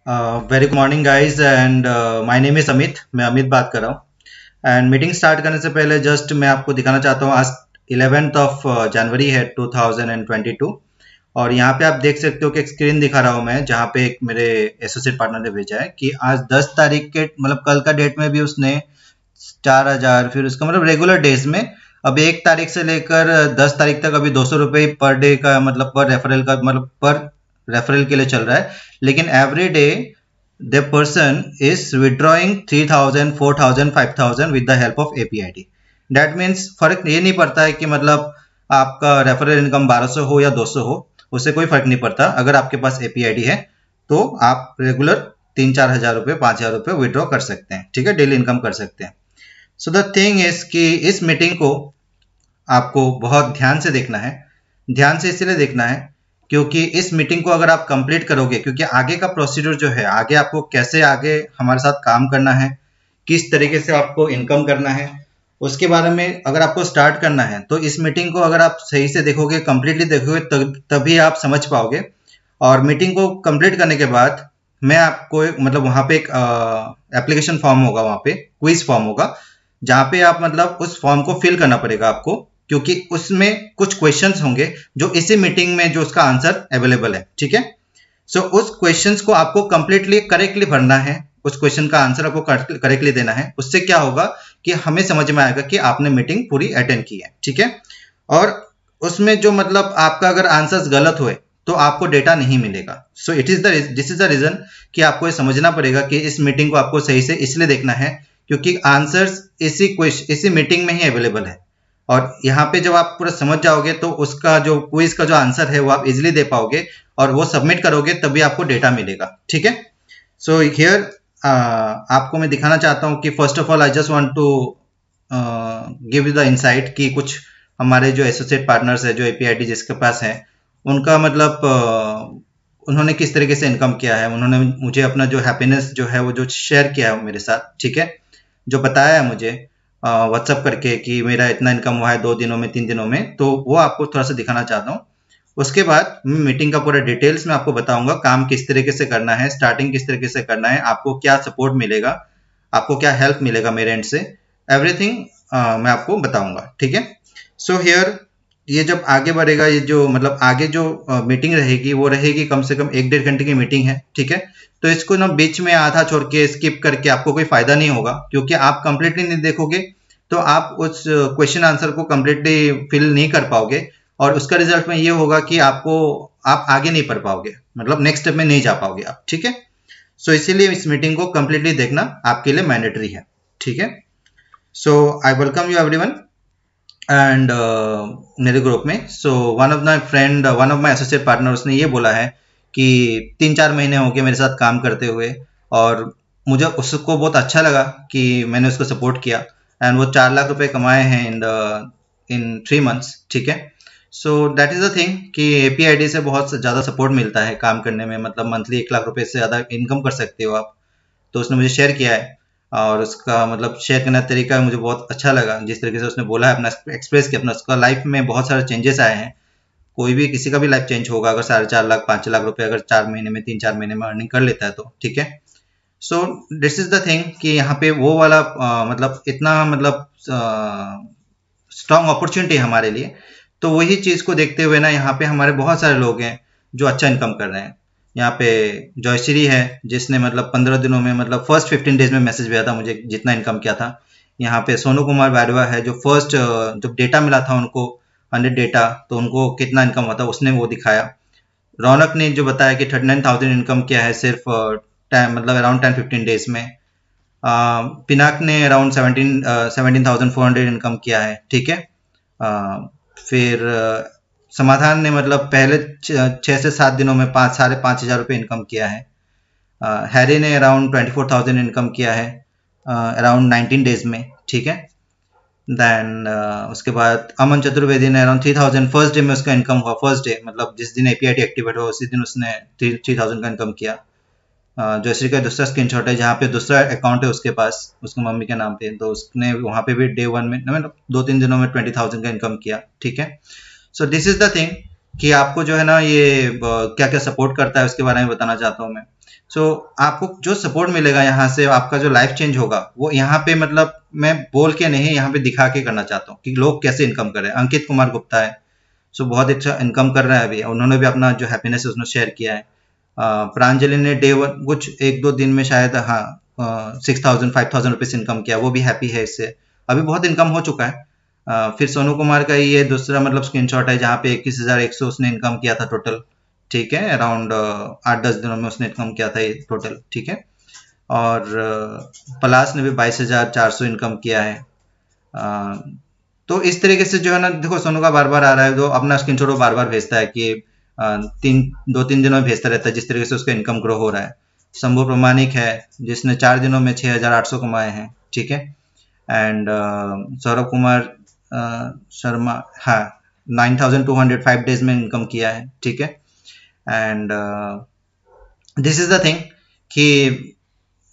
Very good morning guys and my name is Amit. मैं अमित बात कर रहा हूँ। एंड मीटिंग स्टार्ट करने से पहले जस्ट मैं आपको दिखाना चाहता हूँ, आज 11th ऑफ जनवरी है 2022। और यहाँ पे आप देख सकते हो कि एक स्क्रीन दिखा रहा हूँ मैं, जहाँ पे एक मेरे एसोसिएट पार्टनर ने भेजा है कि आज 10 तारीख के मतलब कल का डेट में भी उसने 4,000, फिर उसका मतलब रेगुलर डेज में अब 1 तारीख से लेकर 10 तारीख तक अभी 200 रुपये पर डे का मतलब पर रेफरल का मतलब पर रेफरल के लिए चल रहा है। लेकिन every day the person is withdrawing 3,000, 4,000, 5,000 with the help of APID. That means फर्क ये नहीं पड़ता है कि मतलब आपका रेफरल इनकम 1200 हो या 200 हो, उससे कोई फर्क नहीं पड़ता। अगर आपके पास APID है तो आप रेगुलर 3-4 हज़ार रुपये, 5,000 रुपये विड्रॉ कर सकते हैं, ठीक है, डेली इनकम कर सकते हैं। सो द थिंग इज कि इस मीटिंग को आपको बहुत ध्यान से देखना है। ध्यान से इसलिए देखना है क्योंकि इस मीटिंग को अगर आप कंप्लीट करोगे, क्योंकि आगे का प्रोसीड्यूर जो है, आगे आपको कैसे आगे हमारे साथ काम करना है, किस तरीके से आपको इनकम करना है, उसके बारे में अगर आपको स्टार्ट करना है तो इस मीटिंग को अगर आप सही से देखोगे, कंप्लीटली देखोगे, तभी आप समझ पाओगे। और मीटिंग को कंप्लीट करने के बाद मैं आपको मतलब वहाँ पे एक एप्लीकेशन फॉर्म होगा, वहाँ पे क्विज फॉर्म होगा, जहाँ पे आप मतलब उस फॉर्म को फिल करना पड़ेगा आपको, क्योंकि उसमें कुछ क्वेश्चंस होंगे जो इसी मीटिंग में जो उसका आंसर अवेलेबल है, ठीक है। सो उस क्वेश्चंस को आपको कंप्लीटली करेक्टली भरना है, उस क्वेश्चन का आंसर आपको करेक्टली देना है। उससे क्या होगा कि हमें समझ में आएगा कि आपने मीटिंग पूरी अटेंड की है, ठीक है। और उसमें जो मतलब आपका अगर आंसर्स गलत हुए तो आपको डेटा नहीं मिलेगा। So this is the reason कि आपको ये समझना पड़ेगा कि इस मीटिंग को आपको सही से इसलिए देखना है क्योंकि आंसर्स इसी मीटिंग में ही अवेलेबल है। और यहाँ पे जब आप पूरा समझ जाओगे तो उसका जो क्विज का जो आंसर है वो आप इजीली दे पाओगे और वो सबमिट करोगे तभी आपको डेटा मिलेगा, ठीक है। सो हियर आपको मैं दिखाना चाहता हूँ कि first of all I just want to give you the insight कि कुछ हमारे जो एसोसिएट पार्टनर्स है, जो एपीआईडी जिसके पास है, उनका मतलब उन्होंने किस तरीके से इनकम किया है। उन्होंने मुझे अपना जो हैप्पीनेस जो है वो जो शेयर किया है मेरे साथ, ठीक है, जो बताया है मुझे व्हाट्सअप करके कि मेरा इतना इनकम हुआ है 2 दिनों में, 3 दिनों में, तो वो आपको थोड़ा सा दिखाना चाहता हूँ। उसके बाद मीटिंग का पूरा डिटेल्स में आपको बताऊंगा, काम किस तरीके से करना है, स्टार्टिंग किस तरीके से करना है, आपको क्या सपोर्ट मिलेगा, आपको क्या हेल्प मिलेगा मेरे एंड से, एवरीथिंग मैं आपको बताऊंगा, ठीक है। सो हियर ये जब आगे बढ़ेगा, ये जो मतलब आगे जो मीटिंग रहेगी वो रहेगी कम से कम 1-1.5 घंटे की मीटिंग है, ठीक है। तो इसको ना बीच में आधा छोड़ के स्किप करके आपको कोई फायदा नहीं होगा, क्योंकि आप कंप्लीटली नहीं देखोगे तो आप उस क्वेश्चन आंसर को कंप्लीटली फिल नहीं कर पाओगे और उसका रिजल्ट में ये होगा कि आप आगे नहीं पढ़ पाओगे, मतलब नेक्स्ट स्टेप में नहीं जा पाओगे आप, ठीक है। सो इसीलिए इस मीटिंग को कंप्लीटली देखना आपके लिए मैंडेटरी है, ठीक है। So I welcome you everyone and मेरे ग्रुप में। So one of my associate partner, उसने ये बोला है कि 3-4 महीने हो गए मेरे साथ काम करते हुए और मुझे उसको बहुत अच्छा लगा कि मैंने उसको सपोर्ट किया एंड वो 4 लाख रुपए कमाए हैं इन 3 मंथ्स, ठीक है। So that is the thing कि एपीआईडी से बहुत ज़्यादा सपोर्ट मिलता है काम करने में, मतलब मंथली 1 लाख रुपए से ज़्यादा इनकम कर सकते हो आप। तो उसने मुझे शेयर किया है और उसका मतलब शेयर करने का तरीका मुझे बहुत अच्छा लगा, जिस तरीके से उसने बोला है, अपना एक्सप्रेस किया, अपना उसका लाइफ में बहुत सारे चेंजेस आए हैं। कोई भी किसी का भी लाइफ चेंज होगा अगर 4.5 लाख 5 लाख रुपए अगर 4 महीने में 3-4 महीने में अर्निंग कर लेता है तो, ठीक है। सो दिस इज द थिंग कि यहाँ पे वो वाला मतलब इतना मतलब स्ट्रॉन्ग अपॉर्चुनिटी है हमारे लिए। तो वही चीज़ को देखते हुए ना यहाँ पे हमारे बहुत सारे लोग हैं जो अच्छा इनकम कर रहे हैं। यहाँ पे जयश्री है जिसने मतलब 15 दिनों में मतलब फर्स्ट 15 डेज में मैसेज भेजा था मुझे जितना इनकम किया था। यहाँ पे सोनू कुमार बैरवा है जो फर्स्ट जब डेटा मिला था उनको 100 डेटा, तो उनको कितना इनकम हुआ था उसने वो दिखाया। रौनक ने जो बताया कि 39,000 इनकम किया है सिर्फ मतलब अराउंड 10-15 डेज में। पिनाक ने अराउंड 17,400 इनकम किया है, ठीक है। फिर समाधान ने मतलब पहले 6 से 7 दिनों में 5,500 रुपये इनकम किया है। हैरी ने अराउंड 24,000 इनकम किया है अराउंड 19 डेज में, ठीक है। देन उसके बाद अमन चतुर्वेदी ने अराउंड 3,000 फर्स्ट डे में उसका इनकम हुआ, फर्स्ट डे मतलब जिस दिन एपीआईडी एक्टिवेट हुआ उसी दिन उसने 3,000 का इनकम किया। जयश्री का दूसरा स्क्रीनशॉट है जहाँ पे दूसरा अकाउंट है उसके पास, उसकी मम्मी के नाम पे, तो उसने वहाँ पे भी डे 1 में मतलब 2-3 दिनों में 20,000 का इनकम किया, ठीक है। सो दिस इज द थिंग कि आपको जो है ना ये क्या क्या सपोर्ट करता है उसके बारे में बताना चाहता हूँ मैं। सो आपको जो सपोर्ट मिलेगा यहाँ से, आपका जो लाइफ चेंज होगा वो यहाँ पे मतलब मैं बोल के नहीं, यहाँ पे दिखा के करना चाहता हूँ कि लोग कैसे इनकम कर रहे हैं। अंकित कुमार गुप्ता है, सो बहुत अच्छा इनकम कर रहा है अभी, उन्होंने भी अपना जो हैप्पीनेस है उसमें शेयर किया है। प्रांजलि ने डे वन कुछ एक दो दिन में शायद, हाँ, 6,000 5,000 रुपीज इनकम किया, वो भी हैप्पी है इससे, अभी बहुत इनकम हो चुका है। फिर सोनू कुमार का ये दूसरा मतलब स्क्रीनशॉट है जहाँ पे 21,100 उसने इनकम किया था टोटल, ठीक है, अराउंड 8-10 दिनों में उसने इनकम किया था ये टोटल, ठीक है। और पलाश ने भी 22,400 इनकम किया है। अ, तो इस तरीके से जो है ना, देखो सोनू का बार बार आ रहा है, जो अपना स्क्रीनशॉट वो बार बार भेजता है कि तीन 2-3 दिनों में भेजता रहता है, जिस तरीके से उसका इनकम ग्रो हो रहा है। शंभू प्रमाणिक है जिसने 4 दिनों में 6,800 कमाए हैं, ठीक है। एंड सौरभ कुमार शर्मा, हाँ, 9,200 5 डेज में इनकम किया है, ठीक है। And this is the thing कि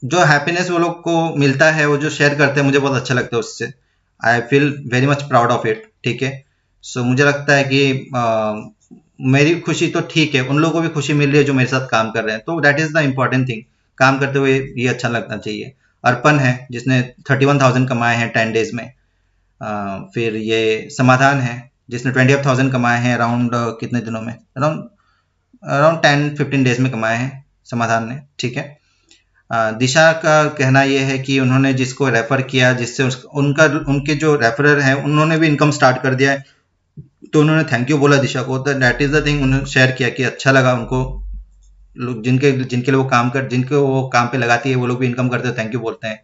जो हैप्पीनेस वो लोग को मिलता है, वो जो शेयर करते हैं, मुझे बहुत अच्छा लगता है उससे। I feel very much proud of it, ठीक है। सो मुझे लगता है कि मेरी खुशी तो ठीक है, उन लोगों को भी खुशी मिल रही है जो मेरे साथ काम कर रहे हैं, तो that is the important thing. काम करते हुए ये अच्छा लगना चाहिए। अर्पण है जिसने 31,000 कमाए हैं 10 डेज में। फिर ये समाधान है जिसने 28,000 कमाए हैं अराउंड कितने दिनों में, अराउंड अराउंड 10-15 डेज में कमाए हैं समाधान ने, ठीक है। दिशा का कहना यह है कि उन्होंने जिसको रेफर किया, जिससे उनका उनके जो रेफरर हैं उन्होंने भी इनकम स्टार्ट कर दिया है, तो उन्होंने थैंक यू बोला दिशा को। दैट इज द थिंग, उन्होंने शेयर किया कि अच्छा लगा उनको, लोग जिनके जिनके लिए वो काम कर, जिनके वो काम पे लगाती है, वो लोग भी इनकम करते हैं, थैंक यू बोलते हैं।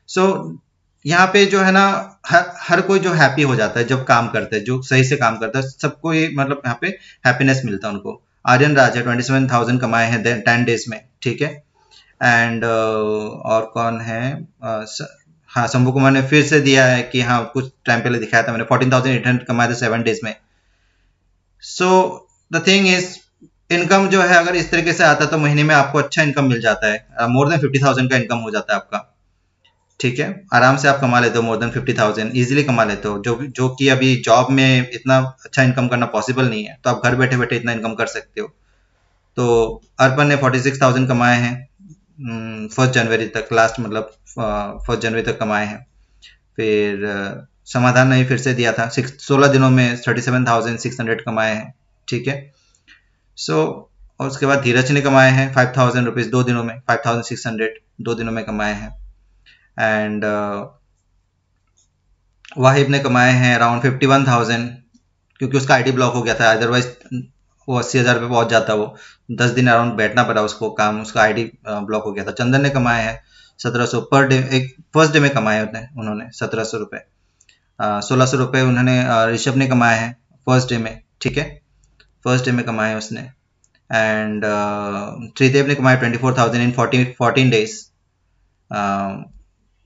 सो यहाँ पे जो है ना, हर कोई जो हैप्पी हो जाता है जब काम करते हैं, जो सही से काम करता है, सबको ये मतलब यहाँ पे हैप्पीनेस मिलता है उनको। आर्यन राज है, 27,000 कमाए हैं 10 डेज में, ठीक है। एंड और कौन है, हाँ, शंभू कुमार ने फिर से दिया है कि हाँ, कुछ टाइम पहले दिखाया था मैंने, 14,800 कमाए थे 7 डेज में। So the thing is, income जो है अगर इस तरीके से आता है तो महीने में आपको अच्छा इनकम मिल जाता है, मोर देन 50,000 का इनकम हो जाता है आपका, ठीक है। आराम से आप कमा लेते हो, मोर देन 50,000 इजीली कमा लेते हो, जो कि अभी जॉब में इतना अच्छा इनकम करना पॉसिबल नहीं है, तो आप घर बैठे बैठे इतना इनकम कर सकते हो। तो अर्पण ने 46,000 कमाए हैं 1 जनवरी तक, लास्ट मतलब 1 जनवरी तक कमाए हैं। फिर समाधान ने फिर से दिया था 16 दिनों में 37,600 कमाए हैं, ठीक है। सो और उसके बाद धीरज ने कमाए हैं 5,000 रुपीज 2 दिनों में, 5,600 2 दिनों में कमाए हैं। एंड वाहिब ने कमाए हैं अराउंड 51,000, क्योंकि उसका आईडी ब्लॉक हो गया था, अदरवाइज वो 80,000 पे पहुंच जाता। वो 10 दिन अराउंड बैठना पड़ा उसको, काम, उसका आईडी ब्लॉक हो गया था। चंदन ने कमाए हैं 1,700 पर डे, एक फर्स्ट डे में कमाए उन्होंने 1,700 रुपये। 1,600 रुपये उन्होंने ऋषभ ने कमाए हैं फर्स्ट डे में, ठीक है, फर्स्ट डे में कमाए उसने। एंड त्रिदेव ने कमाए 24,000 इन 14 डेज।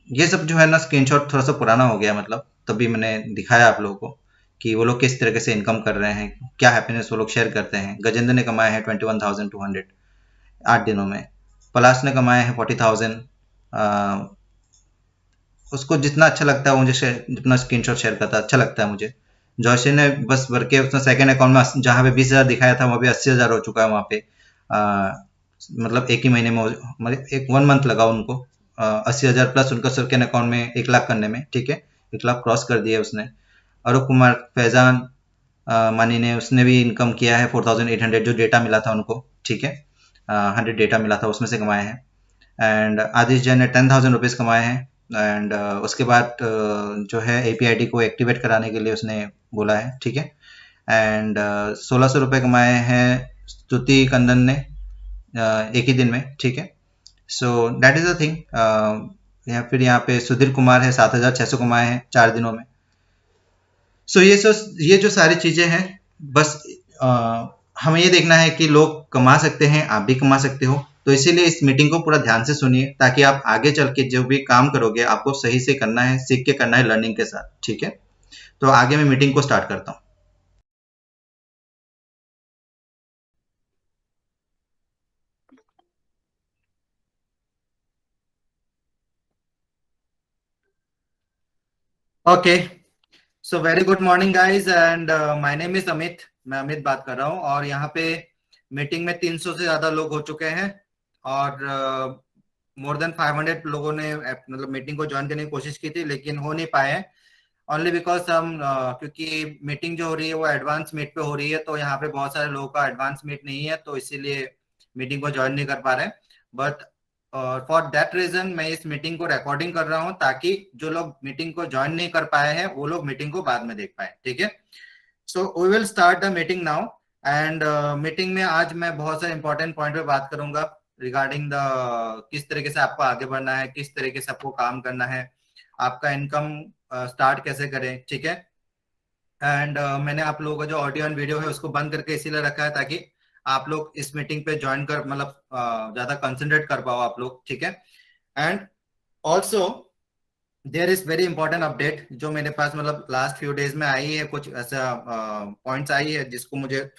ये सब जो है ना, स्क्रीनशॉट थोड़ा सा पुराना हो गया, मतलब तभी मैंने दिखाया आप लोगों को कि वो लोग किस तरीके से इनकम कर रहे हैं, क्या हैप्पीनेस वो लोग शेयर करते हैं। गजेंद्र ने कमाए हैं 21,200 8 दिनों में। पलाश ने कमाए हैं 40,000। उसको जितना अच्छा लगता है वो मुझे जितना स्क्रीनशॉट शेयर करता है, अच्छा लगता है मुझे। जॉयशी ने बस भर के उसने सेकेंड अकाउंट में जहाँ पे 20,000 दिखाया था वहाँ पे 80,000 हो चुका है वहाँ पे। मतलब एक ही महीने में, मतलब एक 1 मंथ लगा उनको 80,000 प्लस उनका सेकेंड अकाउंट में 1 लाख करने में, ठीक है, 1 लाख क्रॉस कर दिया उसने। अरूप कुमार फैजान मानी ने, उसने भी इनकम किया है 4,800, जो डेटा मिला था उनको, ठीक है, 100 डेटा मिला था उसमें से कमाए हैं। एंड आदिश जैन ने 10,000 रुपीज़ कमाए हैं। एंड उसके बाद जो है APID को एक्टिवेट कराने के लिए उसने बोला है, ठीक है। एंड 1,600 रुपये कमाए हैं स्तुति कंदन ने एक ही दिन में, ठीक है। So that is the thing. या फिर यहाँ पे सुधीर कुमार है, 7,600 कमाए हैं 4 दिनों में। सो ये जो सारी चीजें हैं, बस हमें ये देखना है कि लोग कमा सकते हैं, आप भी कमा सकते हो। तो इसीलिए इस मीटिंग को पूरा ध्यान से सुनिए, ताकि आप आगे चल के जो भी काम करोगे आपको सही से करना है, सीख के करना है, लर्निंग के साथ, ठीक है। तो आगे मैं मीटिंग को स्टार्ट करता हूँ। Okay, so very good morning, guys, and my name is Amit. मैं अमित बात कर रहा हूँ और यहाँ पे मीटिंग में 300 से ज्यादा लोग हो चुके हैं और मोर देन 500 लोगों ने मतलब मीटिंग को ज्वाइन करने की कोशिश की थी लेकिन हो नहीं पाए। ओनली बिकॉज हम क्योंकि मीटिंग जो हो रही है वो एडवांस मीट पे हो रही है, तो यहाँ पे बहुत सारे लोगों का एडवांस मीट नहीं है, तो इसीलिए मीटिंग को ज्वाइन नहीं कर पा रहे हैं। बट फॉर दैट रीजन मैं इस मीटिंग को रिकॉर्डिंग कर रहा हूँ ताकि जो लोग मीटिंग को ज्वाइन नहीं कर पाए हैं वो लोग मीटिंग को बाद में देख पाए। ठीक है, so we will start the meeting now. And meeting में आज मैं बहुत सारे इंपॉर्टेंट पॉइंट पे बात करूंगा रिगार्डिंग द किस तरीके से आपको आगे बढ़ना है, किस तरीके से आपको काम करना है, आपका इनकम स्टार्ट कैसे करें। ठीक है, एंड मैंने आप लोगों का जो ऑडियो एंड वीडियो है उसको बंद करके इसीलिए रखा है ताकि आप लोग इस मीटिंग पे ज्वाइन कर मतलब ज्यादा कंसंट्रेट कर पाओ आप लोग। ठीक है, and also there is very important update जो मेरे पास मतलब लास्ट फ्यू डेज में आई है, कुछ ऐसा पॉइंट्स आई है जिसको मुझे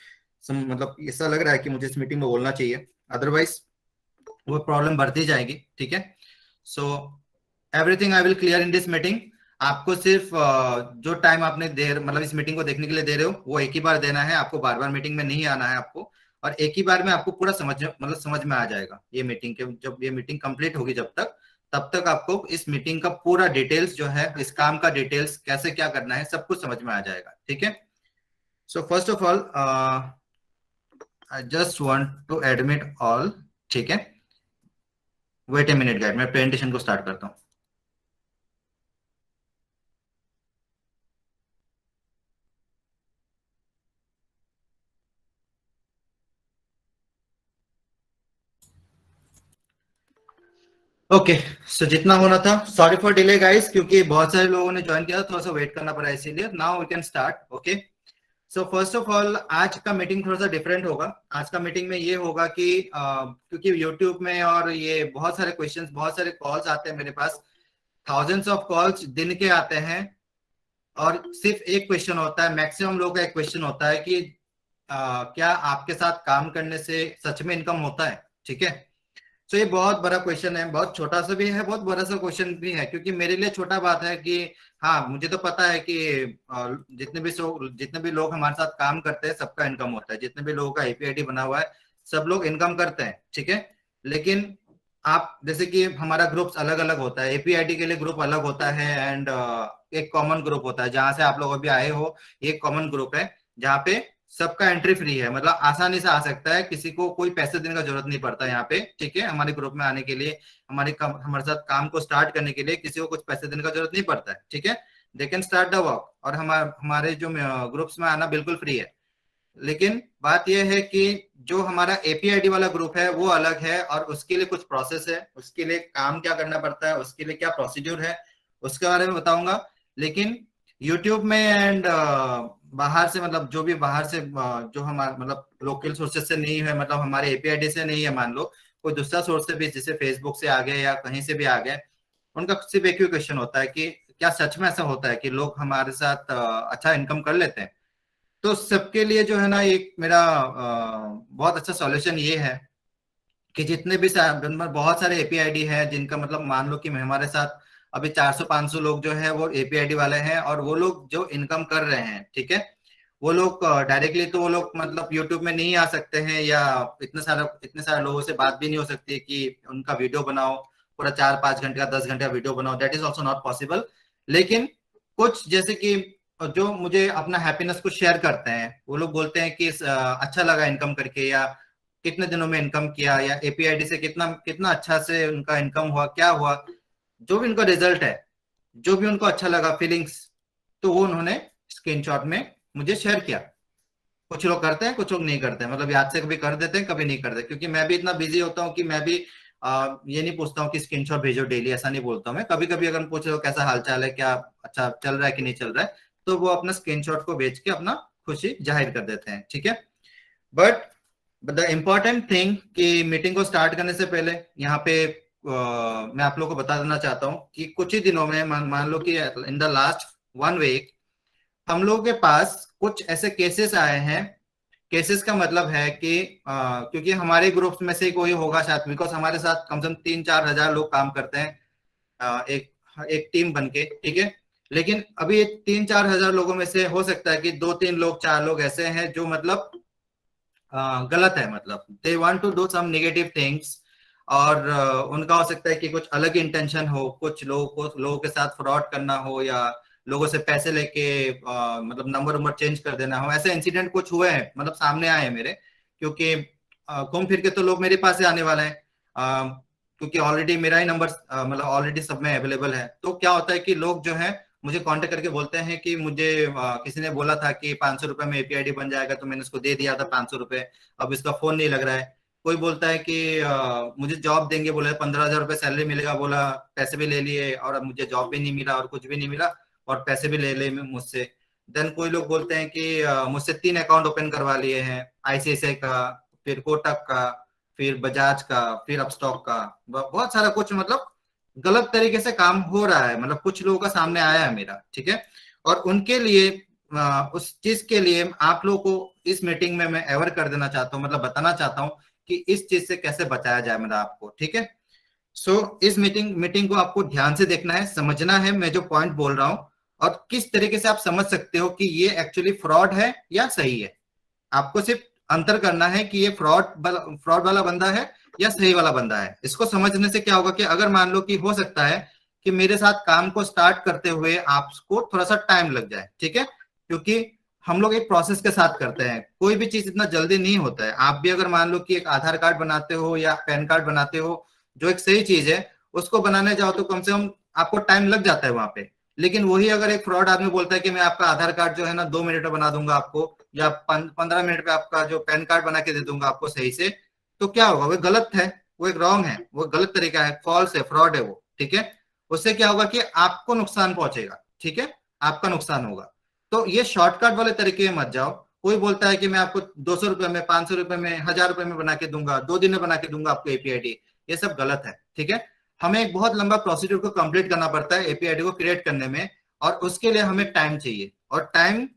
मतलब ऐसा लग रहा है कि मुझे इस मीटिंग में बोलना चाहिए, अदरवाइज वो प्रॉब्लम बढ़ती जाएगी। ठीक है, so everything I will clear in this meeting. आपको सिर्फ जो टाइम आपने दे मतलब इस मीटिंग को देखने के लिए दे रहे हो वो एक ही बार देना है, आपको बार बार मीटिंग में नहीं आना है आपको, और एक ही बार में आपको पूरा समझ में आ जाएगा ये मीटिंग के। जब ये मीटिंग कंप्लीट होगी जब तक तब तक आपको इस मीटिंग का पूरा डिटेल्स जो है, इस काम का डिटेल्स कैसे क्या करना है सब कुछ समझ में आ जाएगा। ठीक है, so first of all I just want to admit all. ठीक है, वेट ए मिनट गाइड, मैं प्रेजेंटेशन को स्टार्ट करता हूँ। ओके, सो जितना होना था, सॉरी फॉर डिले गाइस, क्योंकि बहुत सारे लोगों ने ज्वाइन किया था, थोड़ा सा वेट करना पड़ा, इसीलिए now we can start. Okay, so first of all आज का मीटिंग थोड़ा सा डिफरेंट होगा। आज का मीटिंग में ये होगा कि क्योंकि यूट्यूब में और ये बहुत सारे क्वेश्चंस, बहुत सारे कॉल्स आते हैं मेरे पास, थाउजेंड्स ऑफ कॉल्स दिन के आते हैं, और सिर्फ एक क्वेश्चन होता है, मैक्सिमम लोगों का एक क्वेश्चन होता है कि क्या आपके साथ काम करने से सच में इनकम होता है। ठीक है, तो ये बहुत बड़ा क्वेश्चन है, बहुत छोटा सा भी है, बहुत बड़ा सा क्वेश्चन भी है, क्योंकि मेरे लिए छोटा बात है कि हाँ मुझे तो पता है कि जितने भी लोग हमारे साथ काम करते हैं सबका इनकम होता है, जितने भी लोगों का एपीआईडी बना हुआ है सब लोग इनकम करते हैं। ठीक है, लेकिन आप जैसे कि हमारा ग्रुप्स अलग अलग होता है, एपीआईडी के लिए ग्रुप अलग होता है, एंड एक कॉमन ग्रुप होता है जहां से आप लोग अभी आए हो। एक कॉमन ग्रुप है जहाँ पे सबका एंट्री फ्री है, मतलब आसानी से आ सकता है, किसी को कोई पैसे देने का जरूरत नहीं पड़ता यहाँ पे। ठीक है, हमारे ग्रुप में आने के लिए, हमारे साथ काम को स्टार्ट करने के लिए किसी को कुछ पैसे देने का जरूरत नहीं पड़ता है। ठीक है, they can start the work, और हमारे जो ग्रुप्स में आना बिल्कुल फ्री है। लेकिन बात यह है कि जो हमारा एपीआईडी वाला ग्रुप है वो अलग है, और उसके लिए कुछ प्रोसेस है, उसके लिए काम क्या करना पड़ता है, उसके लिए क्या प्रोसीड्यूर है, उसके बारे में बताऊंगा। लेकिन यूट्यूब में एंड बाहर से, मतलब जो भी बाहर से जो हमारे मतलब लोकल सोर्सेस से नहीं है, मतलब हमारे एपीआईडी से नहीं है, मान लो कोई दूसरा सोर्स से भी, जैसे फेसबुक से आ गए या कहीं से भी आ गए, उनका सिर्फ एक ही क्वेश्चन होता है कि क्या सच में ऐसा होता है कि लोग हमारे साथ अच्छा इनकम कर लेते हैं। तो सबके लिए जो है ना, एक मेरा बहुत अच्छा सॉल्यूशन ये है कि जितने भी बहुत सारे एपीआईडी है जिनका मतलब मान लो कि हमारे साथ अभी 400-500 लोग जो है वो एपीआईडी वाले हैं, और वो लोग जो इनकम कर रहे हैं। ठीक है, वो लोग डायरेक्टली तो वो लोग मतलब यूट्यूब में नहीं आ सकते हैं, या इतने सारे लोगों से बात भी नहीं हो सकती कि उनका वीडियो बनाओ, पूरा 4-5 घंटे का 10 घंटे का वीडियो बनाओ, that is also not possible. लेकिन कुछ जैसे कि जो मुझे अपना हैप्पीनेस को शेयर करते हैं, वो लोग बोलते हैं कि अच्छा लगा इनकम करके, या कितने दिनों में इनकम किया, या एपीआईडी से कितना कितना अच्छा से उनका इनकम हुआ, क्या हुआ, जो भी उनका रिजल्ट है, जो भी उनको अच्छा लगा, फीलिंग्स, तो वो उन्होंने स्क्रीनशॉट में मुझे शेयर किया। कुछ लोग करते हैं, कुछ लोग नहीं करते हैं, मतलब याद से कभी कर देते हैं, कभी नहीं करते, क्योंकि मैं भी इतना बिजी होता हूँ कि मैं भी ये नहीं पूछता हूँ कि स्क्रीनशॉट भेजो डेली, ऐसा नहीं बोलता हूँ मैं। कभी कभी अगर पूछ रहे हो कैसा हाल चाल है, क्या अच्छा चल रहा है कि नहीं चल रहा है, तो वो अपना स्क्रीनशॉट को भेज के अपना खुशी जाहिर कर देते हैं। ठीक है, बट द इम्पोर्टेंट थिंग कि मीटिंग को स्टार्ट करने से पहले यहाँ पे मैं आप लोगों को बता देना चाहता हूँ कि कुछ ही दिनों में, मान लो कि इन द लास्ट 1 वीक हम लोगों के पास कुछ ऐसे केसेस आए हैं। केसेस का मतलब है कि क्योंकि हमारे ग्रुप्स में से कोई होगा शायद, बिकॉज हमारे साथ कम से कम 3-4 हजार लोग काम करते हैं एक एक टीम बन के। ठीक है, लेकिन अभी 3-4 हजार लोगों में से हो सकता है कि 2-3 लोग 4 लोग ऐसे हैं जो मतलब गलत है, मतलब they want to do some negative things. और उनका हो सकता है कि कुछ अलग इंटेंशन हो, कुछ लोगों के साथ फ्रॉड करना हो, या लोगों से पैसे लेके मतलब नंबर नंबर चेंज कर देना हो। ऐसे इंसिडेंट कुछ हुए हैं, मतलब सामने आए हैं मेरे, क्योंकि घूम फिर के तो लोग मेरे पास ही आने वाले हैं। क्योंकि ऑलरेडी मेरा ही नंबर मतलब ऑलरेडी सब में अवेलेबल है। तो क्या होता है कि लोग जो है मुझे कांटेक्ट करके बोलते हैं कि मुझे किसी ने बोला था कि 500 रुपए में एपीआईडी बन जाएगा, तो मैंने उसको दे दिया था 500 रुपए, अब इसका फोन नहीं लग रहा है। कोई बोलता है कि मुझे जॉब देंगे, बोले 15,000 रुपए सैलरी मिलेगा, बोला पैसे भी ले लिए और अब मुझे जॉब भी नहीं मिला और कुछ भी नहीं मिला, और पैसे भी ले ले मुझसे। देन कोई लोग बोलते हैं कि मुझसे 3 अकाउंट ओपन करवा लिए हैं, आईसीआईसीआई का, फिर कोटक का, फिर बजाज का, फिर अपस्टॉक का, बहुत सारा कुछ, मतलब गलत तरीके से काम हो रहा है। मतलब कुछ लोगों का सामने आया है मेरा, ठीक है। और उनके लिए उस चीज के लिए आप लोगों को इस मीटिंग में मैं एवर कर देना चाहता हूँ, मतलब बताना चाहता हूँ कि इस चीज से कैसे बचाया जाए, मतलब आपको, ठीक है। इस मीटिंग मीटिंग को आपको ध्यान से देखना है, समझना है मैं जो पॉइंट बोल रहा हूँ, और किस तरीके से आप समझ सकते हो कि ये एक्चुअली फ्रॉड है या सही है। आपको सिर्फ अंतर करना है कि ये फ्रॉड वाला बंदा है या सही वाला बंदा है। इसको समझने से क्या होगा कि अगर मान लो कि हो सकता है कि मेरे साथ काम को स्टार्ट करते हुए आपको थोड़ा सा टाइम लग जाए, ठीक है, क्योंकि हम लोग एक प्रोसेस के साथ करते हैं, कोई भी चीज इतना जल्दी नहीं होता है। आप भी अगर मान लो कि एक आधार कार्ड बनाते हो या पैन कार्ड बनाते हो, जो एक सही चीज है, उसको बनाने जाओ तो कम से कम आपको टाइम लग जाता है वहां पे। लेकिन वही अगर एक फ्रॉड आदमी बोलता है कि मैं आपका आधार कार्ड जो है ना 2 मिनट में बना दूंगा आपको, या 15 मिनट पे आपका जो पैन कार्ड बना के दे दूंगा आपको सही से, तो क्या होगा, वो गलत है, वो एक रॉन्ग है, वो गलत तरीका है, फॉल्स है, फ्रॉड है वो, ठीक है। उससे क्या होगा कि आपको नुकसान पहुंचेगा, ठीक है, आपका नुकसान होगा। तो ये शॉर्टकट वाले तरीके में मत जाओ। कोई बोलता है कि मैं आपको 200 रुपए में, 500 रुपए में, 1000 रुपए में बना के दूंगा, 2 दिन में बना के दूंगा आपको एपीआईडी, ये सब गलत है, ठीक है। हमें एक बहुत लंबा प्रोसीड्यूर को कंप्लीट करना पड़ता है एपीआईडी को क्रिएट करने में, और उसके लिए हमें टाइम चाहिए, और टाइम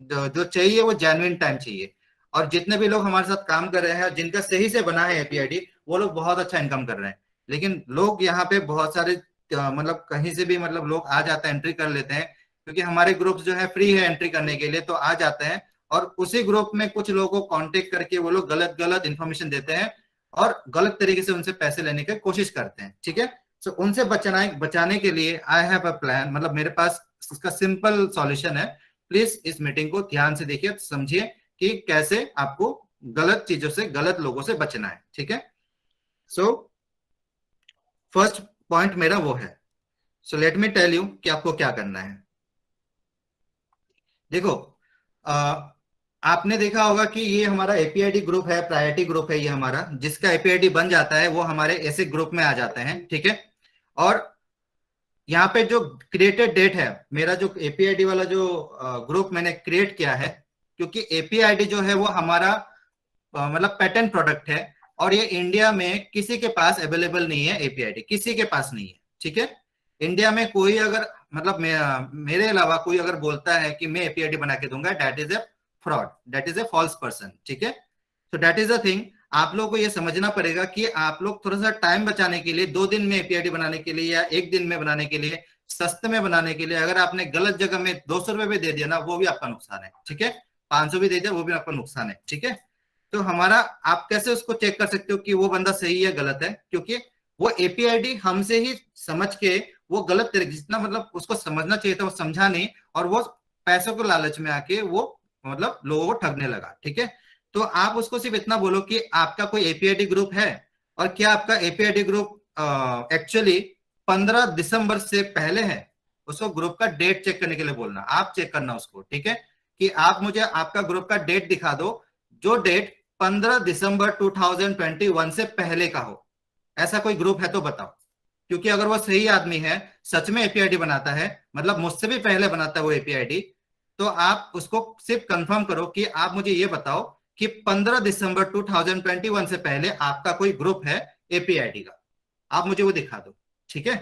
जो चाहिए वो जेन्युइन टाइम चाहिए। और जितने भी लोग हमारे साथ काम कर रहे हैं जिनका सही से बना है एपीआईडी, वो लोग बहुत अच्छा इनकम कर रहे हैं। लेकिन लोग यहाँ पे बहुत सारे मतलब कहीं से भी, मतलब लोग आ जाते हैं, एंट्री कर लेते हैं, क्योंकि हमारे ग्रुप जो है फ्री है एंट्री करने के लिए, तो आ जाते हैं और उसी ग्रुप में कुछ लोगों को कांटेक्ट करके वो लोग गलत गलत इन्फॉर्मेशन देते हैं और गलत तरीके से उनसे पैसे लेने की कोशिश करते हैं, ठीक है। उनसे बचाने के लिए आई हैव अ प्लान, मतलब मेरे पास उसका सिंपल सॉल्यूशन है। प्लीज इस मीटिंग को ध्यान से देखिए, समझिए कि कैसे आपको गलत चीजों से, गलत लोगों से बचना है, ठीक है। सो फर्स्ट पॉइंट मेरा वो है। So let me tell you कि आपको क्या करना है। देखो, आ, आपने देखा होगा कि ये हमारा एपीआईडी ग्रुप है, प्रायोरिटी ग्रुप है ये हमारा, जिसका एपीआईडी बन जाता है वो हमारे ऐसे ग्रुप में आ जाते हैं, ठीक है। और यहाँ पे जो क्रिएटेड डेट है, मेरा जो एपीआईडी वाला जो ग्रुप मैंने क्रिएट किया है, क्योंकि एपीआईडी जो है वो हमारा मतलब पेटेंट प्रोडक्ट है, और ये इंडिया में किसी के पास अवेलेबल नहीं है, एपीआईडी किसी के पास नहीं है, ठीक है। इंडिया में कोई अगर, मतलब मेरे अलावा कोई अगर बोलता है कि मैं एपीआईडी बना के दूंगा, that is a fraud, that is a false person, ठीक है। तो दैट इज अ थिंग। आप लोग को ये समझना पड़ेगा कि आप लोग थोड़ा सा टाइम बचाने के लिए, 2 दिन में एपीआईडी बनाने के लिए या 1 दिन में बनाने के लिए, सस्ते में बनाने के लिए, अगर आपने गलत जगह में 200 रुपए भी दे दिया ना, वो भी आपका नुकसान है, ठीक है। 500 भी दे दिया, वो भी आपका नुकसान है, ठीक है। तो हमारा, आप कैसे उसको चेक कर सकते हो कि वो बंदा सही है गलत है, क्योंकि वो एपीआईडी हमसे ही समझ के, वो गलत तरीके, जितना मतलब उसको समझना चाहिए था वो समझा नहीं, और वो पैसों के लालच में आके वो मतलब लोगों को ठगने लगा, ठीक है। तो आप उसको सिर्फ इतना बोलो कि आपका कोई एपीआईडी ग्रुप है, और क्या आपका एपीआईडी ग्रुप एक्चुअली 15 दिसंबर से पहले है। उसको ग्रुप का डेट चेक करने के लिए बोलना, आप चेक करना उसको, ठीक है, कि आप मुझे आपका ग्रुप का डेट दिखा दो, जो डेट 15 दिसंबर 2021 से पहले का हो। ऐसा कोई ग्रुप है तो बताओ, क्योंकि अगर वो सही आदमी है, सच में एपीआईडी बनाता है, मतलब मुझसे भी पहले बनाता है वो एपीआईडी, तो आप उसको सिर्फ कंफर्म करो कि आप मुझे ये बताओ कि 15 दिसंबर 2021 से पहले आपका कोई ग्रुप है एपीआईडी का, आप मुझे वो दिखा दो, ठीक है।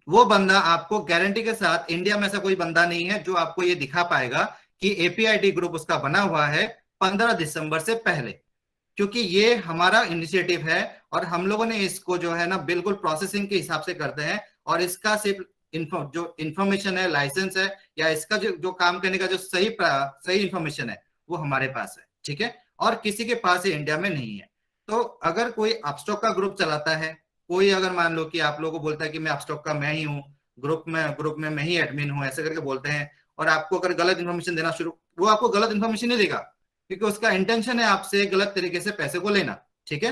वो बंदा आपको गारंटी के साथ, इंडिया में ऐसा कोई बंदा नहीं है जो आपको ये दिखा पाएगा कि एपीआईडी ग्रुप उसका बना हुआ है 15 दिसंबर से पहले, क्योंकि ये हमारा इनिशिएटिव है, और हम लोगों ने इसको जो है ना बिल्कुल प्रोसेसिंग के हिसाब से करते हैं, और इसका सिर्फ जो इंफॉर्मेशन है, लाइसेंस है, या इसका जो काम करने का जो सही इंफॉर्मेशन है, वो हमारे पास है, ठीक है, और किसी के पास इंडिया में नहीं है। तो अगर कोई अपस्टॉक का ग्रुप चलाता है, कोई अगर मान लो कि आप लोगों को बोलता है कि मैं अपस्टॉक का मैं ही हूँ, ग्रुप में मैं ही एडमिन हूँ, ऐसे करके बोलते हैं, और आपको अगर गलत इन्फॉर्मेशन देना शुरू, वो आपको गलत इन्फॉर्मेशन नहीं देगा, क्योंकि उसका इंटेंशन है आपसे गलत तरीके से पैसे को लेना, ठीक है।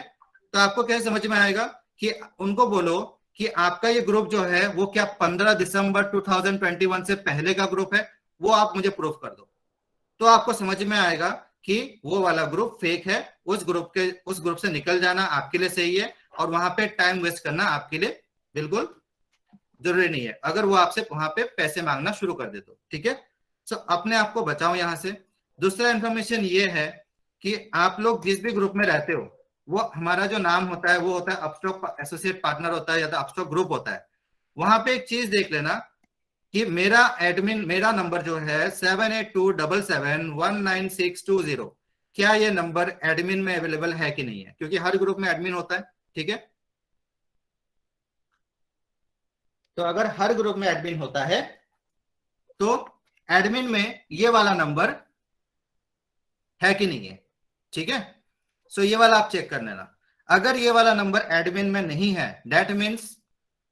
तो आपको क्या समझ में आएगा कि उनको बोलो कि आपका ये ग्रुप जो है वो क्या 15 दिसंबर 2021 से पहले का ग्रुप है, वो आप मुझे प्रूफ कर दो। तो आपको समझ में आएगा कि वो वाला ग्रुप फेक है, उस ग्रुप से निकल जाना आपके लिए सही है, और वहां पे टाइम वेस्ट करना आपके लिए बिल्कुल जरूरी नहीं है, अगर वो आपसे वहां पे पैसे मांगना शुरू कर दे तो, ठीक है। सो अपने आप को बचाओ यहां से। दूसरा इंफॉर्मेशन ये है कि आप लोग जिस भी ग्रुप में रहते हो, वो हमारा जो नाम होता है वो होता है अपस्टॉक एसोसिएट पार्टनर होता है, या तो अपस्टॉक ग्रुप होता है। वहां पे एक चीज देख लेना कि मेरा नंबर जो है 7827719620, क्या ये नंबर एडमिन में अवेलेबल है कि नहीं है, क्योंकि हर ग्रुप में एडमिन होता है, ठीक है। तो अगर हर ग्रुप में एडमिन होता है तो एडमिन में ये वाला नंबर है कि नहीं है, ठीक है। सो ये वाला आप चेक कर लेना। अगर ये वाला नंबर एडमिन में नहीं है, दैट मीन्स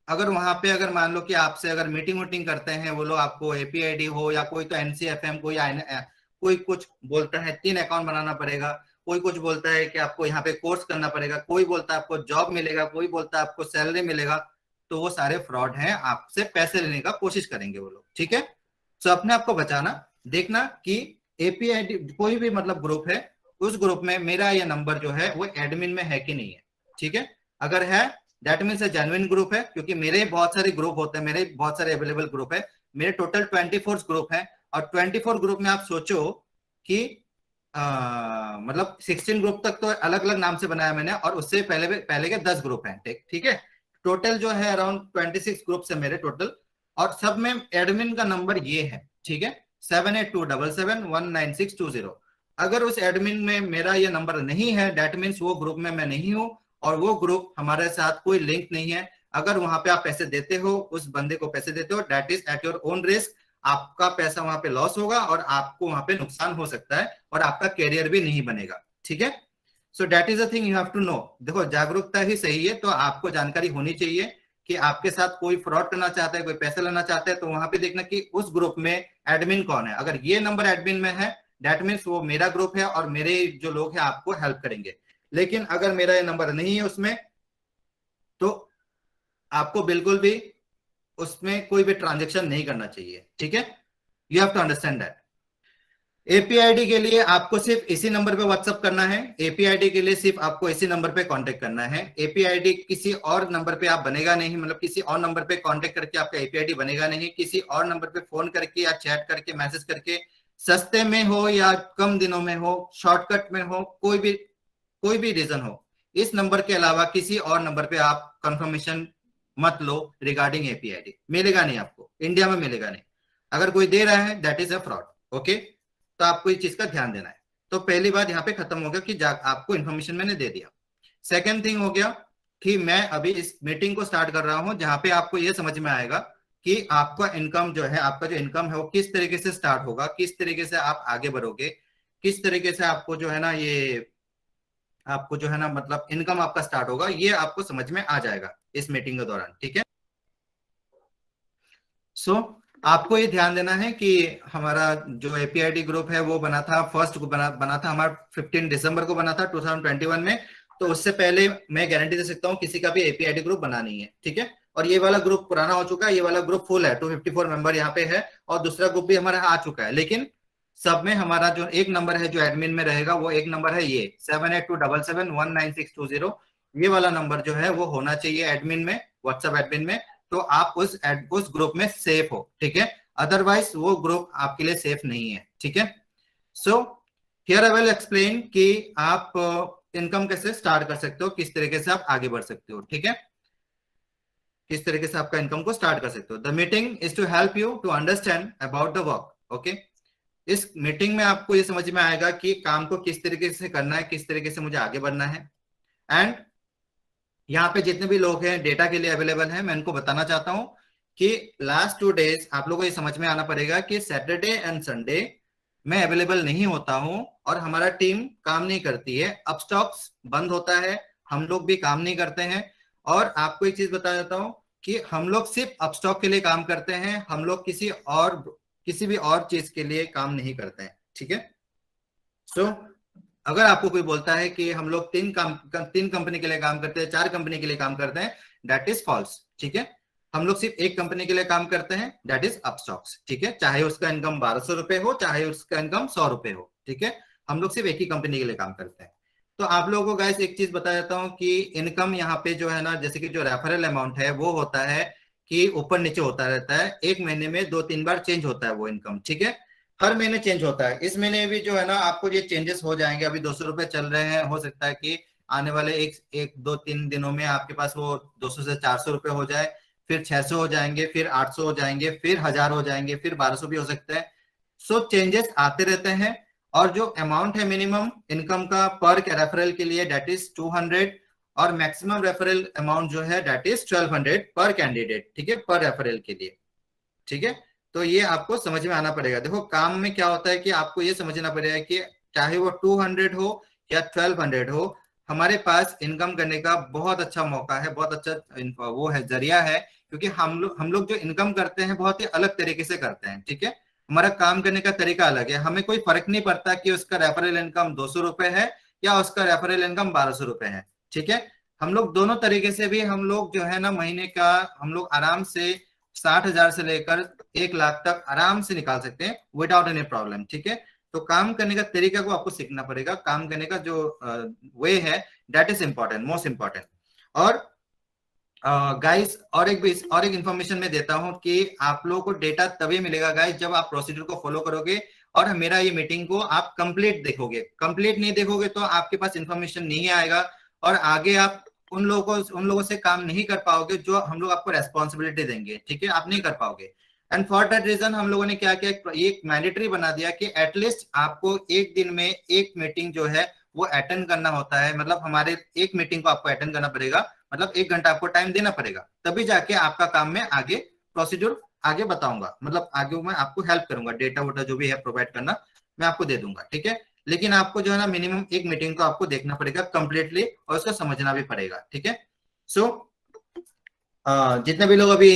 अगर वहां पे अगर मान लो कि आपसे अगर मीटिंग वोटिंग करते हैं वो लोग, आपको एपीआईडी हो या कोई तो एनसीएफएम कोई कुछ बोलता है 3 अकाउंट बनाना पड़ेगा, कोई कुछ बोलता है कि आपको यहाँ पे कोर्स करना पड़ेगा, कोई बोलता है आपको जॉब मिलेगा, कोई बोलता है आपको सैलरी मिलेगा, तो वो सारे फ्रॉड हैं, आपसे पैसे लेने का कोशिश करेंगे वो लोग, ठीक है। सो अपने आप को बचाना, देखना कि एपीआईडी कोई भी मतलब ग्रुप है, उस ग्रुप में मेरा ये नंबर जो है वो एडमिन में है कि नहीं है, ठीक है। अगर है दैट मीन्स जेन्युइन ग्रुप है, क्योंकि मेरे बहुत सारे ग्रुप होते हैं, मेरे बहुत सारे अवेलेबल ग्रुप है, मेरे टोटल 24 ग्रुप है, और 24 ग्रुप में आप सोचो कि मतलब 16 ग्रुप तक तो अलग अलग नाम से बनाया मैंने, और उससे पहले पहले के 10 ग्रुप हैं, ठीक है। टोटल जो है अराउंड 26 ग्रुप है मेरे टोटल, और सब में एडमिन का नंबर ये है, ठीक है, 7827719620। अगर उस एडमिन में मेरा ये नंबर नहीं है, दैट मीन्स वो ग्रुप में मैं नहीं हूं, और वो ग्रुप हमारे साथ कोई लिंक नहीं है। अगर वहां पे आप पैसे देते हो, उस बंदे को पैसे देते हो, that is at your own risk, आपका पैसा वहां पे लॉस होगा, और आपको वहां पे नुकसान हो सकता है, और आपका कैरियर भी नहीं बनेगा, ठीक है। So that is a thing you have to know. देखो, जागरूकता ही सही है, तो आपको जानकारी होनी चाहिए कि आपके साथ कोई फ्रॉड करना चाहता है, कोई पैसे लेना चाहता है, तो वहां पे देखना कि उस ग्रुप में एडमिन कौन है। अगर ये नंबर एडमिन में है, दैट मीन्स वो मेरा ग्रुप है, और मेरे जो लोग हैं आपको हेल्प करेंगे। लेकिन अगर मेरा ये नंबर नहीं है उसमें, तो आपको बिल्कुल भी उसमें कोई भी ट्रांजेक्शन नहीं करना चाहिए, ठीक है। You have to understand that. APID के लिए आपको सिर्फ इसी नंबर पे व्हाट्सअप करना है, एपीआईडी के लिए सिर्फ आपको इसी नंबर पे कांटेक्ट करना है। एपीआईडी किसी और नंबर पे आप बनेगा नहीं, मतलब किसी और नंबर पे कांटेक्ट करके आपका एपीआईडी बनेगा नहीं, किसी और नंबर पे फोन करके या चैट करके मैसेज करके, सस्ते में हो या कम दिनों में हो, शॉर्टकट में हो, कोई भी रीजन हो, इस नंबर के अलावा किसी और नंबर पे आप कंफर्मेशन मत लो रिगार्डिंग एपीआईडी, मिलेगा नहीं आपको, इंडिया में मिलेगा नहीं। अगर कोई दे रहा है that is a fraud, okay. तो आपको इस चीज का ध्यान देना है। तो पहली बात यहाँ पे खत्म हो गया कि आपको इन्फॉर्मेशन मैंने दे दिया। सेकेंड थिंग हो गया कि मैं अभी इस मीटिंग को स्टार्ट कर रहा हूं, जहां पे आपको ये समझ में आएगा कि आपका इनकम जो है, आपका जो इनकम है वो किस तरीके से स्टार्ट होगा, किस तरीके से आप आगे बढ़ोगे, किस तरीके से आपको जो है ना मतलब इनकम आपका स्टार्ट होगा, ये आपको समझ में आ जाएगा इस मीटिंग के दौरान, ठीक है। सो आपको ये ध्यान देना है कि हमारा जो एपीआईडी ग्रुप है वो बना था, फर्स्ट बना था हमारा 15 दिसंबर को बना था 2021 में। तो उससे पहले मैं गारंटी दे सकता हूँ किसी का भी एपीआईडी ग्रुप बना नहीं है, ठीक है। और ये वाला ग्रुप पुराना हो चुका है, ये वाला ग्रुप फुल है, 254 मेंबर यहाँ पे है, और दूसरा ग्रुप भी हमारा आ चुका है। लेकिन सब में हमारा जो एक नंबर है जो एडमिन में रहेगा, वो एक नंबर है ये 7827719620। ये वाला नंबर जो है वो होना चाहिए एडमिन में, व्हाट्सएप एडमिन में, तो आप उस ग्रुप में सेफ हो, ठीक है। अदरवाइज वो ग्रुप आपके लिए सेफ नहीं है, ठीक है। So here I will explain कि आप इनकम कैसे स्टार्ट कर सकते हो, किस तरीके से आप आगे बढ़ सकते हो, ठीक है। किस तरीके से आपका इनकम को स्टार्ट कर सकते हो। The meeting is to help you to understand about the work, okay. इस मीटिंग में आपको ये समझ में आएगा कि काम को किस तरीके से करना है, किस तरीके से मुझे आगे बढ़ना है। एंड यहाँ पे जितने भी लोग हैं डेटा के लिए अवेलेबल हैं, मैं उनको बताना चाहता हूँ कि लास्ट 2 डेज आप लोगों को ये समझ में आना पड़ेगा कि सैटरडे एंड संडे मैं अवेलेबल नहीं होता हूं और हमारा टीम काम नहीं करती है, अप स्टॉक्स बंद होता है, हम लोग भी काम नहीं करते हैं। और आपको एक चीज बता देता हूं कि हम लोग सिर्फ अप स्टॉक के लिए काम करते हैं, हम लोग किसी भी और चीज के लिए काम नहीं करते हैं, ठीक है। सो अगर आपको कोई बोलता है कि हम लोग तीन कंपनी के लिए काम करते हैं, 4 कंपनी के लिए काम करते हैं, दैट इज फॉल्स, ठीक है। हम लोग सिर्फ एक कंपनी के लिए काम करते हैं, दैट इज अपस्टॉक्स, ठीक है। चाहे उसका इनकम 1200 रुपए हो, चाहे उसका इनकम 100 रुपए हो, ठीक है। हम लोग सिर्फ एक ही कंपनी के लिए काम करते हैं। तो आप लोगों को गाइस एक चीज बता देता हूँ कि इनकम यहाँ पे जो है ना, जैसे कि जो रेफरल अमाउंट है वो होता है कि ऊपर नीचे होता रहता है, एक महीने में 2-3 बार चेंज होता है वो इनकम, ठीक है। हर महीने चेंज होता है। इस महीने भी जो है ना आपको ये चेंजेस हो जाएंगे, अभी 200 रुपए चल रहे हैं, हो सकता है कि आने वाले एक 2-3 दिनों में आपके पास वो 200 से 400 रुपए हो जाए, फिर 600 हो जाएंगे, फिर 800 हो जाएंगे, फिर 1000 हो जाएंगे, फिर 1200 भी हो सकता है। सो चेंजेस आते रहते हैं। और जो अमाउंट है मिनिमम इनकम का पर रेफरल के लिए दैट इज 200, और मैक्सिमम रेफरल अमाउंट जो है दैट इज 1200 पर कैंडिडेट, ठीक है, पर रेफरल के लिए, ठीक है। तो ये आपको समझ में आना पड़ेगा। देखो काम में क्या होता है कि आपको ये समझना पड़ेगा कि चाहे वो 200 हो या 1200 हो, हमारे पास इनकम करने का बहुत अच्छा मौका है, बहुत अच्छा वो है, जरिया है। क्योंकि हम लोग जो इनकम करते हैं बहुत ही अलग तरीके से करते हैं, ठीक है। हमारा काम करने का तरीका अलग है, हमें कोई फर्क नहीं पड़ता कि उसका रेफरल इनकम 200 रुपए है या उसका रेफरल इनकम 1200 रुपए है, ठीक है। हम लोग दोनों तरीके से भी हम लोग जो है ना महीने का हम लोग आराम से 60,000 से लेकर 1 लाख तक आराम से निकाल सकते हैं विदाउट एनी प्रॉब्लम, ठीक है। तो काम करने का तरीका को आपको सीखना पड़ेगा, काम करने का जो वे है that is important, most important. और गाइस और एक इंफॉर्मेशन मैं देता हूं कि आप लोगों को डेटा तभी मिलेगा गाइस जब आप प्रोसीजर को फॉलो करोगे और मेरा ये मीटिंग को आप कंप्लीट देखोगे। कंप्लीट नहीं देखोगे तो आपके पास इंफॉर्मेशन नहीं आएगा और आगे आप उन लोगों से काम नहीं कर पाओगे जो हम लोग आपको रेस्पॉन्सिबिलिटी देंगे, ठीक है, आप नहीं कर पाओगे। एंड फॉर दैट रीजन हम लोगों ने क्या किया, एक मैंडेटरी बना दिया कि एटलीस्ट आपको एक दिन में एक मीटिंग जो है वो अटेंड करना होता है। मतलब हमारे एक मीटिंग को आपको अटेंड करना पड़ेगा, मतलब 1 घंटा आपको टाइम देना पड़ेगा, तभी जाके आपका काम में आगे प्रोसीड्यूर आगे बताऊंगा, मतलब आगे मैं आपको हेल्प करूंगा, डेटा वोटा जो भी है प्रोवाइड करना मैं आपको दे दूंगा, ठीक है। लेकिन आपको जो है ना मिनिमम एक मीटिंग को आपको देखना पड़ेगा कंप्लीटली और उसको समझना भी पड़ेगा, ठीक है। सो जितने भी लोग अभी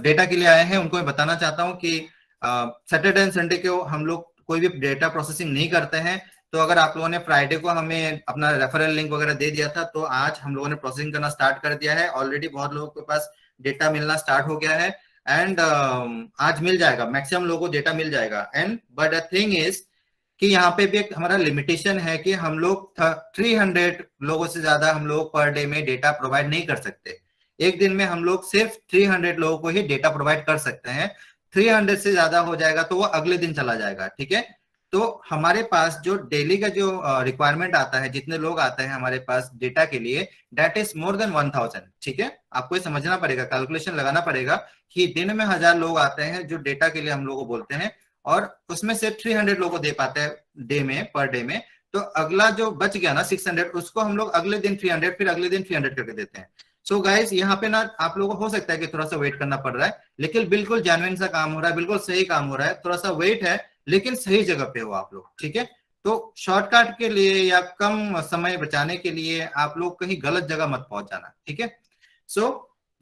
डेटा के लिए आए हैं उनको मैं बताना चाहता हूँ कि सैटरडे एंड संडे को हम लोग कोई भी डेटा प्रोसेसिंग नहीं करते हैं। तो अगर आप लोगों ने फ्राइडे को हमें अपना रेफरल लिंक वगैरह दे दिया था तो आज हम लोगों ने प्रोसेसिंग करना स्टार्ट कर दिया है, ऑलरेडी बहुत लोगों के पास डेटा मिलना स्टार्ट हो गया है। एंड आज मिल जाएगा, मैक्सिमम लोगों को डेटा मिल जाएगा। And but the thing is कि यहाँ पे भी एक हमारा लिमिटेशन है कि हम लोग 300 लोगों से ज्यादा हम लोग पर डे में डेटा प्रोवाइड नहीं कर सकते। एक दिन में हम लोग सिर्फ 300 लोगों को ही डेटा प्रोवाइड कर सकते हैं। 300 से ज्यादा हो जाएगा तो वो अगले दिन चला जाएगा, ठीक है। तो हमारे पास जो डेली का जो रिक्वायरमेंट आता है, जितने लोग आते हैं हमारे पास डेटा के लिए, दैट इज मोर देन 1000, ठीक है। आपको ये समझना पड़ेगा, कैलकुलेशन लगाना पड़ेगा कि दिन में 1000 लोग आते हैं जो डेटा के लिए हम लोग को बोलते हैं और उसमें से 300 लोगों को दे पाते हैं डे में, पर डे में। तो अगला जो बच गया ना 600, उसको हम लोग अगले दिन 300, फिर अगले दिन 300 करके देते हैं। सो गाइस यहाँ पे ना आप लोगों को हो सकता है कि थोड़ा सा वेट करना पड़ रहा है, लेकिन बिल्कुल जेन्युइन सा काम हो रहा है, बिल्कुल सही काम हो रहा है। थोड़ा सा वेट है लेकिन सही जगह पे हो आप लोग, ठीक है। तो शॉर्टकट के लिए या कम समय बचाने के लिए आप लोग कहीं गलत जगह मत पहुंच जाना, ठीक है। सो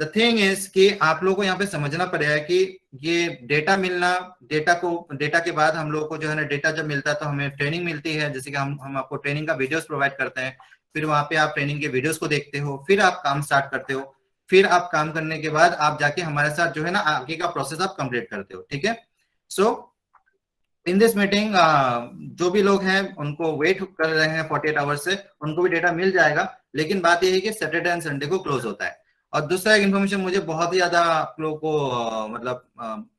द थिंग इज कि आप लोगों को यहाँ पे समझना पड़ेगा कि ये डेटा मिलना, डेटा के बाद हम लोग को जो है ना डेटा जब मिलता है तो हमें ट्रेनिंग मिलती है, जैसे कि हम आपको ट्रेनिंग का वीडियोस प्रोवाइड करते हैं। फिर वहां पे आप ट्रेनिंग के वीडियोस को देखते हो, फिर आप काम स्टार्ट करते हो, फिर आप काम करने के बाद आप जाके हमारे साथ जो है ना आगे का प्रोसेस आप कंप्लीट करते हो, ठीक है। सो इन दिस मीटिंग जो भी लोग हैं उनको वेट कर रहे हैं 48 आवर्स से, उनको भी डेटा मिल जाएगा। लेकिन बात यह है कि सैटरडे एंड संडे को क्लोज होता है। और दूसरा एक इन्फॉर्मेशन मुझे बहुत ही ज्यादा आप लोगों को मतलब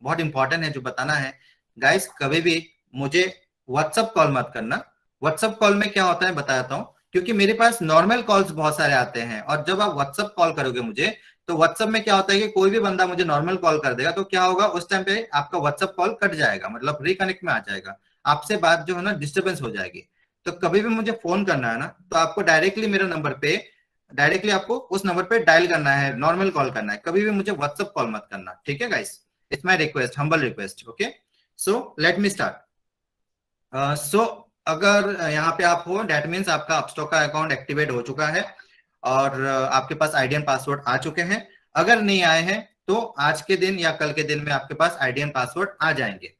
बहुत इंपॉर्टेंट है जो बताना है। गाइस कभी भी मुझे व्हाट्सअप कॉल मत करना। व्हाट्सअप कॉल में क्या होता है बताता हूँ, क्योंकि मेरे पास नॉर्मल कॉल्स बहुत सारे आते हैं और जब आप व्हाट्सअप कॉल करोगे मुझे, तो व्हाट्सअप में क्या होता है कि कोई भी बंदा मुझे नॉर्मल कॉल कर देगा तो क्या होगा, उस टाइम पे आपका व्हाट्सअप कॉल कट जाएगा, मतलब रिकनेक्ट में आ जाएगा, आपसे बात जो है ना डिस्टर्बेंस हो जाएगी। तो कभी भी मुझे फोन करना है ना तो आपको डायरेक्टली मेरे नंबर पे डायरेक्टली आपको उस नंबर पे डायल करना है, नॉर्मल कॉल करना है, कभी भी मुझे व्हाट्सअप कॉल मत करना, ठीक है guys? It's my request, humble request. Okay, so let me start. So अगर यहाँ पे आप हो, डेट मीन्स आपका अपस्टॉक का अकाउंट एक्टिवेट हो चुका है और आपके पास आईडी एंड पासवर्ड आ चुके हैं। अगर नहीं आए हैं तो आज के दिन या कल के दिन में आपके पास आईडी एंड पासवर्ड आ जाएंगे।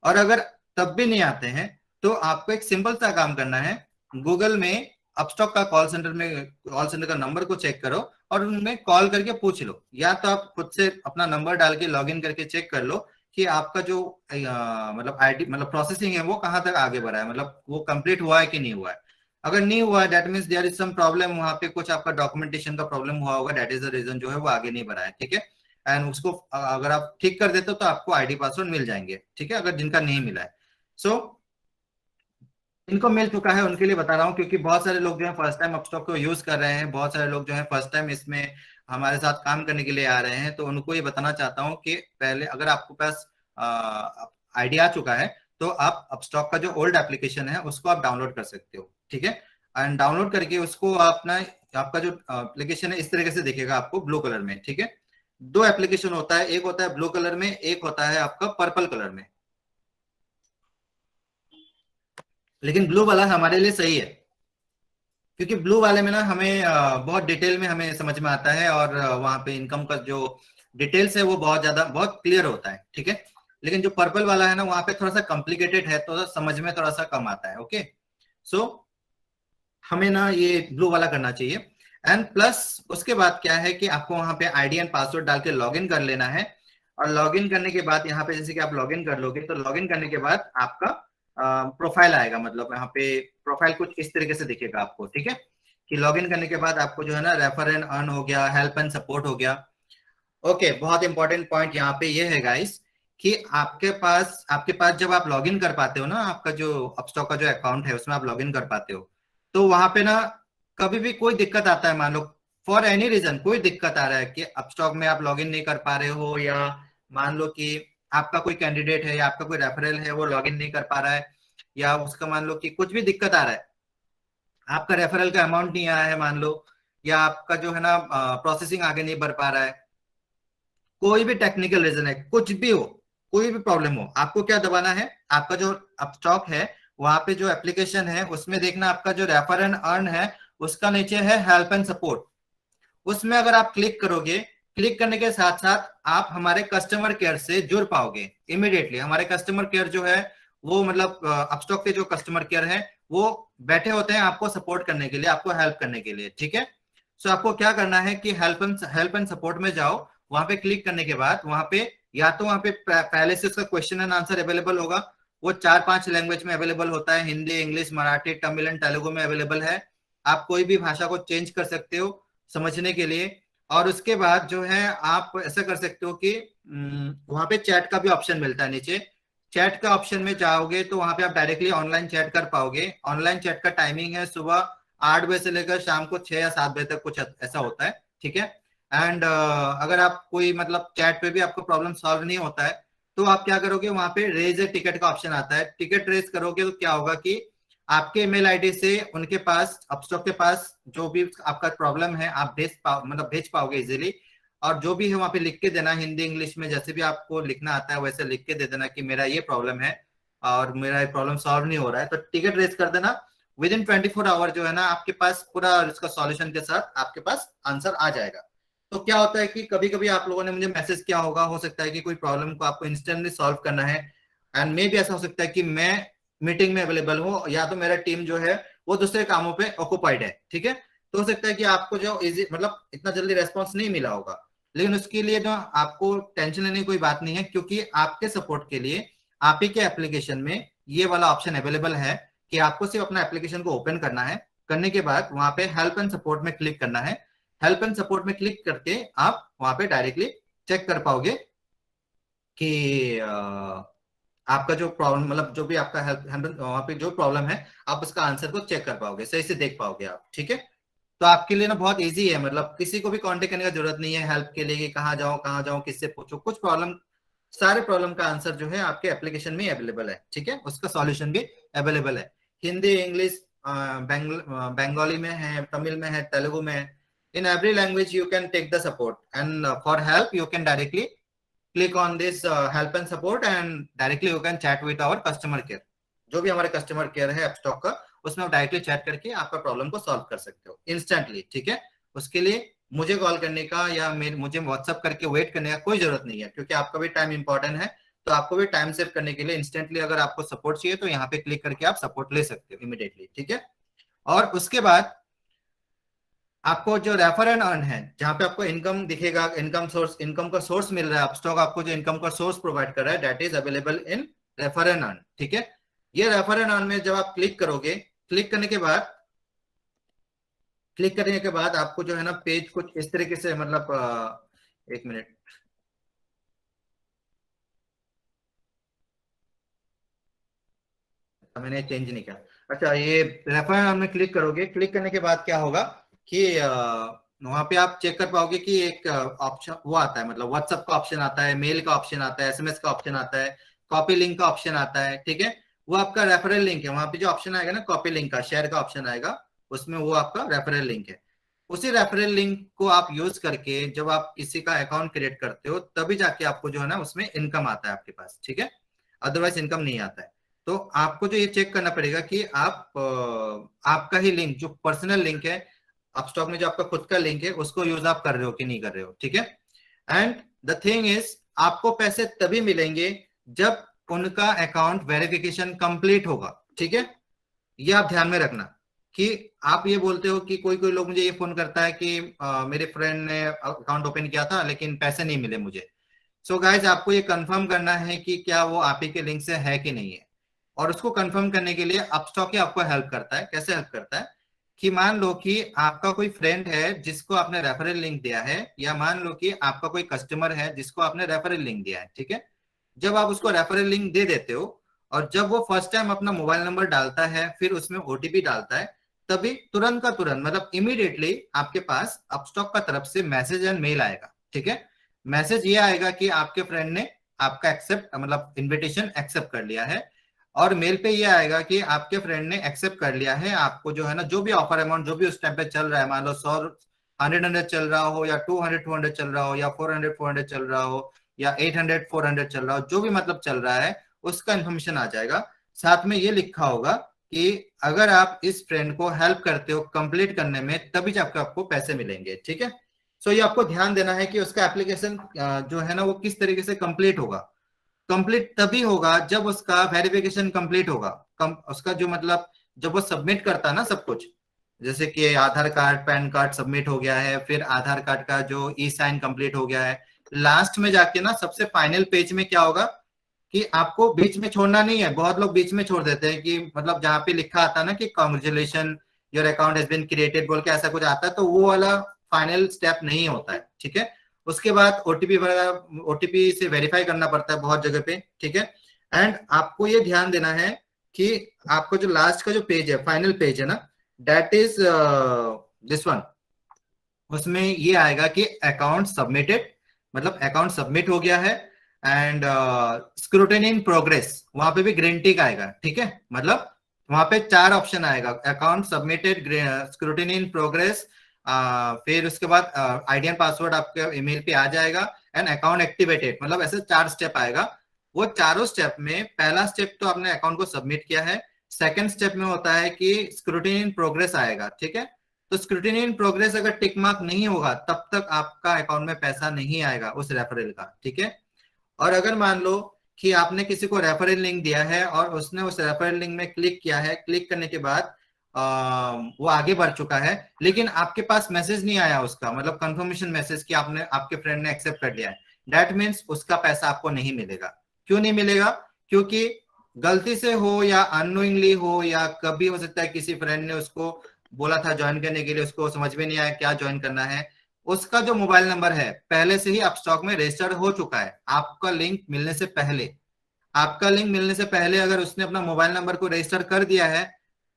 और अगर तब भी नहीं आते हैं तो आपको एक सिंपल सा काम करना है, गूगल में अपस्टॉक का कॉल सेंटर का नंबर को चेक करो और उनमें कॉल करके पूछ लो, या तो आप खुद से अपना नंबर डाल के लॉग इन करके चेक कर लो कि आपका जो मतलब आईडी मतलब प्रोसेसिंग है वो कहाँ तक आगे बढ़ा है, मतलब वो कंप्लीट हुआ है कि नहीं हुआ है। अगर नहीं हुआ है that means there is some problem, वहां पे कुछ आपका डॉक्यूमेंटेशन का प्रॉब्लम हुआ होगा, दैट इज द रीजन जो है वो आगे नहीं बढ़ा है, ठीक है? एंड उसको अगर आप ठीक कर देते हो तो आपको आईडी पासवर्ड मिल जाएंगे, ठीक है? अगर जिनका नहीं मिला है, सो इनको मिल चुका है उनके लिए बता रहा हूँ, क्योंकि बहुत सारे लोग जो है फर्स्ट टाइम अपस्टॉक को यूज कर रहे हैं, बहुत सारे लोग जो है फर्स्ट टाइम इसमें हमारे साथ काम करने के लिए आ रहे हैं, तो उनको ये बताना चाहता हूँ कि पहले अगर आपके पास आइडिया आ चुका है तो आप अपस्टॉक का जो ओल्ड एप्लीकेशन है उसको आप डाउनलोड कर सकते हो, ठीक है? एंड डाउनलोड करके उसको अपना आपका जो एप्लीकेशन है इस तरीके से दिखेगा आपको ब्लू कलर में, ठीक है? दो एप्लीकेशन होता है, एक होता है ब्लू कलर में, एक होता है आपका पर्पल कलर में, लेकिन ब्लू वाला हमारे लिए सही है क्योंकि ब्लू वाले में ना हमें बहुत डिटेल में हमें समझ में आता है और वहां पे इनकम का जो डिटेल्स है वो बहुत ज्यादा बहुत क्लियर होता है, ठीक है? लेकिन जो पर्पल वाला है ना वहां पे थोड़ा सा कॉम्प्लिकेटेड है, तो समझ में थोड़ा सा कम आता है। ओके, सो हमें ना ये ब्लू वाला करना चाहिए। एंड प्लस उसके बाद क्या है कि आपको वहां पे आईडी एंड पासवर्ड डाल के लॉग इन कर लेना है। और लॉग इन करने के बाद यहाँ पे जैसे कि आप लॉग इन कर लोगे तो लॉग इन करने के बाद आपका प्रोफाइल आएगा, मतलब यहाँ पे प्रोफाइल कुछ इस तरीके से दिखेगा आपको, ठीक है? कि लॉग इन करने के बाद आपको जो है ना रेफर एंड अर्न हो गया, हेल्प एंड सपोर्ट हो गया। ओके, बहुत इंपॉर्टेंट पॉइंट यहाँ पे ये है गाइस कि आपके पास जब आप लॉगिन कर पाते हो ना, आपका जो अपस्टॉक का जो अकाउंट है उसमें आप लॉगिन कर पाते हो, तो वहां पे ना कभी भी कोई दिक्कत आता है, मान लो फॉर एनी रीजन कोई दिक्कत आ रहा है कि अपस्टॉक में आप लॉगिन नहीं कर पा रहे हो, या मान लो कि आपका कोई कैंडिडेट है या आपका कोई रेफरल है वो लॉगिन नहीं कर पा रहा है, या उसका मान लो कि कुछ भी दिक्कत आ रहा है, आपका रेफरल का अमाउंट नहीं आया है मान लो, या आपका जो है ना प्रोसेसिंग आगे नहीं बढ़ पा रहा है, कोई भी टेक्निकल रीजन है, कुछ भी हो, कोई भी प्रॉब्लम हो, आपको क्या दबाना है, आपका जो अपस्टॉक है वहां पे जो एप्लीकेशन है उसमें देखना आपका जो रेफर एंड अर्न है उसका नीचे है हेल्प एंड सपोर्ट। उसमें अगर आप क्लिक करोगे, क्लिक करने के साथ साथ आप हमारे कस्टमर केयर से जुड़ पाओगे इमिडिएटली। हमारे कस्टमर केयर जो है वो मतलब अपस्टॉक के जो कस्टमर केयर है वो बैठे होते हैं आपको सपोर्ट करने के लिए, आपको हेल्प करने के लिए, ठीक है? सो आपको क्या करना है कि हेल्प एंड सपोर्ट में जाओ, वहां पे क्लिक करने के बाद वहां पे या तो वहां पे पहले से उसका क्वेश्चन एंड आंसर अवेलेबल होगा, वो 4-5 लैंग्वेज में अवेलेबल होता है, हिंदी, इंग्लिश, मराठी, तमिल एंड तेलुगु में अवेलेबल है। आप कोई भी भाषा को चेंज कर सकते हो समझने के लिए। और उसके बाद जो है आप ऐसा कर सकते हो कि वहां पे चैट का भी ऑप्शन मिलता है नीचे, चैट का ऑप्शन में जाओगे तो वहां पे आप डायरेक्टली ऑनलाइन चैट कर पाओगे। ऑनलाइन चैट का टाइमिंग है सुबह 8 बजे से लेकर शाम को 6 या 7 बजे तक, कुछ ऐसा होता है, ठीक है? एंड अगर आप कोई मतलब चैट पे भी आपको प्रॉब्लम सॉल्व नहीं होता है तो आप क्या करोगे, वहां पे रेज ए टिकट का ऑप्शन आता है, टिकट रेज करोगे तो क्या होगा कि आपके ईमेल आईडी से उनके पास अपस्टॉक के पास जो भी आपका प्रॉब्लम है आप मतलब भेज पाओगे इजीली। और जो भी है वहां पे लिख के देना, हिंदी इंग्लिश में जैसे भी आपको लिखना आता है वैसे लिख के दे देना कि मेरा ये प्रॉब्लम है और मेरा ये प्रॉब्लम सॉल्व नहीं हो रहा है, तो टिकट रेज कर देना। विद इन 24 आवर जो है ना आपके पास पूरा इसका सॉल्यूशन के साथ आपके पास आंसर आ जाएगा। तो क्या होता है कि कभी कभी आप लोगों ने मुझे मैसेज किया होगा, हो सकता है कि कोई प्रॉब्लम को आपको इंस्टेंटली सॉल्व करना है, एंड मे भी ऐसा हो सकता है कि मैं मीटिंग में अवेलेबल हूँ या तो मेरा टीम जो है वो दूसरे कामों पे ऑक्युपाइड है, ठीक है? तो हो सकता है कि आपको जो इजी मतलब इतना जल्दी रेस्पॉन्स नहीं मिला होगा, लेकिन उसके लिए जो आपको टेंशन लेने की कोई बात नहीं है, क्योंकि आपके सपोर्ट के लिए आप ही के एप्लीकेशन में ये वाला ऑप्शन अवेलेबल है कि आपको सिर्फ अपना एप्लीकेशन को ओपन करना है, करने के बाद वहां पे हेल्प एंड सपोर्ट में क्लिक करना है। हेल्प एंड सपोर्ट में क्लिक करके आप वहां पे डायरेक्टली चेक कर पाओगे कि आपका जो प्रॉब्लम मतलब जो भी आपका हेल्प वहां पे जो प्रॉब्लम है आप उसका आंसर को चेक कर पाओगे, सही से देख पाओगे आप, ठीक है? तो आपके लिए ना बहुत इजी है, मतलब किसी को भी कांटेक्ट करने का जरूरत नहीं है हेल्प के लिए कि कहाँ जाऊं किससे पूछो, कुछ प्रॉब्लम सारे प्रॉब्लम का आंसर जो है आपके एप्लीकेशन में अवेलेबल है, ठीक है? उसका सॉल्यूशन भी अवेलेबल है, हिंदी, इंग्लिश, बंगाली में है, तमिल में है, तेलुगु में है, In every language you can take the support, and for help you can directly click on this help and support, and directly you can chat with our customer care. जो भी हमारे कस्टमर केयर है एपस्टॉक का, उसमें आप directly chat करके आपका problem को सॉल्व कर सकते हो इंस्टेंटली, ठीक है। उसके लिए मुझे कॉल करने का या मुझे व्हाट्सअप करके वेट करने का कोई जरूरत नहीं है, क्योंकि आपका भी टाइम इंपॉर्टेंट है। तो आपको भी टाइम सेव करने के लिए इंस्टेंटली अगर आपको सपोर्ट चाहिए तो यहाँ पे क्लिक करके आप सपोर्ट ले सकते हो इमीडिएटली, ठीक है। और उसके बाद आपको जो रेफर एंड अर्न है, जहां पे आपको इनकम दिखेगा, इनकम का सोर्स मिल रहा है, अपस्टॉक आपको जो इनकम का सोर्स प्रोवाइड कर रहा है, that is available in refer and earn, ठीक है। ये रेफर एंड अर्न में जब आप क्लिक करोगे, क्लिक करने के बाद आपको जो है ना पेज कुछ इस तरीके से, मतलब एक मिनट, मैंने चेंज नहीं किया। अच्छा, ये रेफर एंड अर्न में क्लिक करोगे, क्लिक करने के बाद क्या होगा कि वहां पे आप चेक कर पाओगे कि एक ऑप्शन वो आता है, मतलब व्हाट्सएप का ऑप्शन आता है, मेल का ऑप्शन आता है, एसएमएस का ऑप्शन आता है, कॉपी लिंक का ऑप्शन आता है, ठीक है। वो आपका रेफरल लिंक है, वहां पे जो ऑप्शन आएगा ना कॉपी लिंक का, शेयर का ऑप्शन आएगा, उसमें वो आपका रेफरल लिंक है। उसी रेफरल लिंक को आप यूज करके जब आप किसी का अकाउंट क्रिएट करते हो, तभी जाके आपको जो है ना उसमें इनकम आता है आपके पास, ठीक है। अदरवाइज इनकम नहीं आता है। तो आपको जो ये चेक करना पड़ेगा कि आप आपका ही लिंक, जो पर्सनल लिंक है अपस्टॉक में, जो आपका खुद का लिंक है, उसको यूज आप कर रहे हो कि नहीं कर रहे हो, ठीक है। एंड द थिंग इज, आपको पैसे तभी मिलेंगे जब उनका अकाउंट वेरिफिकेशन कंप्लीट होगा, ठीक है। ये आप ध्यान में रखना कि आप ये बोलते हो कि कोई कोई लोग मुझे ये फोन करता है कि मेरे फ्रेंड ने अकाउंट ओपन किया था लेकिन पैसे नहीं मिले मुझे। सो गाइज, आपको ये कंफर्म करना है कि क्या वो आप ही के लिंक से है कि नहीं है। और उसको कंफर्म करने के लिए अपस्टॉक ही आपको हेल्प करता है। कैसे हेल्प करता है कि मान लो कि आपका कोई फ्रेंड है जिसको आपने रेफरल लिंक दिया है, या मान लो कि आपका कोई कस्टमर है जिसको आपने रेफरल लिंक दिया है, ठीक है। जब आप उसको रेफरल लिंक दे देते हो और जब वो फर्स्ट टाइम अपना मोबाइल नंबर डालता है, फिर उसमें ओटीपी डालता है, तभी तुरंत का तुरंत, मतलब इमीडिएटली आपके पास अपस्टॉक का तरफ से मैसेज एंड मेल आएगा, ठीक है। मैसेज ये आएगा कि आपके फ्रेंड ने आपका एक्सेप्ट, मतलब इन्विटेशन एक्सेप्ट कर लिया है। और मेल पे ये आएगा कि आपके फ्रेंड ने एक्सेप्ट कर लिया है, आपको जो है ना जो भी ऑफर अमाउंट जो भी उस टाइम पे चल रहा है, मान लो 100 100 चल रहा हो, या 200 चल रहा हो, या 400 चल रहा हो, या 800 चल रहा हो, जो भी मतलब चल रहा है, उसका इन्फॉर्मेशन आ जाएगा। साथ में ये लिखा होगा कि अगर आप इस फ्रेंड को हेल्प करते हो कंप्लीट करने में, तभी जाकर आपको पैसे मिलेंगे, ठीक है। सो ये आपको ध्यान देना है कि उसका एप्लीकेशन जो है ना वो किस तरीके से कंप्लीट होगा। कंप्लीट तभी होगा जब उसका वेरिफिकेशन कंप्लीट होगा। उसका जो मतलब जब वो सबमिट करता है ना सब कुछ, जैसे कि आधार कार्ड पैन कार्ड सबमिट हो गया है, फिर आधार कार्ड का जो ई साइन कंप्लीट हो गया है, लास्ट में जाके ना सबसे फाइनल पेज में क्या होगा कि आपको बीच में छोड़ना नहीं है। बहुत लोग बीच में छोड़ देते हैं कि मतलब जहां पे लिखा आता है ना कि congratulation your account has been created बोल के ऐसा कुछ आता है, तो वो वाला फाइनल स्टेप नहीं होता है, ठीक है। उसके बाद ओटीपी वगैरह, ओटीपी से वेरीफाई करना पड़ता है बहुत जगह पे, ठीक है। एंड आपको ये ध्यान देना है कि आपको जो लास्ट का जो पेज है, फाइनल पेज है ना, दैट इज दिस वन। उसमें ये आएगा कि अकाउंट सबमिटेड, मतलब अकाउंट सबमिट हो गया है, एंड स्क्रूटिनी इन प्रोग्रेस, वहां पे भी ग्रीन टिक आएगा, ठीक है। मतलब वहां पे 4 ऑप्शन आएगा, account submitted, scrutiny in progress, फिर उसके बाद आईडी एंड पासवर्ड आपके ईमेल पे आ जाएगा, एंड अकाउंट एक्टिवेटेड, मतलब ऐसे 4 स्टेप आएगा। वो चारों स्टेप में पहला स्टेप तो आपने अकाउंट को सबमिट किया है, सेकंड स्टेप में होता है कि स्क्रूटिनी इन प्रोग्रेस आएगा, ठीक है। तो स्क्रूटिनी इन प्रोग्रेस अगर टिक मार्क नहीं होगा तब तक आपका अकाउंट में पैसा नहीं आएगा उस रेफरल का, ठीक है। और अगर मान लो कि आपने किसी को रेफरल लिंक दिया है और उसने उस रेफरल लिंक में क्लिक किया है, क्लिक करने के बाद वो आगे बढ़ चुका है, लेकिन आपके पास मैसेज नहीं आया उसका, मतलब कंफर्मेशन मैसेज कि आपने, आपके फ्रेंड ने एक्सेप्ट कर लिया है, दैट मीन्स उसका पैसा आपको नहीं मिलेगा। क्यों नहीं मिलेगा? क्योंकि गलती से हो या अननोइंगली हो, या कभी हो सकता है किसी फ्रेंड ने उसको बोला था ज्वाइन करने के लिए, उसको समझ में नहीं आया क्या ज्वाइन करना है, उसका जो मोबाइल नंबर है पहले से ही अपस्टॉक में रजिस्टर्ड हो चुका है। आपका लिंक मिलने से पहले, आपका लिंक मिलने से पहले अगर उसने अपना मोबाइल नंबर को रजिस्टर कर दिया है,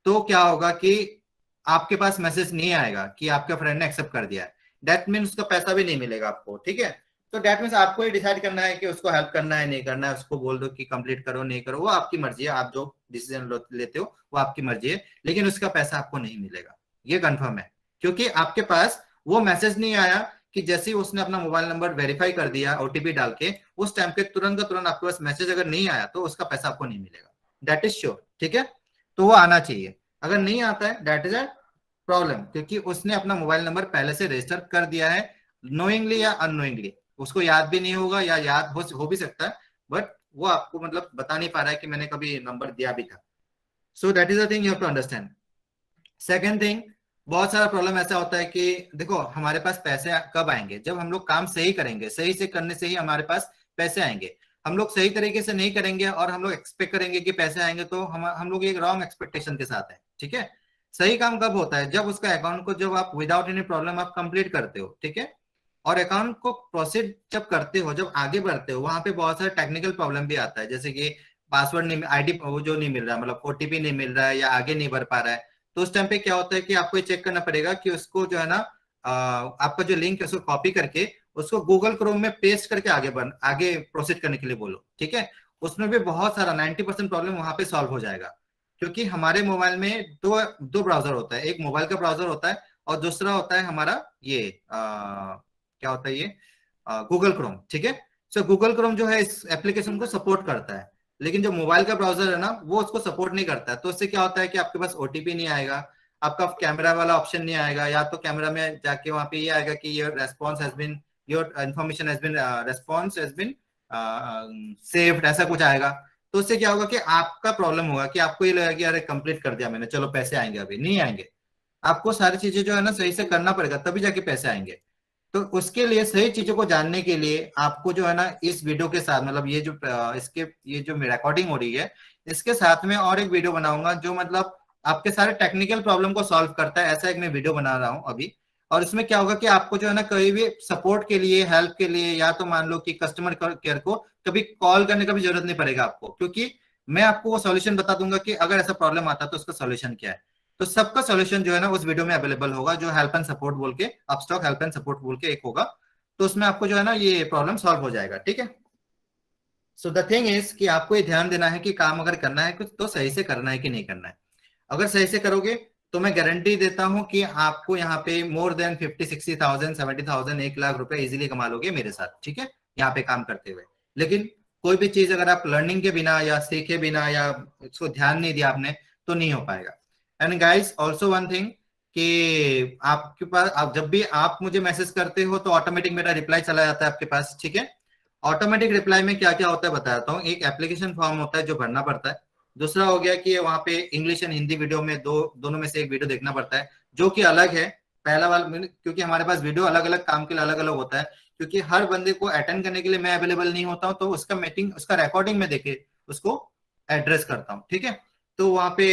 तो क्या होगा कि आपके पास मैसेज नहीं आएगा कि आपके फ्रेंड ने एक्सेप्ट कर दिया है, दैट मीन उसका पैसा भी नहीं मिलेगा आपको, ठीक है। तो दैट मीन्स आपको ही डिसाइड करना है कि उसको हेल्प करना है नहीं करना है, उसको बोल दो कि कंप्लीट करो नहीं करो, वो आपकी मर्जी है, आप जो डिसीजन लेते हो वो आपकी मर्जी है, लेकिन उसका पैसा आपको नहीं मिलेगा, ये कंफर्म है। क्योंकि आपके पास वो मैसेज नहीं आया कि जैसे ही उसने अपना मोबाइल नंबर वेरीफाई कर दिया ओटीपी डाल के, उस टाइम के तुरंत का तुरंत आपके पास मैसेज अगर नहीं आया तो उसका पैसा आपको नहीं मिलेगा, दैट इज श्योर, ठीक है। तो वो आना चाहिए, अगर नहीं आता है दैट इज अ प्रॉब्लम, क्योंकि उसने अपना मोबाइल नंबर पहले से रजिस्टर कर दिया है, नोइंगली या अननोइंगली, उसको याद भी नहीं होगा या याद हो भी सकता है, बट वो आपको मतलब बता नहीं पा रहा है कि मैंने कभी नंबर दिया भी था। So that is the thing you have to understand. Second thing, बहुत सारा प्रॉब्लम ऐसा होता है कि देखो हमारे पास पैसे कब आएंगे, जब हम लोग काम सही करेंगे, सही से करने से ही हमारे पास पैसे आएंगे। हम लोग सही तरीके से नहीं करेंगे और हम लोग एक्सपेक्ट करेंगे कि पैसे आएंगे, तो हम लोग एक रॉन्ग एक्सपेक्टेशन के साथ है, ठीक है। सही काम कब होता है, जब उसका अकाउंट को जब आप विदाउट एनी प्रॉब्लम आप कंप्लीट करते हो, ठीक है। और अकाउंट को प्रोसीड जब करते हो, जब आगे बढ़ते हो, वहां पे बहुत सारे टेक्निकल प्रॉब्लम भी आता है, जैसे कि पासवर्ड नहीं, आईडी वो जो नहीं मिल रहा है, मतलब ओटीपी नहीं मिल रहा है या आगे नहीं बढ़ पा रहा है। तो उस टाइम पे क्या होता है कि आपको ये चेक करना पड़ेगा कि उसको जो है ना, आपका जो लिंक है उसको कॉपी करके उसको गूगल क्रोम में पेस्ट करके आगे प्रोसीड करने के लिए बोलो, ठीक है। उसमें भी बहुत सारा 90% प्रॉब्लम वहां पे सॉल्व हो जाएगा, क्योंकि हमारे मोबाइल में दो दो ब्राउजर होता है, एक मोबाइल का ब्राउजर होता है और दूसरा होता है हमारा ये क्या होता है ये, गूगल क्रोम, ठीक है। सो गूगल क्रोम जो है इस एप्लीकेशन को सपोर्ट करता है, लेकिन जो मोबाइल का ब्राउजर है ना वो उसको सपोर्ट नहीं करता है। तो उससे क्या होता है कि आपके पास ओटीपी नहीं आएगा, आपका कैमरा वाला ऑप्शन नहीं आएगा, या तो कैमरा में जाके वहां पे ये आएगा कि your response has been, your information has been, response has been saved, ऐसा कुछ आएगा। तो उससे क्या होगा कि आपका प्रॉब्लम होगा कि आपको ये लगेगा कि अरे कंप्लीट कर दिया मैंने, चलो पैसे आएंगे, अभी नहीं आएंगे। आपको सारी चीजें जो है ना सही से करना पड़ेगा, तभी जाके पैसे आएंगे। तो उसके लिए सही चीजों को जानने के लिए आपको जो है ना इस वीडियो के साथ, मतलब ये जो इसके ये जो रिकॉर्डिंग हो रही है, इसके साथ में और एक वीडियो बनाऊंगा जो मतलब आपके सारे टेक्निकल प्रॉब्लम को सॉल्व करता है, ऐसा एक मैं वीडियो बना रहा हूँ अभी। और इसमें क्या होगा कि आपको जो है ना कहीं भी सपोर्ट के लिए, हेल्प के लिए, या तो मान लो कि कस्टमर केयर को कभी कॉल करने का भी जरूरत नहीं पड़ेगा आपको, क्योंकि मैं आपको वो सॉल्यूशन बता दूंगा कि अगर ऐसा प्रॉब्लम आता है तो उसका सॉल्यूशन क्या है। तो सबका सॉल्यूशन जो है ना उस वीडियो में अवेलेबल होगा, जो हेल्प एंड सपोर्ट बोल के, अपस्टॉक हेल्प एंड सपोर्ट बोल के एक होगा। तो उसमें आपको जो है ना ये प्रॉब्लम सॉल्व हो जाएगा, ठीक है। सो द थिंग इज कि आपको ये ध्यान देना है कि काम अगर करना है कुछ तो सही से करना है कि नहीं करना है। अगर सही से करोगे तो मैं गारंटी देता हूं कि आपको यहाँ पे मोर देन 50-60,000 70,000 1 लाख रुपए इजीली कमा लोगे मेरे साथ, ठीक है, यहाँ पे काम करते हुए। लेकिन कोई भी चीज अगर आप लर्निंग के बिना या सीखे बिना या उसको ध्यान नहीं दिया आपने तो नहीं हो पाएगा। And guys also one thing कि आपके पास, आप जब भी आप मुझे मैसेज करते हो तो ऑटोमेटिक मेरा रिप्लाई चला जाता है आपके पास, ठीक है। ऑटोमेटिक रिप्लाई में क्या क्या होता है बताता हूँ। एक एप्लीकेशन फॉर्म होता है जो भरना पड़ता है, दूसरा हो गया कि वहां पे इंग्लिश एंड हिंदी वीडियो में दोनों में से एक वीडियो देखना पड़ता है जो कि अलग है। पहला वाला क्योंकि हमारे पास वीडियो अलग अलग काम के लिए अलग अलग होता है, क्योंकि हर बंदे को अटेंड करने के लिए मैं अवेलेबल नहीं होता हूँ, तो उसका मीटिंग उसका रिकॉर्डिंग में देखे उसको एड्रेस करता हूँ, ठीक है। तो वहां पे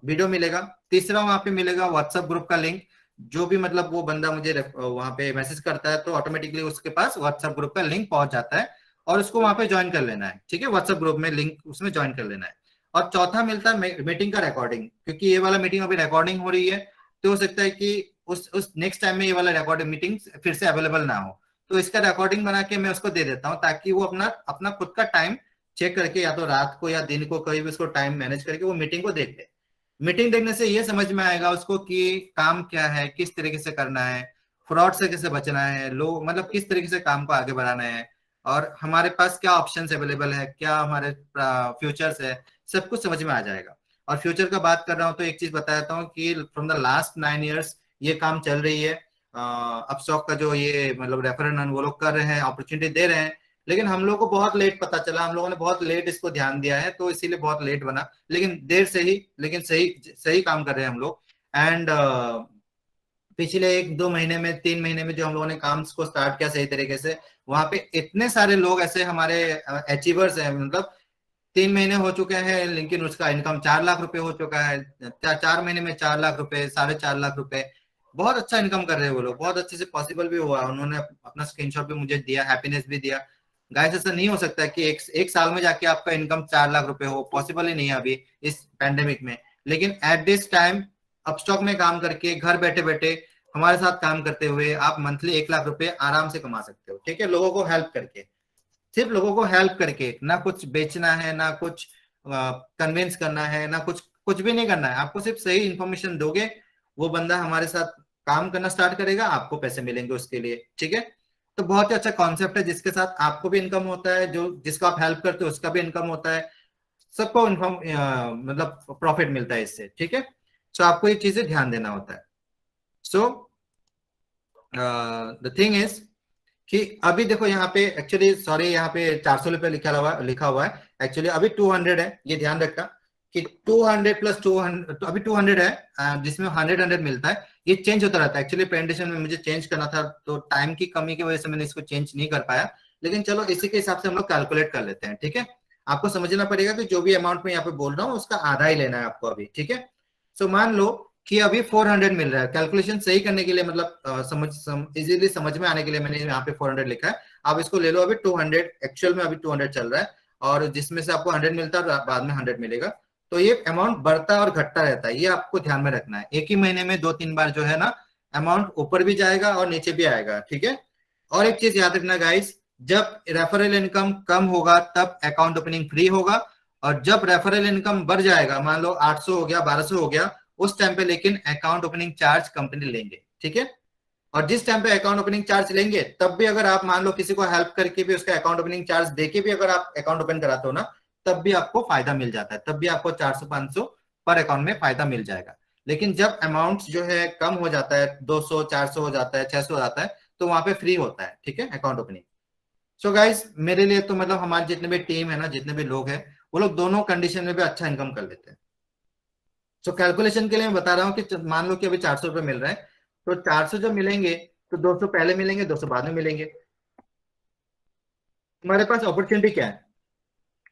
वीडियो मिलेगा। तीसरा वहां पे मिलेगा व्हाट्सएप ग्रुप का लिंक, जो भी मतलब वो बंदा मुझे वहां पे मैसेज करता है तो ऑटोमेटिकली उसके पास व्हाट्सएप ग्रुप का लिंक पहुंच जाता है और उसको वहां पे ज्वाइन कर लेना है, ठीक है। व्हाट्सएप ग्रुप में लिंक उसमें ज्वाइन कर लेना है। और चौथा मिलता है मीटिंग का रिकॉर्डिंग, क्योंकि ये वाला मीटिंग अभी रिकॉर्डिंग हो रही है, तो हो सकता है कि उस नेक्स्ट टाइम में ये वाला रिकॉर्डिंग मीटिंग फिर से अवेलेबल ना हो, तो इसका रिकॉर्डिंग बना के मैं उसको दे देता हूँ ताकि वो अपना अपना खुद का टाइम चेक करके या तो रात को या दिन को कहीं भी उसको टाइम मैनेज करके वो मीटिंग को देख ले। मीटिंग देखने से ये समझ में आएगा उसको कि काम क्या है, किस तरीके से करना है, फ्रॉड से कैसे बचना है, लोग मतलब किस तरीके से काम को आगे बढ़ाना है, और हमारे पास क्या ऑप्शंस अवेलेबल है, क्या हमारे फ्यूचर्स है, सब कुछ समझ में आ जाएगा। और फ्यूचर का बात कर रहा हूँ तो एक चीज बता देता हूँ कि फ्रॉम द लास्ट 9 years ये काम चल रही है। अपस्टॉक का जो ये मतलब रेफरल वो लोग कर रहे हैं, अपॉर्चुनिटी दे रहे हैं, लेकिन हम लोग को बहुत लेट पता चला, हम लोगों ने बहुत लेट इसको ध्यान दिया है, तो इसीलिए बहुत लेट बना, लेकिन देर से ही, लेकिन सही सही काम कर रहे हैं हम लोग। एंड पिछले 1-2 महीने में 3 महीने में जो हम लोगों ने काम को स्टार्ट किया सही तरीके से, वहां पे इतने सारे लोग ऐसे हमारे अचीवर्स हैं, मतलब 3 महीने हो चुके हैं लेकिन उसका इनकम 4 लाख रुपए हो चुका है, 4 महीने में 4 लाख रुपए, 4.5 लाख रुपए, बहुत अच्छा इनकम कर रहे हैं वो लोग, बहुत अच्छे से पॉसिबल भी हुआ। उन्होंने अपना स्क्रीनशॉट भी मुझे दिया, हैप्पीनेस भी दिया। गाइस ऐसा नहीं हो सकता कि एक साल में जाके आपका इनकम 4 लाख रुपए हो, पॉसिबल ही नहीं है अभी इस पैंडेमिक में। लेकिन एट दिस टाइम अपस्टॉक में काम करके घर बैठे बैठे हमारे साथ काम करते हुए आप मंथली 1 लाख रुपए आराम से कमा सकते हो, ठीक है, लोगों को हेल्प करके। सिर्फ लोगों को हेल्प करके, ना कुछ बेचना है, ना कुछ कन्विंस करना है, ना कुछ कुछ भी नहीं करना है, आपको सिर्फ सही इंफॉर्मेशन दोगे, वो बंदा हमारे साथ काम करना स्टार्ट करेगा, आपको पैसे मिलेंगे उसके लिए, ठीक है। तो बहुत ही अच्छा कॉन्सेप्ट है, जिसके साथ आपको भी इनकम होता है, जो जिसको आप हेल्प करते हो उसका भी इनकम होता है, सबको इनकम मतलब प्रॉफिट मिलता है इससे, ठीक है। सो आपको ये चीजें ध्यान देना होता है। सो द थिंग इज कि अभी देखो यहाँ पे एक्चुअली, सॉरी, यहाँ पे 400 रुपये लिखा हुआ है, एक्चुअली अभी 200 है, ये ध्यान रखना कि 200 प्लस 200, तो अभी 200 है, जिसमें 100 मिलता है। ये चेंज होता रहता है, एक्चुअली प्रेजेंटेशन में मुझे चेंज करना था, तो टाइम की कमी की वजह से मैंने इसको चेंज नहीं कर पाया, लेकिन चलो इसी के हिसाब से हम लोग कैलकुलेट कर लेते हैं, ठीक है। आपको समझना पड़ेगा कि जो भी अमाउंट में यहाँ पे बोल रहा हूँ उसका आधा ही लेना है आपको अभी, ठीक है। सो मान लो कि अभी 400 मिल रहा है, कैलकुलेशन सही करने के लिए, मतलब इजीली समझ में आने के लिए मैंने यहाँ पे 400 लिखा है। आप इसको ले लो अभी 200, एक्चुअल में अभी 200 चल रहा है, और जिसमें से आपको 100 मिलता है, बाद में 100 मिलेगा। तो ये अमाउंट बढ़ता और घटता रहता है, ये आपको ध्यान में रखना है। एक ही महीने में 2-3 बार जो है ना, अमाउंट ऊपर भी जाएगा और नीचे भी आएगा, ठीक है। और एक चीज याद रखना गाइस, जब रेफरल इनकम कम होगा तब अकाउंट ओपनिंग फ्री होगा, और जब रेफरल इनकम बढ़ जाएगा, मान लो 800 हो गया, 1200 हो गया, उस टाइम पे लेकिन अकाउंट ओपनिंग चार्ज कंपनी लेंगे, ठीक है। और जिस टाइम पे अकाउंट ओपनिंग चार्ज लेंगे, तब भी अगर आप मान लो किसी को हेल्प करके भी उसका अकाउंट ओपनिंग चार्ज देके भी अगर आप अकाउंट ओपन कराते हो ना, तब भी आपको फायदा मिल जाता है, तब भी आपको 400-500 पर अकाउंट में फायदा मिल जाएगा। लेकिन जब अमाउंट जो है कम हो जाता है, 200-400 हो जाता है, 600 हो जाता है, तो वहां पे फ्री होता है, ठीक है, अकाउंट ओपनिंग। सो गाइस, मेरे लिए तो मतलब हमारे जितने भी टीम है ना, जितने भी लोग हैं, वो लोग दोनों कंडीशन में भी अच्छा इनकम कर लेते हैं। सो कैलकुलेशन के लिए मैं बता रहा हूँ कि मान लो कि अभी 400 रुपये मिल रहा है, तो 400 जब मिलेंगे, तो 200 पहले मिलेंगे, 200 बाद में मिलेंगे। हमारे पास अपॉर्चुनिटी क्या है?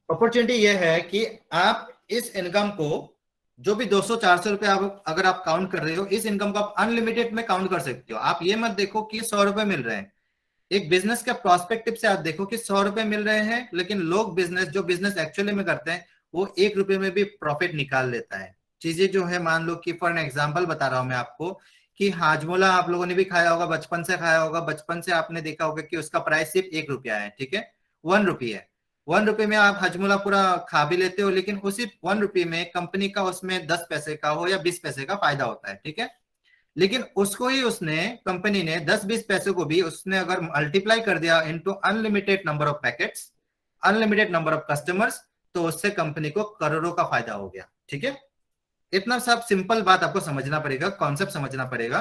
अपॉर्चुनिटी ये है कि आप इस इनकम को, जो भी 200-400 रुपये आप अगर आप काउंट कर रहे हो, इस इनकम को आप अनलिमिटेड में काउंट कर सकते हो। आप ये मत देखो कि 100 रुपये मिल रहे हैं, एक बिजनेस का प्रोस्पेक्टिव से आप देखो कि 100 रुपये मिल रहे हैं, लेकिन लोग जो बिजनेस एक्चुअली में करते हैं, वो 1 रुपये में भी प्रॉफिट निकाल लेता है। चीजें जो है, मान लो कि फॉर एन एग्जाम्पल बता रहा हूं मैं आपको, कि हाजमोला आप लोगों ने भी खाया होगा, बचपन से खाया होगा, बचपन से आपने देखा होगा कि उसका प्राइस सिर्फ 1 रुपया है, ठीक है, 1 रुपी है। 1 रुपये में आप हजमोला पूरा खा भी लेते हो, लेकिन उसी 1 रुपये में कंपनी का उसमें 10 पैसे का हो या 20 पैसे का फायदा होता है, ठीक है। लेकिन उसको ही उसने, कंपनी ने 10-20 पैसे को भी उसने अगर मल्टीप्लाई कर दिया into unlimited number of packets, unlimited number of customers, तो उससे कंपनी को करोड़ों का फायदा हो गया, ठीक है। इतना सब सिंपल बात आपको समझना पड़ेगा, कॉन्सेप्ट समझना पड़ेगा,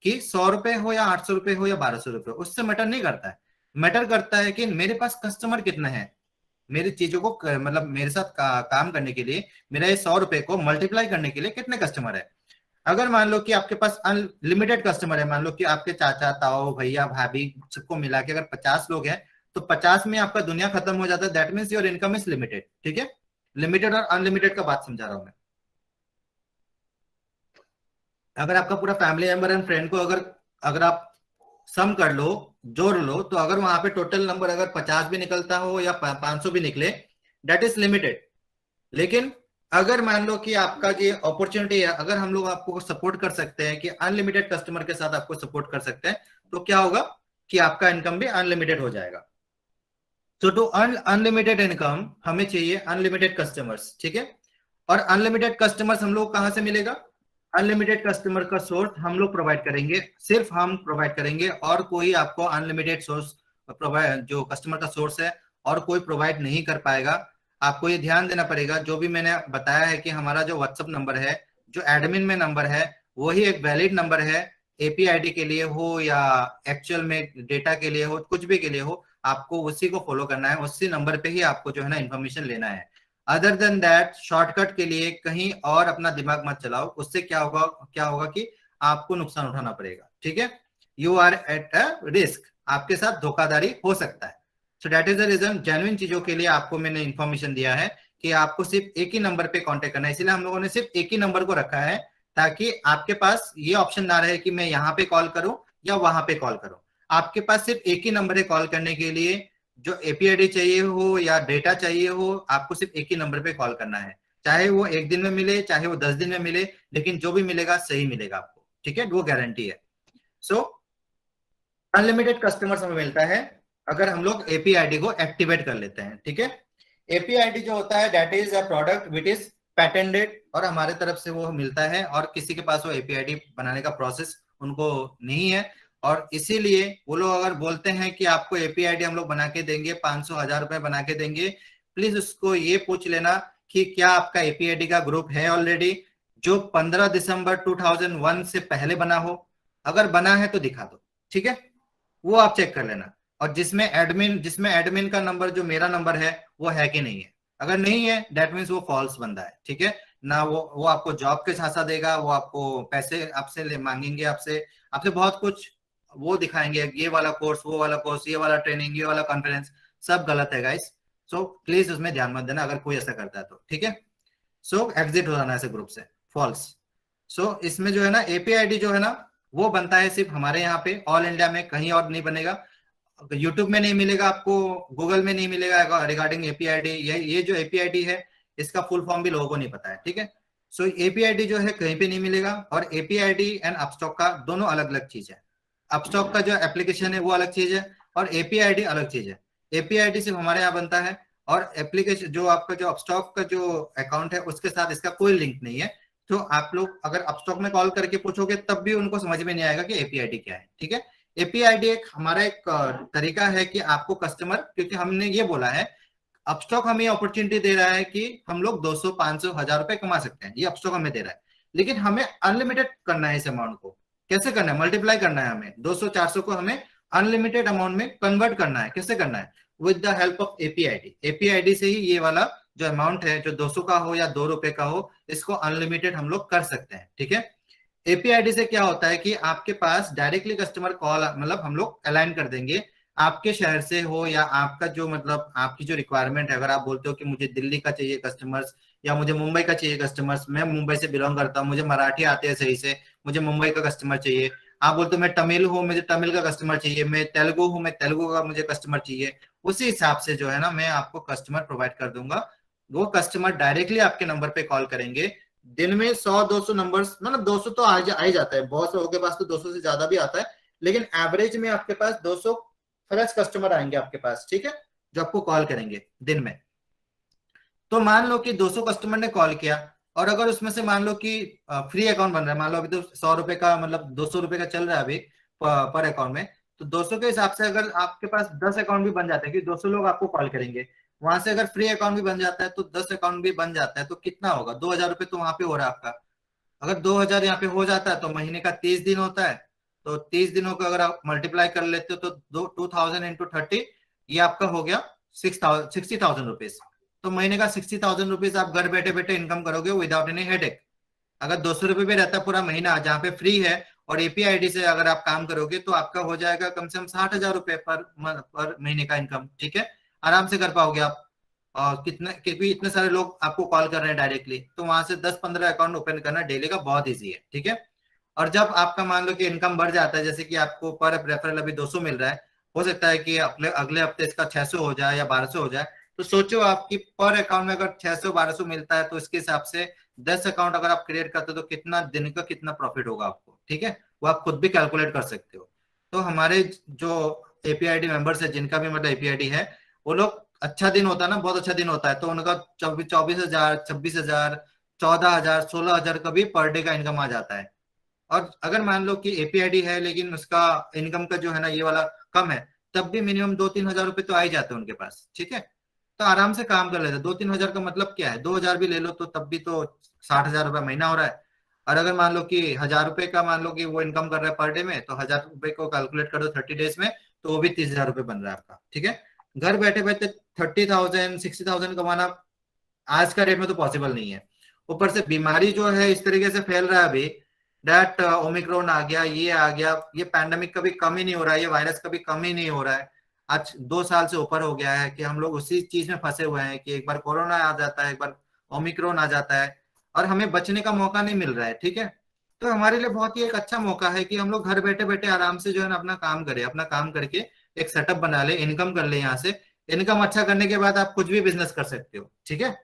कि 100 रुपए हो या 800 रुपए हो या 1200 रुपए, उससे मैटर नहीं करता है। मैटर करता है कि मेरे पास कस्टमर कितने हैं, मेरी चीजों को मतलब मेरे साथ काम करने के लिए, मेरा ये 100 रुपए को मल्टीप्लाई करने के लिए कितने कस्टमर है। अगर मान लो कि आपके पास अनलिमिटेड कस्टमर है, मान लो कि आपके चाचा ताऊ भैया भाभी सबको मिला के अगर 50 लोग हैं, तो 50 में आपका दुनिया खत्म हो जाता है, that means your income is limited, ठीक है। लिमिटेड और अनलिमिटेड का बात समझा रहा हूं मैं। अगर आपका पूरा फैमिली मेंबर एंड फ्रेंड को अगर अगर आप सम कर लो, जोड़ लो, तो अगर वहां पे टोटल नंबर अगर 50 भी निकलता हो या 500 भी निकले, दैट इज लिमिटेड। लेकिन अगर मान लो कि आपका ये अपॉर्चुनिटी है, अगर हम लोग आपको सपोर्ट कर सकते हैं कि अनलिमिटेड कस्टमर के साथ आपको सपोर्ट कर सकते हैं, तो क्या होगा कि आपका इनकम भी अनलिमिटेड हो जाएगा। तो टू अर्न अनलिमिटेड इनकम हमें चाहिए अनलिमिटेड कस्टमर्स, ठीक है। और अनलिमिटेड कस्टमर्स हम लोग कहां से मिलेगा? अनलिमिटेड कस्टमर का सोर्स हम लोग प्रोवाइड करेंगे, सिर्फ हम प्रोवाइड करेंगे, और कोई आपको अनलिमिटेड सोर्स प्रोवाइड, जो कस्टमर का सोर्स है, और कोई प्रोवाइड नहीं कर पाएगा। आपको ये ध्यान देना पड़ेगा, जो भी मैंने बताया है कि हमारा जो व्हाट्सएप नंबर है, जो एडमिन में नंबर है, वही एक वैलिड नंबर है, एपीआईडी के लिए हो या एक्चुअल में डेटा के लिए हो, कुछ भी के लिए हो, आपको उसी को फॉलो करना है, उसी नंबर पे ही आपको जो है ना इन्फॉर्मेशन लेना है। अदर देन दैट, शॉर्टकट के लिए कहीं और अपना दिमाग मत चलाओ, उससे क्या होगा कि आपको नुकसान उठाना पड़ेगा, ठीक है। You are at a risk, आपके साथ धोखाधड़ी हो सकता है। So that is the reason, genuine चीजों के लिए आपको मैंने इन्फॉर्मेशन दिया है कि आपको सिर्फ एक ही नंबर पे कांटेक्ट करना है, इसलिए हम लोगों ने सिर्फ एक ही नंबर को रखा है, ताकि आपके पास ये ऑप्शन ना रहे कि मैं यहाँ पे कॉल करूं या वहां पे कॉल करूं। आपके पास सिर्फ एक ही नंबर है कॉल करने के लिए, जो एपीआईडी चाहिए हो या डेटा चाहिए हो, आपको सिर्फ एक ही नंबर पे कॉल करना है, चाहे वो 1 दिन में मिले, चाहे वो 10 दिन में मिले, लेकिन जो भी मिलेगा सही मिलेगा आपको, ठीक है, वो गारंटी है। सो अनलिमिटेड कस्टमर्स हमें मिलता है अगर हम लोग एपीआईडी को एक्टिवेट कर लेते हैं, ठीक है। एपीआईडी जो होता है, that is a product which is patented, और हमारे तरफ से वो मिलता है, और किसी के पास वो एपीआईडी बनाने का प्रोसेस उनको नहीं है। और इसीलिए वो लोग अगर बोलते हैं कि आपको एपीआई आईडी हम लोग बना के देंगे, 500 1000 रुपए बना के देंगे, प्लीज उसको ये पूछ लेना कि क्या आपका एपीआई आईडी का ग्रुप है ऑलरेडी, जो 15 दिसंबर 2001 से पहले बना हो। अगर बना है तो दिखा दो, ठीक है, वो आप चेक कर लेना। और जिसमें एडमिन का नंबर जो मेरा नंबर है वो है कि नहीं है। अगर नहीं है दैट मीन्स वो फॉल्स बंदा है, ठीक है ना। वो आपको जॉब के झांसा देगा, वो आपको पैसे आपसे मांगेंगे, आपसे आपसे बहुत कुछ वो दिखाएंगे, ये वाला कोर्स, वो वाला कोर्स, ये वाला ट्रेनिंग, ये वाला कॉन्फ्रेंस, सब गलत है गाइस। सो प्लीज उसमें ध्यान मत देना अगर कोई ऐसा करता है तो, ठीक है। सो एग्जिट हो जाना ऐसे ग्रुप से, फॉल्स। सो इसमें जो है ना एपीआई आईडी जो है ना वो बनता है सिर्फ हमारे यहाँ पे, ऑल इंडिया में कहीं और नहीं बनेगा। यूट्यूब में नहीं मिलेगा आपको, गूगल में नहीं मिलेगा रिगार्डिंग एपीआई आईडी। ये जो एपीआई आईडी है इसका फुल फॉर्म भी लोगों को नहीं पता है, ठीक है। सो एपीआई आईडी जो है कहीं पे नहीं मिलेगा। और एपीआई आईडी एंड अपस्टॉक का दोनों अलग अलग चीज है। अपस्टॉक का जो एप्लीकेशन है वो अलग चीज है और एपीआई आईडी अलग चीज है। एपीआई आईडी सिर्फ हमारे यहाँ बनता है और एप्लीकेशन जो आपका जो अपस्टॉक का जो अकाउंट है उसके साथ इसका कोई लिंक नहीं है। तो आप लोग अगर अपस्टॉक में कॉल करके पूछोगे तब भी उनको समझ में नहीं आएगा कि एपीआई आईडी क्या है, ठीक है। एपीआई आईडी एक हमारा एक तरीका है कि आपको कस्टमर, क्योंकि हमने ये बोला है अपस्टॉक हमें अपॉर्चुनिटी दे रहा है कि हम लोग 200 500 1000 रुपए कमा सकते हैं, ये अपस्टॉक हमें दे रहा है। लेकिन हमें अनलिमिटेड करना है इस अमाउंट को। कैसे करना है? मल्टीप्लाई करना है हमें, 200 400 को हमें अनलिमिटेड अमाउंट में कन्वर्ट करना है। कैसे करना है? With the help of API ID. API ID से ही ये वाला जो अमाउंट है, जो 200 का हो या 2 रुपए का हो, इसको अनलिमिटेड हम लोग कर सकते हैं, ठीक है। एपीआई आईडी से क्या होता है कि आपके पास डायरेक्टली कस्टमर कॉल, मतलब हम लोग अलाइन कर देंगे, आपके शहर से हो या आपका जो मतलब आपकी जो रिक्वायरमेंट है। अगर आप बोलते हो कि मुझे दिल्ली का चाहिए कस्टमर्स या मुझे मुंबई का चाहिए कस्टमर्स, मैं मुंबई से बिलोंग करता हूँ, मुझे मराठी आते हैं सही से, मुझे मुंबई का कस्टमर चाहिए। आप बोलते हो मैं तमिल हूँ, मुझे तमिल का कस्टमर चाहिए, मैं तेलुगु हूँ, मैं तेलुगु का मुझे कस्टमर चाहिए। उसी हिसाब से जो है ना मैं आपको कस्टमर प्रोवाइड कर दूंगा। वो कस्टमर डायरेक्टली आपके नंबर पे कॉल करेंगे। दिन में 100 200 नंबर्स, मतलब 200 तो आ ही जाता है, बहुत से लोगों के पास तो 200 से ज्यादा भी आता है, लेकिन एवरेज में आपके पास 200 फ्रेश कस्टमर आएंगे आपके पास, ठीक है, जो आपको कॉल करेंगे दिन में। तो मान लो कि 200 कस्टमर ने कॉल किया और अगर उसमें से मान लो कि फ्री अकाउंट बन रहा है, मान लो अभी तो 100 रुपए का, मतलब 200 रुपए का चल रहा है अभी पर अकाउंट में, तो 200 के हिसाब से अगर आपके पास 10 अकाउंट भी बन जाते हैं कि 200 लोग आपको कॉल करेंगे, वहां से अगर फ्री अकाउंट भी बन जाता है तो 10 अकाउंट भी बन जाता है, तो कितना होगा? 2000 रुपये तो वहां पे हो रहा है आपका। अगर 2000 यहाँ पे हो जाता है तो महीने का 30 दिन होता है। तो 30 दिनों को अगर आप मल्टीप्लाई कर लेते हो तो 2000 into 30, ये आपका हो गया 60,000 रुपीज। तो महीने का 60,000 रुपीज आप घर बैठे बैठे इनकम करोगे विदाउट एनी हेडेक। अगर 200 रुपये भी रहता पूरा महीना जहाँ पे फ्री है और एपीआई आईडी से अगर आप काम करोगे तो आपका हो जाएगा कम से कम 60,000 रुपए पर महीने का इनकम, ठीक है। आराम से कर पाओगे आप। और कितने, क्योंकि इतने सारे लोग आपको कॉल कर रहे हैं डायरेक्टली, तो वहां से 10 15 अकाउंट ओपन करना डेली का बहुत ईजी है, ठीक है। और जब आपका मान लो कि इनकम बढ़ जाता है, जैसे कि आपको पर रेफरल अभी 200 मिल रहा है, हो सकता है कि अगले अगले हफ्ते इसका 600 हो जाए या 1200 हो जाए। तो सोचो आपकी पर अकाउंट में अगर 600 1200 मिलता है तो इसके हिसाब से 10 अकाउंट अगर आप क्रिएट करते हो तो कितना दिन का कितना प्रॉफिट होगा आपको, ठीक है। वो आप खुद भी कैलकुलेट कर सकते हो। तो हमारे जो एपीआईडी मेंबर्स है, जिनका भी मतलब एपीआईडी है, वो लोग, अच्छा दिन होता है ना, बहुत अच्छा दिन होता है तो उनका 24,000 26,000 14,000 16,000 का भी पर डे का इनकम आ जाता है। और अगर मान लो कि एपीआईडी है लेकिन उसका इनकम का जो है ना ये वाला कम है, तब भी मिनिमम 2-3 हजार रुपए तो आ ही जाते हैं उनके पास, ठीक है। तो आराम से काम कर लेते हैं। 2-3 हजार का मतलब क्या है? 2,000 भी ले लो तो तब भी तो 60,000 रुपये महीना हो रहा है। और अगर मान लो कि 1,000 रुपए का मान लो कि वो इनकम कर रहा है पर डे में, तो 1,000 रुपए को कैलकुलेट कर दो 30 डेज में, तो वो भी 30,000 रुपये बन रहा है आपका, ठीक है। घर बैठे बैठे 30,000 60,000 कमाना आज का डेट में तो पॉसिबल नहीं है। ऊपर से बीमारी जो है इस तरीके से फैल रहा है अभी, डैट ओमिक्रॉन आ गया, ये आ गया, ये पैंडेमिक कभी कम ही नहीं हो रहा है, ये वायरस कभी कम ही नहीं हो रहा है। आज 2 साल से ऊपर हो गया है कि हम लोग उसी चीज में फंसे हुए हैं कि एक बार कोरोना आ जाता है, एक बार ओमिक्रॉन आ जाता है और हमें बचने का मौका नहीं मिल रहा है, ठीक है। तो हमारे लिए बहुत ही एक अच्छा मौका है कि हम लोग घर बैठे बैठे आराम से जो है ना अपना काम करें, अपना काम करके एक सेटअप बना ले, इनकम कर ले यहाँ से। इनकम अच्छा करने के बाद आप कुछ भी बिजनेस कर सकते हो, ठीक है।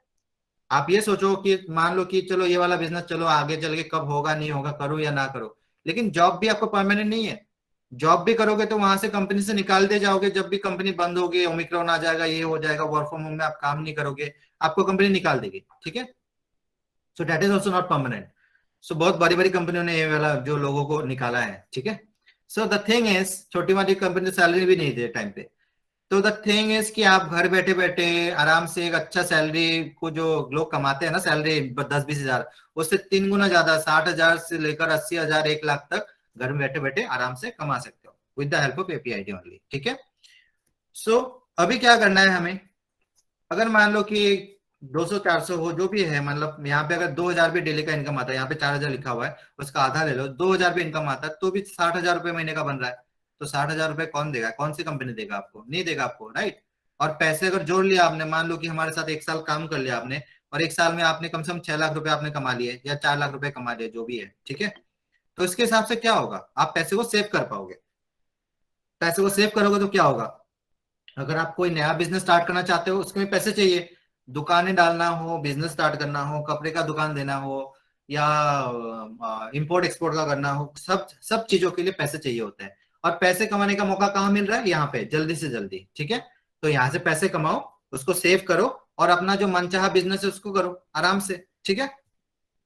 आप ये सोचो कि मान लो कि चलो ये वाला बिजनेस चलो आगे चल के कब होगा नहीं होगा, करो या ना करो, लेकिन जॉब भी आपको परमानेंट नहीं है। जॉब भी करोगे तो वहां से कंपनी से निकाल दे जाओगे, जब भी कंपनी बंद होगी, ओमिक्रॉन आ जाएगा, ये हो जाएगा, वर्क फ्रॉम होम में आप काम नहीं करोगे, आपको कंपनी निकाल देगी, ठीक है। So that is also not permanent. So बहुत बड़ी बड़ी कंपनियों ने ये वाला जो लोगों को निकाला है, ठीक है। सो द थिंग इज, छोटी मोटी कंपनी सैलरी भी नहीं दे टाइम पे। तो द थिंग इज कि आप घर बैठे बैठे आराम से एक अच्छा सैलरी को, जो लोग कमाते हैं ना सैलरी 10-20 हजार, उससे 3 गुना ज्यादा, 60 हजार से लेकर 80 हजार, 1 लाख तक घर में बैठे बैठे आराम से कमा सकते हो with the help of APID only, ठीक है। सो अभी क्या करना है हमें, अगर मान लो कि 200-400 हो जो भी है, मतलब यहाँ पे अगर 2 हजार भी डेली का इनकम आता है, यहाँ पे 4 हजार लिखा हुआ है, उसका आधा ले लो, 2 हजार भी इनकम आता है तो भी 60 हजार रुपये महीने का बन रहा है। तो 60 हजार रुपये कौन देगा, कौन सी कंपनी देगा आपको, नहीं देगा आपको, राइट। और पैसे अगर जोड़ लिया आपने, मान लो कि हमारे साथ 1 साल काम कर लिया आपने, और 1 साल में आपने कम से कम 6 लाख रुपए आपने कमा लिए या 4 लाख रुपए कमा लिए, जो भी है, ठीक है। तो इसके हिसाब से क्या होगा, आप पैसे को सेव कर पाओगे। पैसे को सेव करोगे तो क्या होगा, अगर आप कोई नया बिजनेस स्टार्ट करना चाहते हो, उसमें पैसे चाहिए। दुकानें डालना हो, बिजनेस स्टार्ट करना हो, कपड़े का दुकान देना हो, या इंपोर्ट एक्सपोर्ट का करना हो, सब सब चीजों के लिए पैसे चाहिए होते हैं। और पैसे कमाने का मौका कहाँ मिल रहा है, यहाँ पे, जल्दी से जल्दी, ठीक है। तो यहाँ से पैसे कमाओ, उसको सेव करो, और अपना जो मनचाहा बिजनेस है उसको करो आराम से, ठीक है।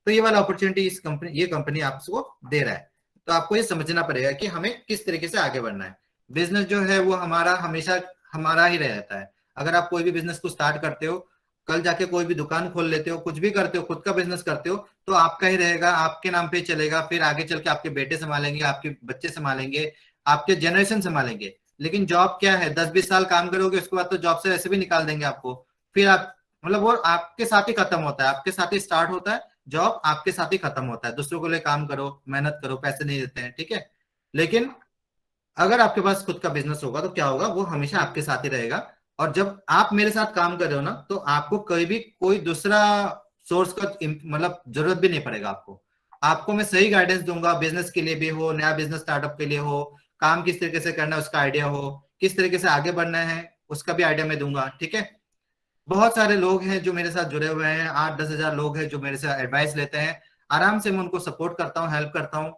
तो ये वाला अपॉर्चुनिटी इस कंपनी, ये कंपनी आपको दे रहा है। तो आपको ये समझना पड़ेगा कि हमें किस तरीके से आगे बढ़ना है। बिजनेस जो है वो हमारा हमेशा हमारा ही रहता है। अगर आप कोई भी बिजनेस को स्टार्ट करते हो, कल जाके कोई भी दुकान खोल लेते हो, कुछ भी करते हो, खुद का बिजनेस करते हो, तो आपका ही रहेगा, आपके नाम पे चलेगा, फिर आगे चल के आपके बेटे संभालेंगे, आपके बच्चे संभालेंगे, आपके जनरेशन संभालेंगे। लेकिन जॉब क्या है, 10-20 साल काम करोगे, उसके बाद तो जॉब से ऐसे भी निकाल देंगे आपको। फिर आप, मतलब वो आपके साथ ही खत्म होता है, आपके साथ ही स्टार्ट होता है, जॉब आपके साथ ही खत्म होता है। दूसरों को लिए काम करो, मेहनत करो, पैसे नहीं देते हैं, ठीक है। लेकिन अगर आपके पास खुद का बिजनेस होगा तो क्या होगा, वो हमेशा आपके साथ ही रहेगा। और जब आप मेरे साथ काम कर रहे हो ना, तो आपको कभी भी कोई दूसरा सोर्स का मतलब जरूरत भी नहीं पड़ेगा आपको। आपको मैं सही गाइडेंस दूंगा, बिजनेस के लिए भी हो, नया बिजनेस स्टार्टअप के लिए हो, काम किस तरीके से करना है उसका आइडिया हो, किस तरीके से आगे बढ़ना है उसका भी आइडिया मैं दूंगा, ठीक है। बहुत सारे लोग हैं जो मेरे साथ जुड़े हुए हैं, 8-10 हजार लोग हैं जो मेरे से एडवाइस लेते हैं। आराम से मैं उनको सपोर्ट करता हूँ, हेल्प करता हूँ।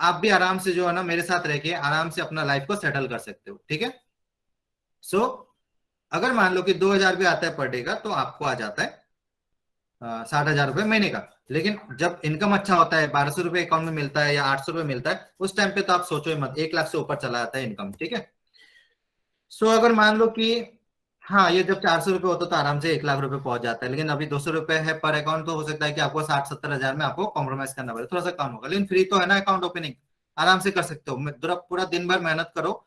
आप भी आराम से जो है ना मेरे साथ रह के आराम से अपना लाइफ को सेटल कर सकते हो, ठीक है। सो अगर मान लो कि 2 हजार भी आता है पर डे का, तो आपको आ जाता है 60 हजार रुपये महीने का। लेकिन जब इनकम अच्छा होता है, 1200 रुपये अकाउंट में मिलता है या 800 रुपये मिलता है, उस टाइम पे तो आप सोचो ही मत, 1 लाख से ऊपर चला जाता है इनकम, ठीक है। सो अगर मान लो कि, हाँ, ये जब 400 रुपये होता तो आराम से 1 लाख रुपए पहुंच जाता है, लेकिन अभी 200 रुपये है पर अकाउंट, तो हो सकता है कि आपको 60-70 हजार में आपको कॉम्प्रोमाइज करना पड़े, थोड़ा सा कम होगा, लेकिन फ्री तो है ना अकाउंट ओपनिंग, आराम से कर सकते हो। पूरा पूरा दिन भर मेहनत करो।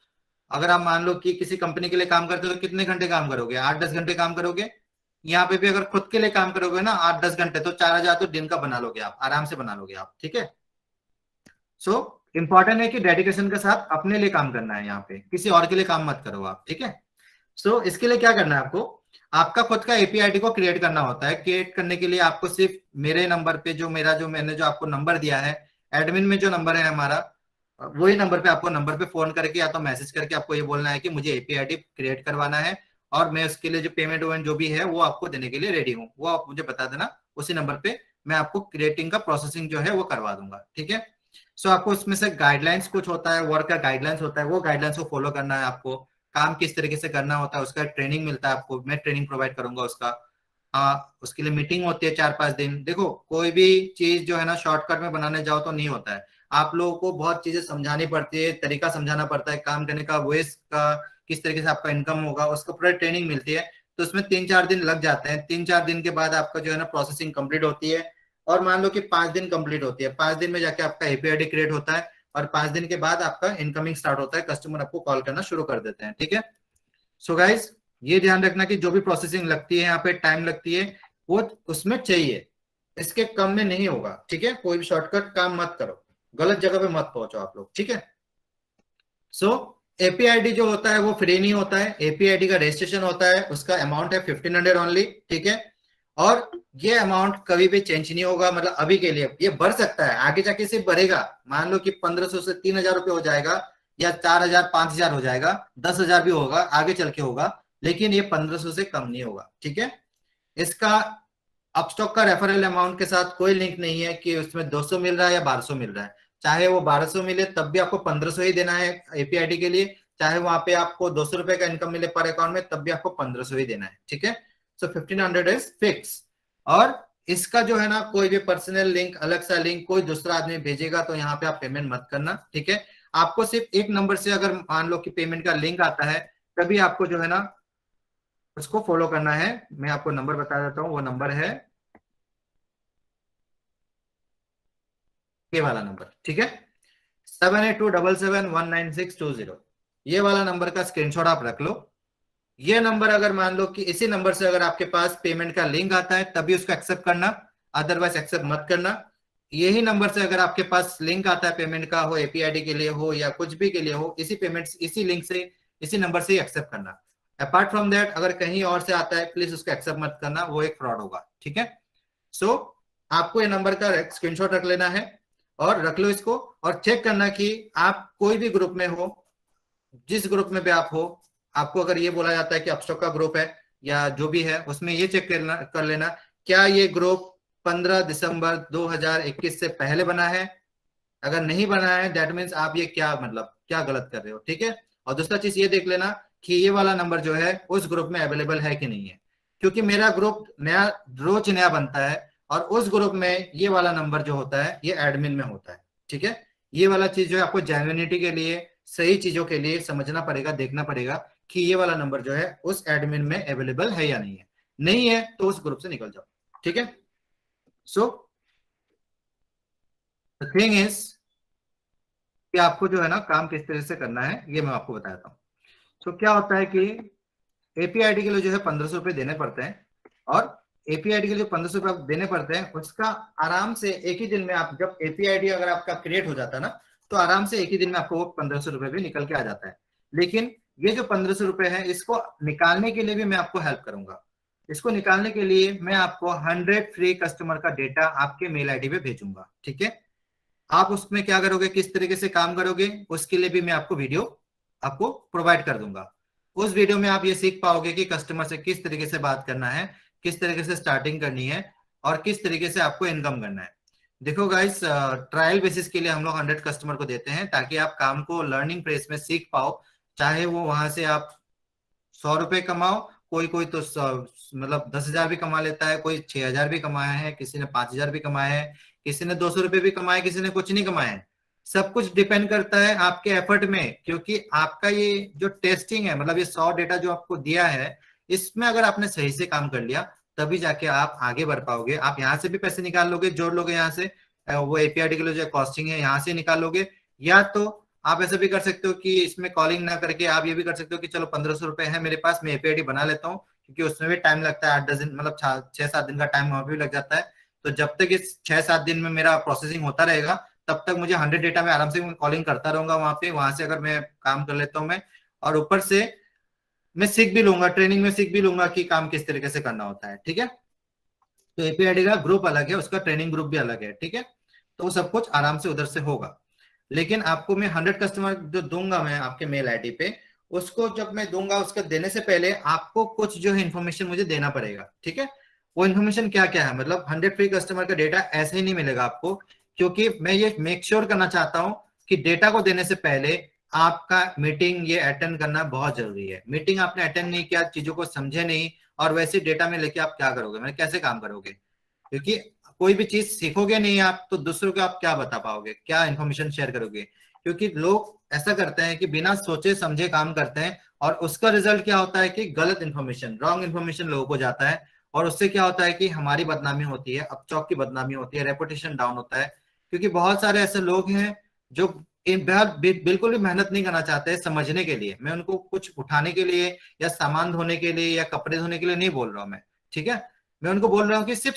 अगर आप मान लो कि किसी कंपनी के लिए काम करते हो तो कितने घंटे काम करोगे, 8-10 घंटे काम करोगे। यहाँ पे भी अगर खुद के लिए काम करोगे ना 8-10 घंटे, तो 4 हजार तो दिन का बना लोगे आप, आराम से बना लोगे आप, ठीक है। सो इंपॉर्टेंट है कि डेडिकेशन के साथ अपने लिए काम करना है, यहाँ पे किसी और के लिए काम मत करो आप, ठीक है। सो इसके लिए क्या करना है आपको, आपका खुद का एपीआईडी को क्रिएट करना होता है। क्रिएट करने के लिए आपको सिर्फ मेरे नंबर पे, जो मैंने जो आपको नंबर दिया है, एडमिन में जो नंबर है हमारा, वही नंबर पे, आपको नंबर पे फोन करके या तो मैसेज करके आपको ये बोलना है कि मुझे एपीआईडी क्रिएट करवाना है, और मैं उसके लिए जो पेमेंट वेमेंट जो भी है वो आपको देने के लिए रेडी हूँ, वो आप मुझे बता देना। उसी नंबर पे मैं आपको क्रिएटिंग का प्रोसेसिंग जो है वो करवा दूंगा, ठीक है। सो आपको उसमें से गाइडलाइंस कुछ होता है, वर्क का गाइडलाइंस होता है, वो गाइडलाइंस को फॉलो करना है आपको। काम किस तरीके से करना होता है उसका ट्रेनिंग मिलता है आपको, मैं ट्रेनिंग प्रोवाइड करूंगा उसका। उसके लिए मीटिंग होती है 4-5 दिन। देखो, कोई भी चीज जो है ना शॉर्टकट में बनाने जाओ तो नहीं होता है। आप लोगों को बहुत चीजें समझानी पड़ती है, तरीका समझाना पड़ता है, काम करने का वेस्ट का, किस तरीके से आपका इनकम होगा, उसको पूरा ट्रेनिंग मिलती है। तो उसमें 3-4 दिन लग जाते हैं। 3-4 दिन के बाद आपका जो है ना प्रोसेसिंग कंप्लीट होती है। और मान लो कि 5 दिन कंप्लीट होती है, 5 दिन में जाके आपका एपीआईडी क्रिएट होता है, और 5 दिन के बाद आपका इनकमिंग स्टार्ट होता है, कस्टमर आपको कॉल करना शुरू कर देते हैं, ठीक है। सो गाइस, ये ध्यान रखना कि जो भी प्रोसेसिंग लगती है यहाँ पे, टाइम लगती है, वो उसमें चाहिए, इसके कम में नहीं होगा, ठीक है। कोई भी शॉर्टकट काम मत करो, गलत जगह पे मत पहुंचो आप लोग, ठीक है। सो एपीआईडी जो होता है वो फ्री नहीं होता है। एपीआईडी का रजिस्ट्रेशन होता है, उसका अमाउंट है 1500 ओनली, ठीक है। और ये अमाउंट कभी भी चेंज नहीं होगा, मतलब अभी के लिए ये बढ़ सकता है, आगे जाके से बढ़ेगा। मान लो कि 1500 से 3000 रुपये हो जाएगा, या 4000 5000 हो जाएगा, 10 हजार भी होगा, आगे चल के होगा, लेकिन ये 1500 से कम नहीं होगा, ठीक है। इसका अपस्टॉक का रेफरल अमाउंट के साथ कोई लिंक नहीं है कि उसमें 200 मिल रहा है या 1200 मिल रहा है। चाहे वो 1200 मिले तब भी आपको 1500 ही देना है एपीआईडी के लिए, चाहे वहां पे आपको 200 रुपए का इनकम मिले पर अकाउंट में, तब भी आपको 1500 ही देना है, ठीक है। सो 1500 इज फिक्स। और इसका जो है ना कोई भी पर्सनल लिंक, अलग सा लिंक कोई दूसरा आदमी भेजेगा तो यहाँ पे आप पेमेंट मत करना, ठीक है। आपको सिर्फ एक नंबर से अगर मान लो कि पेमेंट का लिंक आता है, तभी आपको जो है ना उसको फॉलो करना है। मैं आपको नंबर बता देता हूँ, वो नंबर है ये वाला नंबर, ठीक है, 7827719620। ये वाला नंबर का स्क्रीनशॉट आप रख लो। ये नंबर अगर मान लो कि इसी नंबर से अगर आपके पास पेमेंट का लिंक आता है तभी उसको एक्सेप्ट करना, अदरवाइज एक्सेप्ट मत करना। यही नंबर से अगर आपके पास लिंक आता है पेमेंट का, हो एपीआईडी के लिए हो या कुछ भी के लिए हो, इसी पेमेंट इसी लिंक से इसी नंबर से ही एक्सेप्ट करना। अपार्ट फ्रॉम दैट अगर कहीं और से आता है प्लीज उसको एक्सेप्ट मत करना, वो एक फ्रॉड होगा, ठीक है। सो आपको ये नंबर का स्क्रीनशॉट रख लेना है और रख लो इसको, और चेक करना कि आप कोई भी ग्रुप में हो, जिस ग्रुप में भी आप हो, आपको अगर ये बोला जाता है कि अपस्टॉक का ग्रुप है या जो भी है, उसमें ये चेक कर लेना क्या ये ग्रुप 15 दिसंबर 2021 से पहले बना है। अगर नहीं बना है दैट मीन्स आप ये क्या मतलब क्या गलत कर रहे हो, ठीक है। और दूसरा चीज ये देख लेना कि ये वाला नंबर जो है उस ग्रुप में अवेलेबल है कि नहीं है, क्योंकि मेरा ग्रुप नया रोज नया बनता है और उस ग्रुप में ये वाला नंबर जो होता है ये एडमिन में होता है, ठीक है। ये वाला चीज जो है आपको जेन्युइनिटी के लिए, सही चीजों के लिए समझना पड़ेगा, देखना पड़ेगा कि ये वाला नंबर जो है उस एडमिन में अवेलेबल है या नहीं है। नहीं है तो उस ग्रुप से निकल जाओ, ठीक है। सो द थिंग इज कि आपको जो है ना काम किस तरह से करना है ये मैं आपको बताता हूँ। तो क्या होता है कि एपीआईडी के लिए जो है 1500 रुपए देने पड़ते हैं, और एपीआईडी के लिए 1500 रुपए आप देने पड़ते हैं, उसका आराम से एक ही दिन में आप जब एपीआईडी अगर आपका क्रिएट हो जाता है ना, तो आराम से एक ही दिन में आपको वो 1500 रुपए भी निकल के आ जाता है। लेकिन ये जो 1500 रुपए है इसको निकालने के लिए भी मैं आपको हेल्प करूंगा। इसको निकालने के लिए मैं आपको 100 फ्री कस्टमर का डेटा आपके मेल आईडी पे भेजूंगा, ठीक है। आप उसमें क्या करोगे, किस तरीके से काम करोगे, उसके लिए भी मैं आपको वीडियो आपको प्रोवाइड कर दूंगा। उस वीडियो में आप ये सीख पाओगे कि कस्टमर से किस तरीके से बात करना है, किस तरीके से स्टार्टिंग करनी है और किस तरीके से आपको इनकम करना है। देखो गाइस, ट्रायल बेसिस के लिए हम लोग 100 कस्टमर को देते हैं ताकि आप काम को लर्निंग प्रेस में सीख पाओ। चाहे वो वहां से आप 100 रुपए कमाओ, कोई कोई तो मतलब 10,000 भी कमा लेता है, कोई 6,000 भी कमाया है, किसी ने 5,000 भी कमाया है, किसी ने 200 रुपए भी कमाए, किसी ने कुछ नहीं कमाए हैं। सब कुछ डिपेंड करता है आपके एफर्ट में, क्योंकि आपका ये जो टेस्टिंग है, मतलब ये 100 डेटा जो आपको दिया है, इसमें अगर आपने सही से काम कर लिया तभी जाके आप आगे बढ़ पाओगे। आप यहाँ से भी पैसे निकाल लोगे, जोड़ लोगे यहाँ से, वो एपीआईडी के लिए जो कॉस्टिंग है यहाँ से निकाल लोगे। या तो आप ऐसा भी कर सकते हो कि इसमें कॉलिंग ना करके आप ये भी कर सकते हो कि चलो 1500 रुपए है मेरे पास, मैं एपीआईडी बना लेता हूँ, क्योंकि उसमें भी टाइम लगता है, 8-10 दिन मतलब 6-7 दिन का टाइम वहां भी लग जाता है। तो जब तक इस 6-7 दिन में मेरा प्रोसेसिंग होता रहेगा तब तक मुझे 100 डेटा में आराम से कॉलिंग करता रहूंगा वहां पे, वहां से अगर मैं काम कर लेता हूँ मैं, और ऊपर से मैं सीख भी लूंगा, ट्रेनिंग में सीख भी लूंगा कि काम किस तरीके से करना होता है, ठीक है। तो एपीआईडी का ग्रुप अलग है, उसका ट्रेनिंग ग्रुप भी अलग है, ठीक है। तो सब कुछ आराम से उधर से होगा। लेकिन आपको मैं 100 कस्टमर जो दूंगा मैं आपके मेल आईडी पे, उसको जब मैं दूंगा उसके देने से पहले आपको कुछ जो है इन्फॉर्मेशन मुझे देना पड़ेगा, ठीक है। वो इन्फॉर्मेशन क्या क्या है, मतलब 100 फ्री कस्टमर का डेटा ऐसे ही नहीं मिलेगा आपको, क्योंकि मैं ये मेक श्योर करना चाहता हूँ कि डेटा को देने से पहले आपका मीटिंग ये अटेंड करना बहुत जरूरी है। मीटिंग आपने अटेंड नहीं किया, चीजों को समझे नहीं, और वैसे डेटा में लेके आप क्या करोगे, मतलब कैसे काम करोगे, क्योंकि कोई भी चीज सीखोगे नहीं आप तो दूसरों को आप क्या बता पाओगे, क्या इन्फॉर्मेशन शेयर करोगे। क्योंकि लोग ऐसा करते हैं कि बिना सोचे समझे काम करते हैं, और उसका रिजल्ट क्या होता है कि गलत इन्फॉर्मेशन, रॉन्ग इन्फॉर्मेशन लोगों को जाता है, और उससे क्या होता है कि हमारी बदनामी होती है, अपचौक की बदनामी होती है, रेपुटेशन डाउन होता है। क्योंकि बहुत सारे ऐसे लोग हैं जो बिल्कुल भी मेहनत नहीं करना चाहते समझने के लिए। मैं उनको कुछ उठाने के लिए या सामान धोने के लिए या कपड़े धोने के लिए नहीं बोल रहा हूं मैं, ठीक है। मैं उनको बोल रहा हूँ कि सिर्फ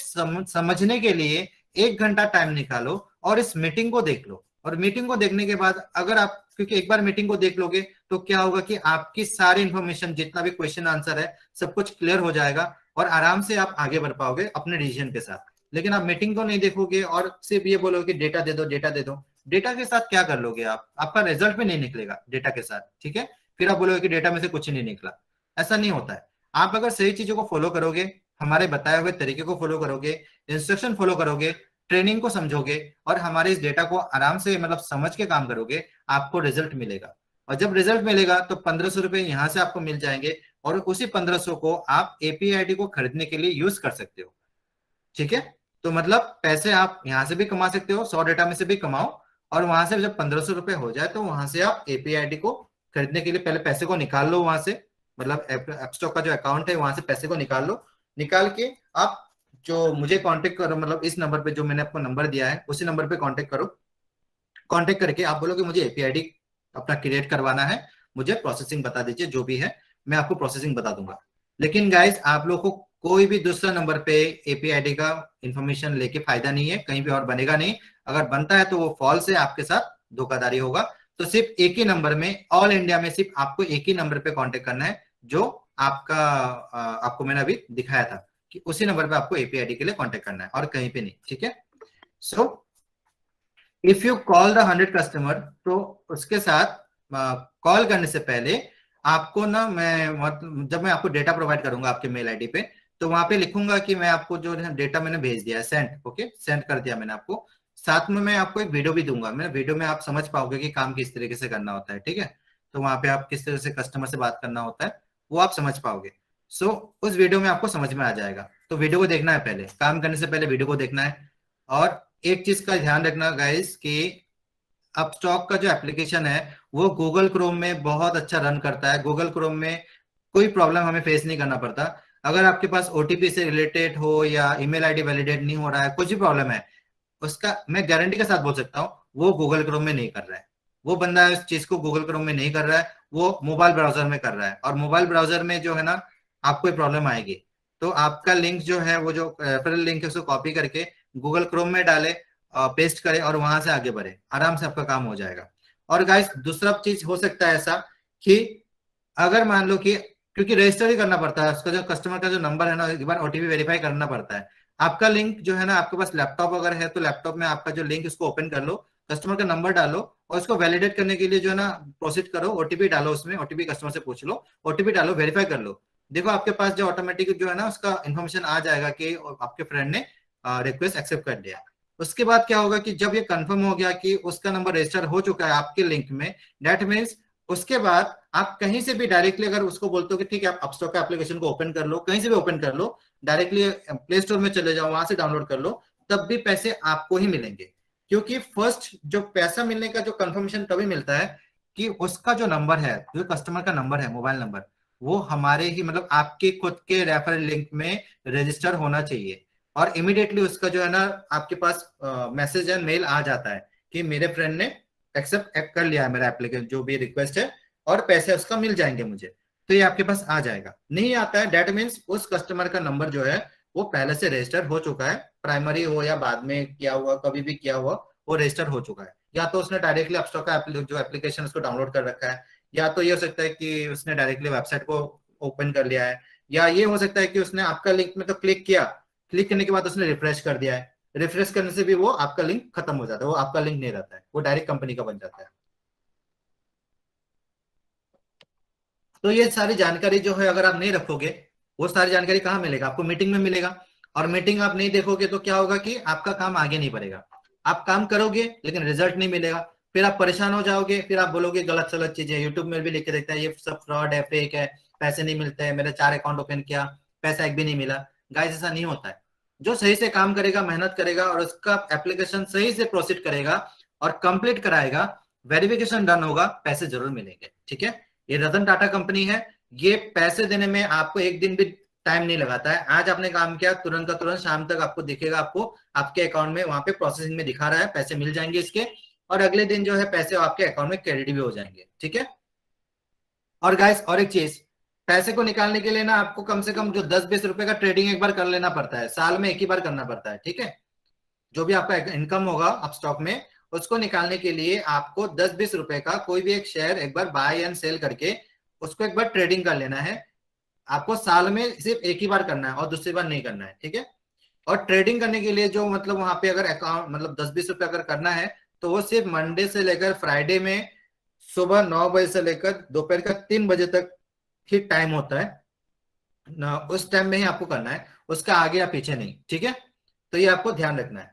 समझने के लिए 1 घंटा टाइम निकालो और इस मीटिंग को देख लो। और मीटिंग को देखने के बाद अगर आप, क्योंकि एक बार मीटिंग को देख लोगे तो क्या होगा कि आपकी सारी इंफॉर्मेशन, जितना भी क्वेश्चन आंसर है, सब कुछ क्लियर हो जाएगा और आराम से आप आगे बढ़ पाओगे अपने डिसीजन के साथ। लेकिन आप मीटिंग को नहीं देखोगे और सिर्फ ये बोलोगे कि डेटा दे दो, डेटा दे दो, डेटा के साथ क्या कर लोगे आप, आपका रिजल्ट भी नहीं निकलेगा डेटा के साथ, ठीक है। फिर आप बोलोगे कि डेटा में से कुछ नहीं निकला, ऐसा नहीं होता है। आप अगर सही चीजों को फॉलो करोगे, हमारे बताए हुए तरीके को फॉलो करोगे, इंस्ट्रक्शन फॉलो करोगे, ट्रेनिंग को समझोगे और हमारे इस डेटा को आराम से मतलब समझ के काम करोगे, आपको रिजल्ट मिलेगा। और जब रिजल्ट मिलेगा तो 1500 रुपए यहाँ से आपको मिल जाएंगे, और उसी 1500 को आप एपीआईडी को खरीदने के लिए यूज कर सकते हो। ठीक है। तो मतलब पैसे आप यहाँ से भी कमा सकते हो, 100 डेटा में से भी कमाओ, और वहां से जब 1500 रुपये हो जाए तो वहां से आप एपीआई आईडी को खरीदने के लिए पहले पैसे को निकाल लो वहां से, मतलब एपस्टॉक का जो अकाउंट है वहां से पैसे को निकाल लो। निकाल के आप जो मुझे कांटेक्ट करो, मतलब इस नंबर पे जो मैंने आपको नंबर दिया है उसी नंबर पे कांटेक्ट करो। कांटेक्ट करके आप बोलो कि मुझे एपीआई आईडी अपना क्रिएट करवाना है, मुझे प्रोसेसिंग बता दीजिए, जो भी है मैं आपको प्रोसेसिंग बता दूंगा। लेकिन गाइस आप लोग को कोई भी दूसरा नंबर पे एपीआई आईडी का इंफॉर्मेशन लेके फायदा नहीं है, कहीं भी और बनेगा नहीं। अगर बनता है तो वो फॉल्स है, आपके साथ धोखाधड़ी होगा। तो सिर्फ एक ही नंबर में, ऑल इंडिया में सिर्फ आपको एक ही नंबर पे कांटेक्ट करना है, जो आपका आपको मैंने अभी दिखाया था कि उसी नंबर पे आपको एपीआई आईडी के लिए कांटेक्ट करना है, और कहीं पे नहीं। ठीक है। So if you call the 100 customer, तो उसके साथ कॉल करने से पहले आपको ना, जब मैं आपको डेटा प्रोवाइड करूंगा आपके मेल आईडी पे, तो वहां पे लिखूंगा कि मैं आपको जो डेटा मैंने भेज दिया है, सेंड, ओके, सेंड कर दिया मैंने आपको। साथ में मैं आपको एक वीडियो भी दूंगा, मैं वीडियो में आप समझ पाओगे कि काम किस तरीके से करना होता है। ठीक है। तो वहां पे आप किस तरह से कस्टमर से बात करना होता है वो आप समझ पाओगे। सो उस वीडियो में आपको समझ में आ जाएगा। तो वीडियो को देखना है, पहले काम करने से पहले वीडियो को देखना है। और एक चीज का ध्यान रखना गाइस कि अपस्टॉक का जो एप्लीकेशन है वो गूगल क्रोम में बहुत अच्छा रन करता है। गूगल क्रोम में कोई प्रॉब्लम हमें फेस नहीं करना पड़ता। अगर आपके पास ओटीपी से रिलेटेड हो या ईमेल आईडी वैलिडेट नहीं हो रहा है, कुछ भी प्रॉब्लम है, उसका मैं गारंटी के साथ बोल सकता हूँ वो गूगल क्रोम में नहीं कर रहा है। वो बंदा इस चीज को गूगल क्रोम में नहीं कर रहा है, वो मोबाइल ब्राउजर में कर रहा है। और मोबाइल ब्राउजर में जो है ना, आपको प्रॉब्लम आएगी। तो आपका लिंक जो है, वो जो रेफरल लिंक है उसको कॉपी करके गूगल क्रोम में डाले, पेस्ट करें, और वहां से आगे बढ़े, आराम से आपका काम हो जाएगा। और गाइस दूसरा चीज हो सकता है ऐसा कि अगर मान लो कि, क्योंकि रजिस्टर ही करना पड़ता है, उसका जो कस्टमर का जो नंबर है ना, एक बार ओटीपी वेरीफाई करना पड़ता है। आपका लिंक जो है ना, आपके पास लैपटॉप अगर है तो लैपटॉप में आपका जो लिंक, उसको ओपन कर लो, कस्टमर का नंबर डालो, और उसको वैलिडेट करने के लिए जो है ना प्रोसीड करो, ओटीपी डालो, उसमें ओटीपी कस्टमर से पूछ लो, ओटीपी डालो, वेरीफाई कर लो। देखो आपके पास जो ऑटोमेटिक जो है ना उसका इन्फॉर्मेशन आ जाएगा कि आपके फ्रेंड ने रिक्वेस्ट एक्सेप्ट कर लिया। उसके बाद क्या होगा कि जब ये कंफर्म हो गया कि उसका नंबर रजिस्टर हो चुका है आपके लिंक में, दैट मीन्स उसके बाद आप कहीं से भी डायरेक्टली अगर उसको बोलते हो कि ठीक है आप अपस्टॉक का एप्लीकेशन को ओपन कर लो, कहीं से भी ओपन कर लो, डायरेक्टली प्ले स्टोर में चले जाओ, वहां से डाउनलोड कर लो, तब भी पैसे आपको ही मिलेंगे। क्योंकि फर्स्ट जो पैसा मिलने का जो कंफर्मेशन तभी मिलता है कि उसका जो नंबर है, जो कस्टमर का नंबर है, मोबाइल नंबर, वो हमारे ही, मतलब आपके खुद के रेफरल लिंक में रजिस्टर होना चाहिए। और इमिडिएटली उसका जो है ना आपके पास मैसेज एंड मेल आ जाता है कि मेरे फ्रेंड ने एक्सेप्ट कर लिया है मेरा एप्लीकेशन, जो भी रिक्वेस्ट है, और पैसे उसका मिल जाएंगे मुझे। तो ये आपके पास आ जाएगा। नहीं आता है, डेट मीन्स उस कस्टमर का नंबर जो है वो पहले से रजिस्टर हो चुका है, प्राइमरी हो या बाद में किया हुआ, कभी भी किया हुआ, वो रजिस्टर हो चुका है। या तो उसने डायरेक्टली अपस्टॉक का जो एप्लीकेशन उसको डाउनलोड कर रखा है, या तो ये हो सकता है कि उसने डायरेक्टली वेबसाइट को ओपन कर लिया है, या ये हो सकता है कि उसने आपका लिंक में तो क्लिक किया, क्लिक करने के बाद उसने रिफ्रेश कर दिया है, रिफ्रेश करने से भी वो आपका लिंक खत्म हो जाता है, वो आपका लिंक नहीं रहता है, वो डायरेक्ट कंपनी का बन जाता है। तो ये सारी जानकारी जो है अगर आप नहीं रखोगे, वो सारी जानकारी कहाँ मिलेगा आपको? मीटिंग में मिलेगा। और मीटिंग आप नहीं देखोगे तो क्या होगा कि आपका काम आगे नहीं बढ़ेगा। आप काम करोगे लेकिन रिजल्ट नहीं मिलेगा, फिर आप परेशान हो जाओगे, फिर आप बोलोगे गलत सलत चीजें, यूट्यूब में भी लिख के देखता है ये सब फ्रॉड है, फेक है, पैसे नहीं मिलते हैं, मेरे 4 अकाउंट ओपन किया, पैसा एक भी नहीं मिला। गाइस ऐसा नहीं होता है। जो सही से काम करेगा, मेहनत करेगा, और उसका एप्लीकेशन सही से प्रोसीड करेगा और कंप्लीट कराएगा, वेरिफिकेशन डन होगा, पैसे जरूर मिलेंगे। ठीक है। ये रतन टाटा कंपनी है, ये पैसे देने में आपको एक दिन भी टाइम नहीं लगाता है। आज आपने काम किया, तुरंत का तुरंत शाम तक आपको दिखेगा, आपको आपके अकाउंट में वहां पे प्रोसेसिंग में दिखा रहा है, पैसे मिल जाएंगे इसके, और अगले दिन जो है पैसे आपके अकाउंट में क्रेडिट भी हो जाएंगे। ठीक है। और गाइस और एक चीज, पैसे को निकालने के लिए ना आपको कम से कम जो 10-20 रुपए का ट्रेडिंग एक बार कर लेना पड़ता है, साल में एक ही बार करना पड़ता है। ठीक है। जो भी आपका इनकम होगा अब स्टॉक में, उसको निकालने के लिए आपको 10-20 रुपए का कोई भी एक शेयर एक बार बाय एंड सेल करके उसको एक बार ट्रेडिंग कर लेना है। आपको साल में सिर्फ एक ही बार करना है और दूसरी बार नहीं करना है। ठीक है। और ट्रेडिंग करने के लिए जो मतलब वहां पे अगर अकाउंट मतलब 10-20 रुपए अगर करना है, तो वो सिर्फ मंडे से लेकर फ्राइडे में सुबह 9 बजे से लेकर दोपहर का 3 बजे तक ही टाइम होता है ना, उस टाइम में ही आपको करना है, उसका आगे या पीछे नहीं। ठीक है। तो ये आपको ध्यान रखना है।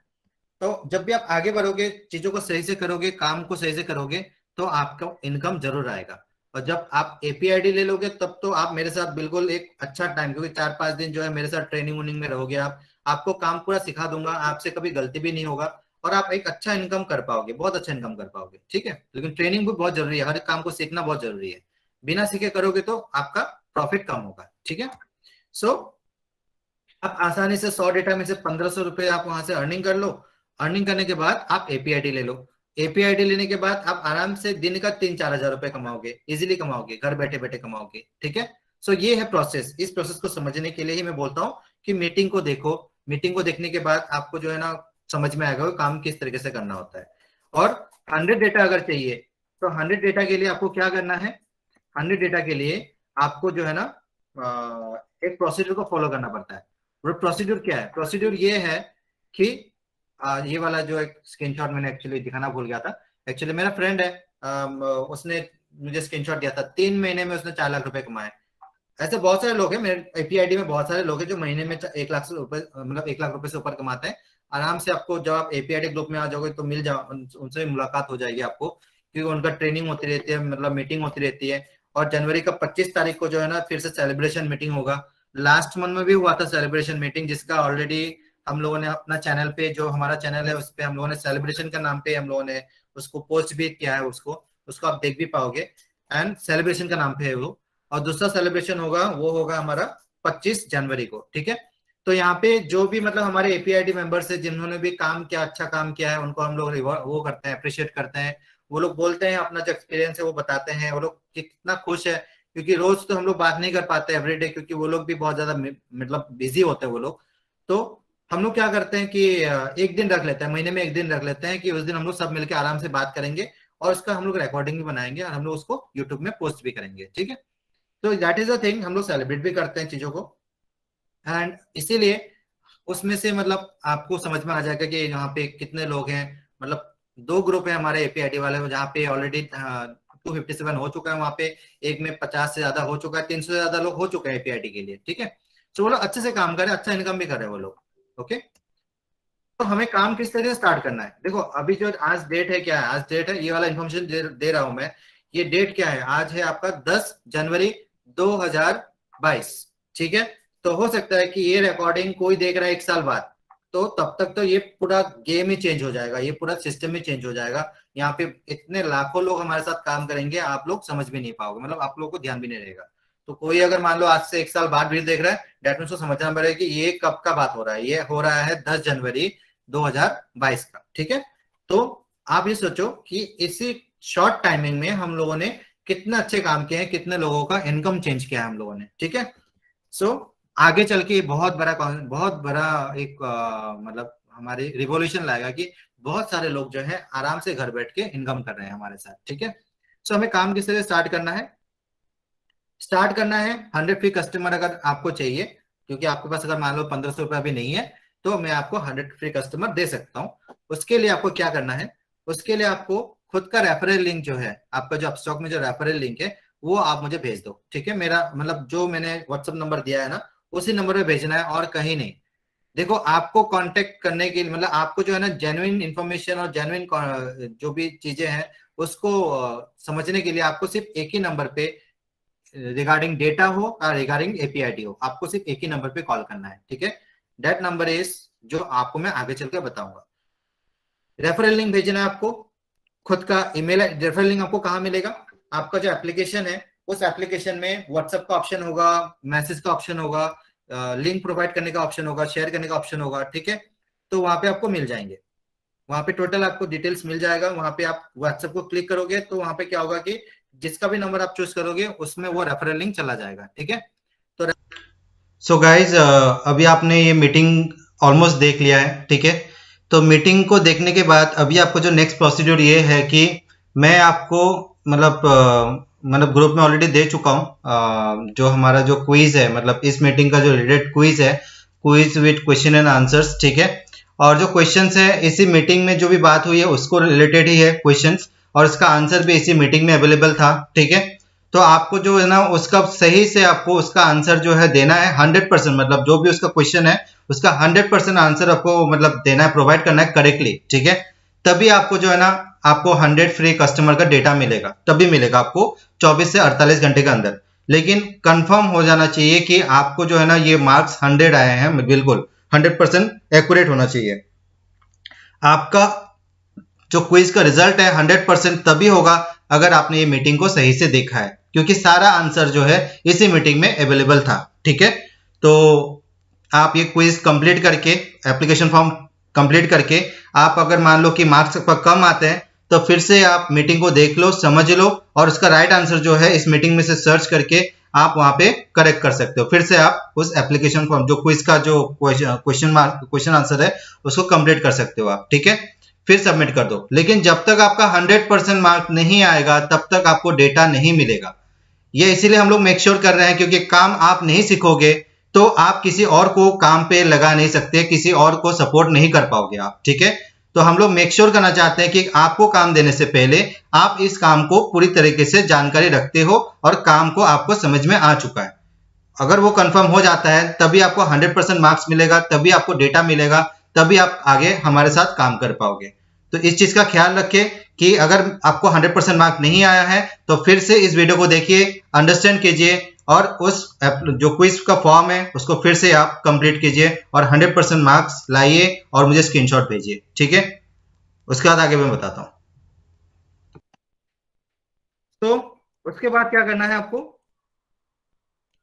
तो जब भी आप आगे बढ़ोगे, चीजों को सही से करोगे, काम को सही से करोगे, तो आपका इनकम जरूर आएगा। और जब आप एपीआईडी ले लोगे तब तो आप मेरे साथ बिल्कुल एक अच्छा टाइम, क्योंकि 4-5 दिन जो है मेरे साथ ट्रेनिंग वनिंग में रहोगे आप, आपको काम पूरा सिखा दूंगा, आपसे कभी गलती भी नहीं होगा और आप एक अच्छा इनकम कर पाओगे, बहुत अच्छा इनकम कर पाओगे, ठीक है। लेकिन ट्रेनिंग भी बहुत जरूरी है, हर काम को सीखना बहुत जरूरी है। बिना सीखे करोगे तो आपका प्रॉफिट कम होगा, ठीक है। सो आप आसानी से 100 डेटा में से 1500 रुपए आप वहां से अर्निंग कर लो। अर्निंग करने के बाद आप एपीआईडी ले लो। एपीआईडी लेने के बाद आप आराम से दिन का 3-4 हजार रुपए कमाओगे, इजीली कमाओगे, घर बैठे बैठे कमाओगे, ठीक है। सो ये है प्रोसेस। इस प्रोसेस को समझने के लिए ही मैं बोलता हूँ कि मीटिंग को देखो। मीटिंग को देखने के बाद आपको जो है ना समझ में आएगा काम किस तरीके से करना होता है। और 100 डेटा अगर चाहिए तो 100 डेटा के लिए आपको क्या करना है, 100 डेटा के लिए आपको जो है ना एक प्रोसीड्यूर को फॉलो करना पड़ता है। और प्रोसीड्यूर क्या है, प्रोसीड्यूर ये है कि ये वाला जो एक स्क्रीनशॉट मैंने एक्चुअली दिखाना भूल गया था। एक्चुअली मेरा फ्रेंड है, उसने मुझे स्क्रीनशॉट दिया था, 3 महीने में उसने 4 लाख रुपए कमाए। ऐसे बहुत सारे लोग हैं मेरे एपीआईडी में, बहुत सारे लोग हैं जो महीने में 1 लाख से ऊपर, मतलब 1 लाख रुपए से ऊपर कमाते हैं आराम से। आपको जब आप एपीआईडी ग्रुप में आ जाओगे तो मिल जाओ, उनसे मुलाकात हो जाएगी आपको, क्योंकि उनका ट्रेनिंग होती रहती है, मतलब मीटिंग होती रहती है। और जनवरी का 25 तारीख को जो है ना फिर से सेलिब्रेशन मीटिंग होगा। लास्ट मंथ में भी हुआ था सेलिब्रेशन मीटिंग, जिसका ऑलरेडी हम लोगों ने अपना चैनल पे, जो हमारा चैनल है उस पे हम लोगों ने सेलिब्रेशन का नाम पे हम लोगों ने उसको पोस्ट भी किया है, उसको उसको आप देख भी पाओगे। एंड सेलिब्रेशन का नाम पे है वो। और दूसरा सेलिब्रेशन होगा वो होगा हमारा 25 जनवरी को, ठीक है। तो यहाँ पे जो भी मतलब हमारे एपीआईडी मेंबर्स है जिन्होंने भी काम किया, अच्छा काम किया है, उनको हम लोग वो करते हैं, अप्रिशिएट करते हैं। वो लोग बोलते हैं अपना जो एक्सपीरियंस है वो बताते हैं, वो लोग कितना खुश है, क्योंकि रोज तो हम लोग बात नहीं कर पाते एवरीडे, क्योंकि वो लोग भी बहुत ज्यादा मतलब बिजी होते हैं वो लोग। तो हम लोग क्या करते हैं कि एक दिन रख लेते हैं, महीने में एक दिन रख लेते हैं कि उस दिन हम लोग सब मिलकर आराम से बात करेंगे और उसका हम लोग रिकॉर्डिंग भी बनाएंगे और हम लोग उसको यूट्यूब में पोस्ट भी करेंगे, ठीक है। तो दैट इज अ थिंग, हम लोग सेलिब्रेट भी करते हैं चीजों को। एंड इसीलिए उसमें से मतलब आपको समझ में आ जाएगा कि यहाँ पे कितने लोग हैं। मतलब 2 ग्रुप है हमारे एपीआईडी वाले, जहाँ पे ऑलरेडी 257 हो चुका है, वहां पे एक में 50 से ज्यादा हो चुका है, 300 से ज्यादा लोग हो चुके हैं एपीआईडी के लिए, ठीक है। तो वो लोग अच्छे से काम करे, अच्छा इनकम भी कर रहे हैं वो लोग, ओके। तो हमें काम किस तरह से स्टार्ट करना है, देखो अभी जो आज डेट है, क्या है आज डेट है, ये वाला इन्फॉर्मेशन दे रहा हूं मैं। ये डेट क्या है, आज है आपका 10 जनवरी 2022, ठीक है। तो हो सकता है कि ये रिकॉर्डिंग कोई देख रहा है 1 साल बाद, तो तब तक तो ये पूरा गेम ही चेंज हो जाएगा, ये पूरा सिस्टम ही चेंज हो जाएगा। यहाँ पे इतने लाखों लोग हमारे साथ काम करेंगे, आप लोग समझ भी नहीं पाओगे, मतलब आप लोगों को ध्यान भी नहीं रहेगा। तो कोई अगर मान लो आज से 1 साल बाद भी देख रहा है, डेट मीन्स को समझना पड़ेगा कि ये कब का बात हो रहा है, ये हो रहा है 10 जनवरी 2022 का, ठीक है। तो आप ये सोचो कि इसी शॉर्ट टाइमिंग में हम लोगों ने कितने अच्छे काम किए हैं, कितने लोगों का इनकम चेंज किया है हम लोगों ने, ठीक है। सो आगे चल के बहुत बड़ा एक मतलब हमारी रिवॉल्यूशन लाएगा कि बहुत सारे लोग जो है आराम से घर बैठ के इनकम कर रहे हैं हमारे साथ, ठीक है। सो हमें काम किस तरह स्टार्ट करना है, स्टार्ट करना है 100 फ्री कस्टमर अगर आपको चाहिए, क्योंकि आपके पास अगर मान लो 1500 रुपये अभी नहीं है, तो मैं आपको 100 फ्री कस्टमर दे सकता हूँ। उसके लिए आपको क्या करना है, उसके लिए आपको खुद का रेफरल लिंक जो है, आपका जो अपस्टॉक में जो रेफरल लिंक है वो आप मुझे भेज दो, ठीक है। मेरा मतलब जो मैंने व्हाट्सअप नंबर दिया है ना, उसी नंबर पे भेजना है और कहीं नहीं। देखो आपको कांटेक्ट करने के लिए, मतलब आपको जो है ना जेन्युइन इंफॉर्मेशन और जेन्युइन जो भी चीजें हैं उसको समझने के लिए आपको सिर्फ एक ही नंबर पे रिगार्डिंग डेटा हो और रिगार्डिंग एपीआईडी हो, आपको सिर्फ एक ही नंबर पे कॉल करना है, ठीक है। दैट नंबर इज, जो आपको मैं आगे चल के बताऊंगा। रेफरल लिंक भेजना है आपको, खुद का ईमेल। रेफरल लिंक आपको कहाँ मिलेगा, आपका जो एप्लीकेशन है उस एप्लीकेशन में व्हाट्सएप का ऑप्शन होगा, मैसेज का ऑप्शन होगा, लिंक प्रोवाइड करने का ऑप्शन होगा, शेयर करने का ऑप्शन होगा, ठीक है। तो वहां पे आपको मिल जाएंगे, वहां पे टोटल आपको डिटेल्स मिल जाएगा। वहां पे आप व्हाट्सएप को क्लिक करोगे तो वहां पे क्या होगा कि जिसका भी नंबर आप चूज करोगे उसमें वो रेफरल लिंक चला जाएगा, ठीक है। तो सो गाइज अभी आपने ये मीटिंग ऑलमोस्ट देख लिया है, ठीक है। तो मीटिंग को देखने के बाद अभी आपको जो नेक्स्ट प्रोसीड्यूर ये है कि मैं आपको मतलब ग्रुप में ऑलरेडी दे चुका हूँ जो हमारा जो क्विज है, मतलब इस मीटिंग का जो रिलेटेड क्विज है, quiz with question and answers, ठीक है। और जो क्वेश्चंस है इसी मीटिंग में जो भी बात हुई है उसको रिलेटेड ही है क्वेश्चंस, और इसका आंसर भी इसी मीटिंग में अवेलेबल था, ठीक है। तो आपको जो है ना उसका सही से आपको उसका आंसर जो है देना है 100%, मतलब जो भी उसका क्वेश्चन है उसका 100% आंसर आपको मतलब देना है, प्रोवाइड करना है करेक्टली, ठीक है। तभी आपको जो है ना आपको 100 फ्री कस्टमर का डेटा मिलेगा, तभी मिलेगा आपको 24 से 48 घंटे के अंदर। लेकिन कंफर्म हो जाना चाहिए कि आपको जो है ना ये मार्क्स 100 आए हैं, बिल्कुल 100% एक्यूरेट होना चाहिए। आपका जो क्विज का रिजल्ट है 100% तभी होगा अगर आपने ये मीटिंग को सही से देखा है, क्योंकि सारा आंसर जो है इसी मीटिंग में अवेलेबल था। ठीक है, तो आप ये क्विज कंप्लीट करके, एप्लीकेशन फॉर्म कंप्लीट करके, आप अगर मान लो कि मार्क्स कम आते हैं तो फिर से आप मीटिंग को देख लो, समझ लो, और उसका राइट आंसर जो है इस मीटिंग में से सर्च करके आप वहां पे करेक्ट कर सकते हो। फिर से आप उस एप्लीकेशन फॉर्म, जो क्विज का जो क्वेश्चन आंसर है उसको कंप्लीट कर सकते हो आप। ठीक है, फिर सबमिट कर दो। लेकिन जब तक आपका 100% मार्क नहीं आएगा तब तक आपको डेटा नहीं मिलेगा। ये इसीलिए हम लोग मेक श्योर कर रहे हैं, क्योंकि काम आप नहीं सीखोगे तो आप किसी और को काम पे लगा नहीं सकते, किसी और को सपोर्ट नहीं कर पाओगे आप। ठीक है, तो हम लोग मेक श्योर करना चाहते हैं कि आपको काम देने से पहले आप इस काम को पूरी तरीके से जानकारी रखते हो और काम को आपको समझ में आ चुका है। अगर वो कंफर्म हो जाता है तभी आपको 100% मार्क्स मिलेगा, तभी आपको डेटा मिलेगा, तभी आप आगे हमारे साथ काम कर पाओगे। तो इस चीज का ख्याल रखिए कि अगर आपको 100% मार्क नहीं आया है तो फिर से इस वीडियो को देखिए, अंडरस्टैंड कीजिए, और उस जो क्विज का फॉर्म है उसको फिर से आप कंप्लीट कीजिए और 100% मार्क्स लाइए और मुझे स्क्रीनशॉट भेजिए। ठीक है, उसके बाद आगे मैं बताता हूँ। तो उसके बाद क्या करना है आपको?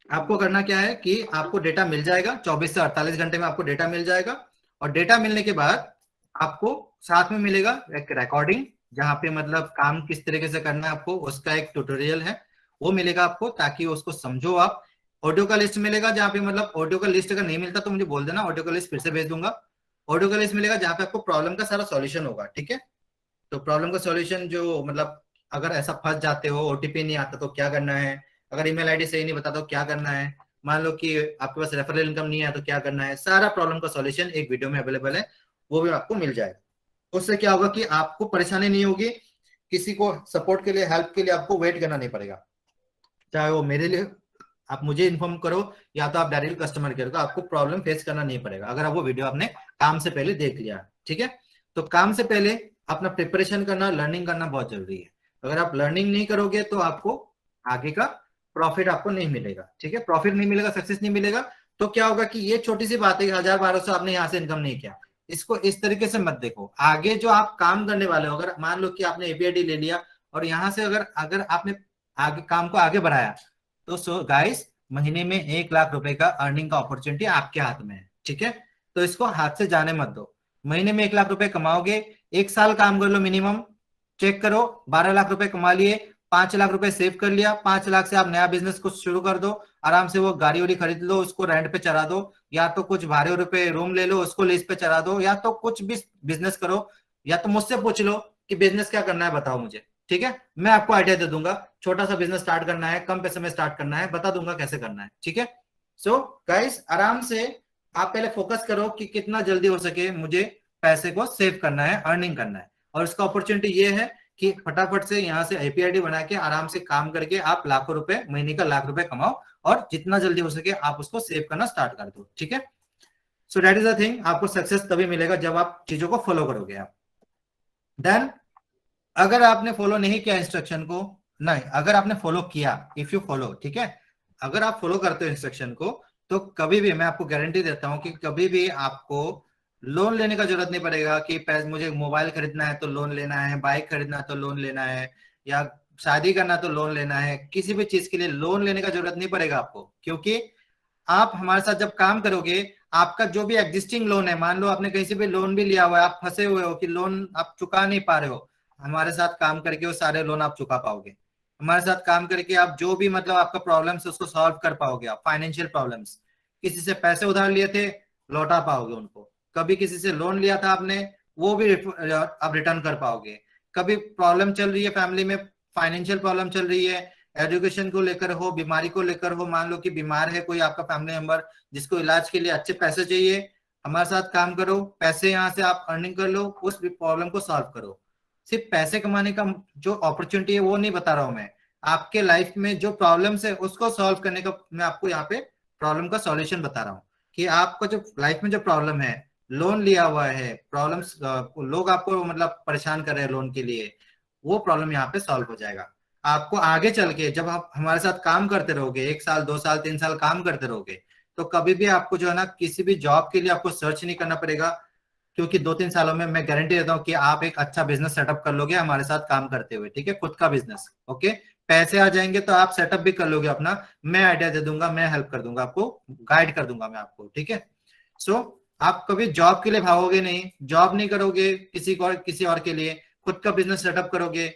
आपको करना क्या है कि आपको डेटा मिल जाएगा, 24 से 48 घंटे में आपको डेटा मिल जाएगा। और डेटा मिलने के बाद आपको साथ में मिलेगा एक रिकॉर्डिंग, जहां पे मतलब काम किस तरीके से करना है आपको उसका एक ट्यूटोरियल है, वो मिलेगा आपको, ताकि उसको समझो आप। ऑडियो का लिस्ट मिलेगा, जहाँ पे मतलब ऑडियो का लिस्ट अगर नहीं मिलता तो मुझे बोल देना, ऑडियो का लिस्ट फिर से भेज दूंगा। ऑडियो का लिस्ट मिलेगा जहाँ पे आपको प्रॉब्लम का सारा सॉल्यूशन होगा। ठीक है, तो प्रॉब्लम का सॉल्यूशन जो मतलब अगर ऐसा फंस जाते हो, ओटीपी नहीं आता तो क्या करना है, अगर ईमेल आईडी सही नहीं बताता तो क्या करना है, मान लो कि आपके पास रेफरल इनकम नहीं है तो क्या करना है, सारा प्रॉब्लम का सॉल्यूशन एक वीडियो में अवेलेबल है, वो भी आपको मिल जाएगा। उससे क्या होगा कि आपको परेशानी नहीं होगी, किसी को सपोर्ट के लिए, हेल्प के लिए आपको वेट करना नहीं पड़ेगा, चाहे वो मेरे लिए आप मुझे इन्फॉर्म करो या तो आप डायरेक्ट कस्टमर केयर को, आपको प्रॉब्लम फेस करना नहीं पड़ेगा अगर आप वो वीडियो आपने काम से पहले देख लिया। ठीक है, तो काम से पहले अपना प्रिपरेशन करना, लर्निंग करना बहुत जरूरी है। अगर आप लर्निंग नहीं करोगे तो आपको आगे का प्रॉफिट आपको नहीं मिलेगा। ठीक है, प्रॉफिट नहीं मिलेगा, सक्सेस नहीं मिलेगा। तो क्या होगा कि ये छोटी सी बात है, 1000-1200 आपने यहाँ से इनकम नहीं किया, इसको इस तरीके से मत देखो। आगे जो आप काम करने वाले हो, अगर मान लो कि आपने एपीआईडी ले लिया और यहाँ से अगर अगर आपने आगे काम को आगे बढ़ाया, तो सो गाइस, महीने में 1 लाख रुपए का अर्निंग का अपॉर्चुनिटी आपके हाथ में है। ठीक है, तो इसको हाथ से जाने मत दो। महीने में 1 लाख रुपए कमाओगे, 1 साल काम कर लो मिनिमम, चेक करो 12 लाख रुपए कमा लिए, 5 लाख रुपए सेव कर लिया, 5 लाख से आप नया बिजनेस को शुरू कर दो, आराम से वो गाड़ी वाड़ी खरीद लो, उसको रेंट पे चला दो, या तो कुछ भाड़े रुपए रूम ले लो उसको लीज पे चला दो, या तो कुछ भी बिजनेस करो, या तो मुझसे पूछ लो कि बिजनेस क्या करना है बताओ मुझे। ठीक है, मैं आपको आइडिया दे दूंगा, छोटा सा बिजनेस स्टार्ट करना है, कम पैसे में स्टार्ट करना है, बता दूंगा कैसे करना है। ठीक है, सो गाइस, आराम से आप पहले फोकस करो कि कितना जल्दी हो सके मुझे पैसे को सेव करना है, अर्निंग करना है। और इसका अपॉर्चुनिटी ये है कि फटाफट से यहाँ से एपीआईडी बना के आराम से काम करके आप लाखों रुपए, महीने का 1 लाख रुपए कमाओ, और जितना जल्दी हो सके आप उसको सेव करना स्टार्ट कर दो। ठीक है, so that is the thing, आपको सक्सेस तभी मिलेगा जब आप चीजों को फॉलो करोगे आप। देन अगर आपने फॉलो नहीं किया इंस्ट्रक्शन को, नहीं, अगर आपने फॉलो किया, इफ यू फॉलो, ठीक है, अगर आप फॉलो करते हो इंस्ट्रक्शन को, तो कभी भी मैं आपको गारंटी देता हूं कि कभी भी आपको लोन लेने का जरूरत नहीं पड़ेगा कि पैसे, मुझे मोबाइल खरीदना है तो लोन लेना है, बाइक खरीदना है तो लोन लेना है, या शादी करना तो लोन लेना है, किसी भी चीज के लिए लोन लेने का जरूरत नहीं पड़ेगा आपको। क्योंकि आप हमारे साथ जब काम करोगे, आपका जो भी एग्जिस्टिंग लोन है, मान लो आपने कहीं से भी लोन भी लिया हुआ है, आप फंसे हुए हो कि लोन आप चुका नहीं पा रहे हो, हमारे साथ काम करके वो सारे लोन आप चुका पाओगे। हमारे साथ काम करके आप जो भी मतलब आपका प्रॉब्लम्स है उसको सॉल्व कर पाओगे। आप फाइनेंशियल प्रॉब्लम्स, किसी से पैसे उधार लिए थे, लौटा पाओगे उनको, कभी किसी से लोन लिया था आपने, वो भी आप रिटर्न कर पाओगे। कभी प्रॉब्लम चल रही है फैमिली में, फाइनेंशियल प्रॉब्लम चल रही है, एजुकेशन को लेकर हो, बीमारी को लेकर हो, मान लो कि बीमार है कोई आपका फैमिली मेंबर जिसको इलाज के लिए अच्छे पैसे चाहिए, हमारे साथ काम करो, पैसे यहाँ से आप अर्निंग कर लो, उस प्रॉब्लम को सॉल्व करो। सिर्फ पैसे कमाने का जो अपॉर्चुनिटी है वो नहीं बता रहा हूं मैं, आपके लाइफ में जो प्रॉब्लम्स है उसको सॉल्व करने का मैं आपको यहाँ पे प्रॉब्लम का सॉल्यूशन बता रहा हूँ। कि आपका जो लाइफ में जो प्रॉब्लम है, लोन लिया हुआ है, प्रॉब्लम्स, लोग आपको मतलब परेशान कर रहे हैं लोन के लिए, वो प्रॉब्लम यहाँ पे सॉल्व हो जाएगा। आपको आगे चल के जब आप हमारे साथ काम करते रहोगे, 1 साल 2 साल 3 साल काम करते रहोगे, तो कभी भी आपको जो है ना किसी भी जॉब के लिए आपको सर्च नहीं करना पड़ेगा, क्योंकि 2-3 सालों में मैं गारंटी देता हूँ कि आप एक अच्छा बिजनेस सेटअप कर लोगे हमारे साथ काम करते हुए, ठीक है, खुद का बिजनेस। ओके, पैसे आ जाएंगे तो आप सेटअप भी कर लोगे अपना, मैं आइडिया दे दूंगा, मैं हेल्प कर दूंगा आपको, गाइड कर दूंगा मैं आपको, ठीक है। सो आप कभी जॉब के लिए भागोगे नहीं, जॉब नहीं करोगे किसी और के लिए, खुद का बिजनेस सेटअप करोगे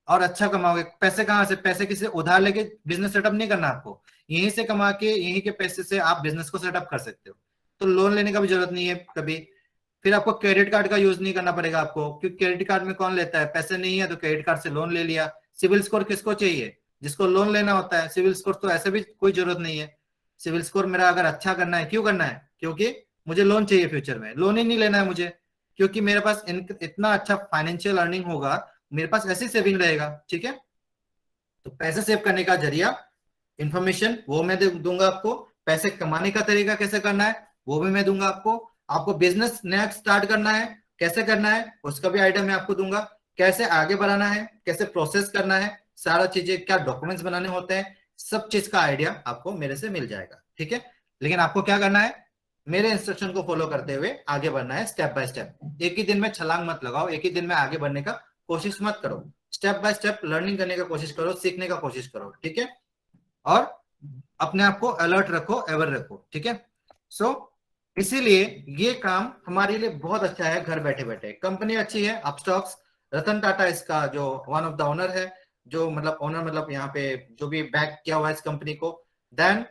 और अच्छा कमाओगे। पैसे कहाँ से? पैसे किसी उधार लेके बिजनेस सेटअप नहीं करना आपको, यहीं से कमा के यहीं के पैसे से आप बिजनेस को सेटअप कर सकते हो। तो लोन लेने का भी जरूरत नहीं है कभी। फिर आपको क्रेडिट कार्ड का यूज नहीं करना पड़ेगा आपको, क्योंकि क्रेडिट कार्ड में कौन लेता है? पैसे नहीं है तो क्रेडिट कार्ड से लोन ले लिया। सिविल स्कोर किसको चाहिए? जिसको लोन लेना होता है। सिविल स्कोर तो ऐसे भी कोई जरूरत नहीं है। सिविल स्कोर मेरा अगर अच्छा करना है, क्यों करना है? क्योंकि मुझे लोन चाहिए फ्यूचर में, लोन ही नहीं लेना है मुझे, क्योंकि मेरे पास इतना अच्छा फाइनेंशियल अर्निंग होगा, मेरे पास ऐसी सेविंग रहेगा, ठीक है। तो पैसे सेव करने का जरिया, इंफॉर्मेशन वो मैं दूंगा आपको, पैसे कमाने का तरीका कैसे करना है वो भी मैं दूंगा आपको, आपको बिजनेस नया स्टार्ट करना है कैसे करना है उसका भी आइडिया मैं आपको दूंगा, कैसे आगे बढ़ाना है, कैसे प्रोसेस करना है, सारा चीजें, क्या डॉक्यूमेंट्स बनाने होते हैं, सब चीज का आइडिया आपको मेरे से मिल जाएगा, ठीक है। लेकिन आपको क्या करना है? मेरे इंस्ट्रक्शन को फॉलो करते हुए आगे बढ़ना है, स्टेप बाय स्टेप। एक ही दिन में छलांग मत लगाओ, एक ही दिन में आगे बढ़ने का कोशिश मत करो, स्टेप बाय स्टेप लर्निंग करने का कोशिश करो, सीखने का कोशिश करो, ठीक है। और अपने आप को अलर्ट रखो, एवर रखो, ठीक है। सो इसीलिए ये काम हमारे लिए बहुत अच्छा है, घर बैठे बैठे। कंपनी अच्छी है, अपस्टॉक्स, रतन टाटा इसका जो वन ऑफ द ओनर है, जो मतलब ओनर मतलब यहाँ पे जो भी बैक किया हुआ है इस कंपनी को। देन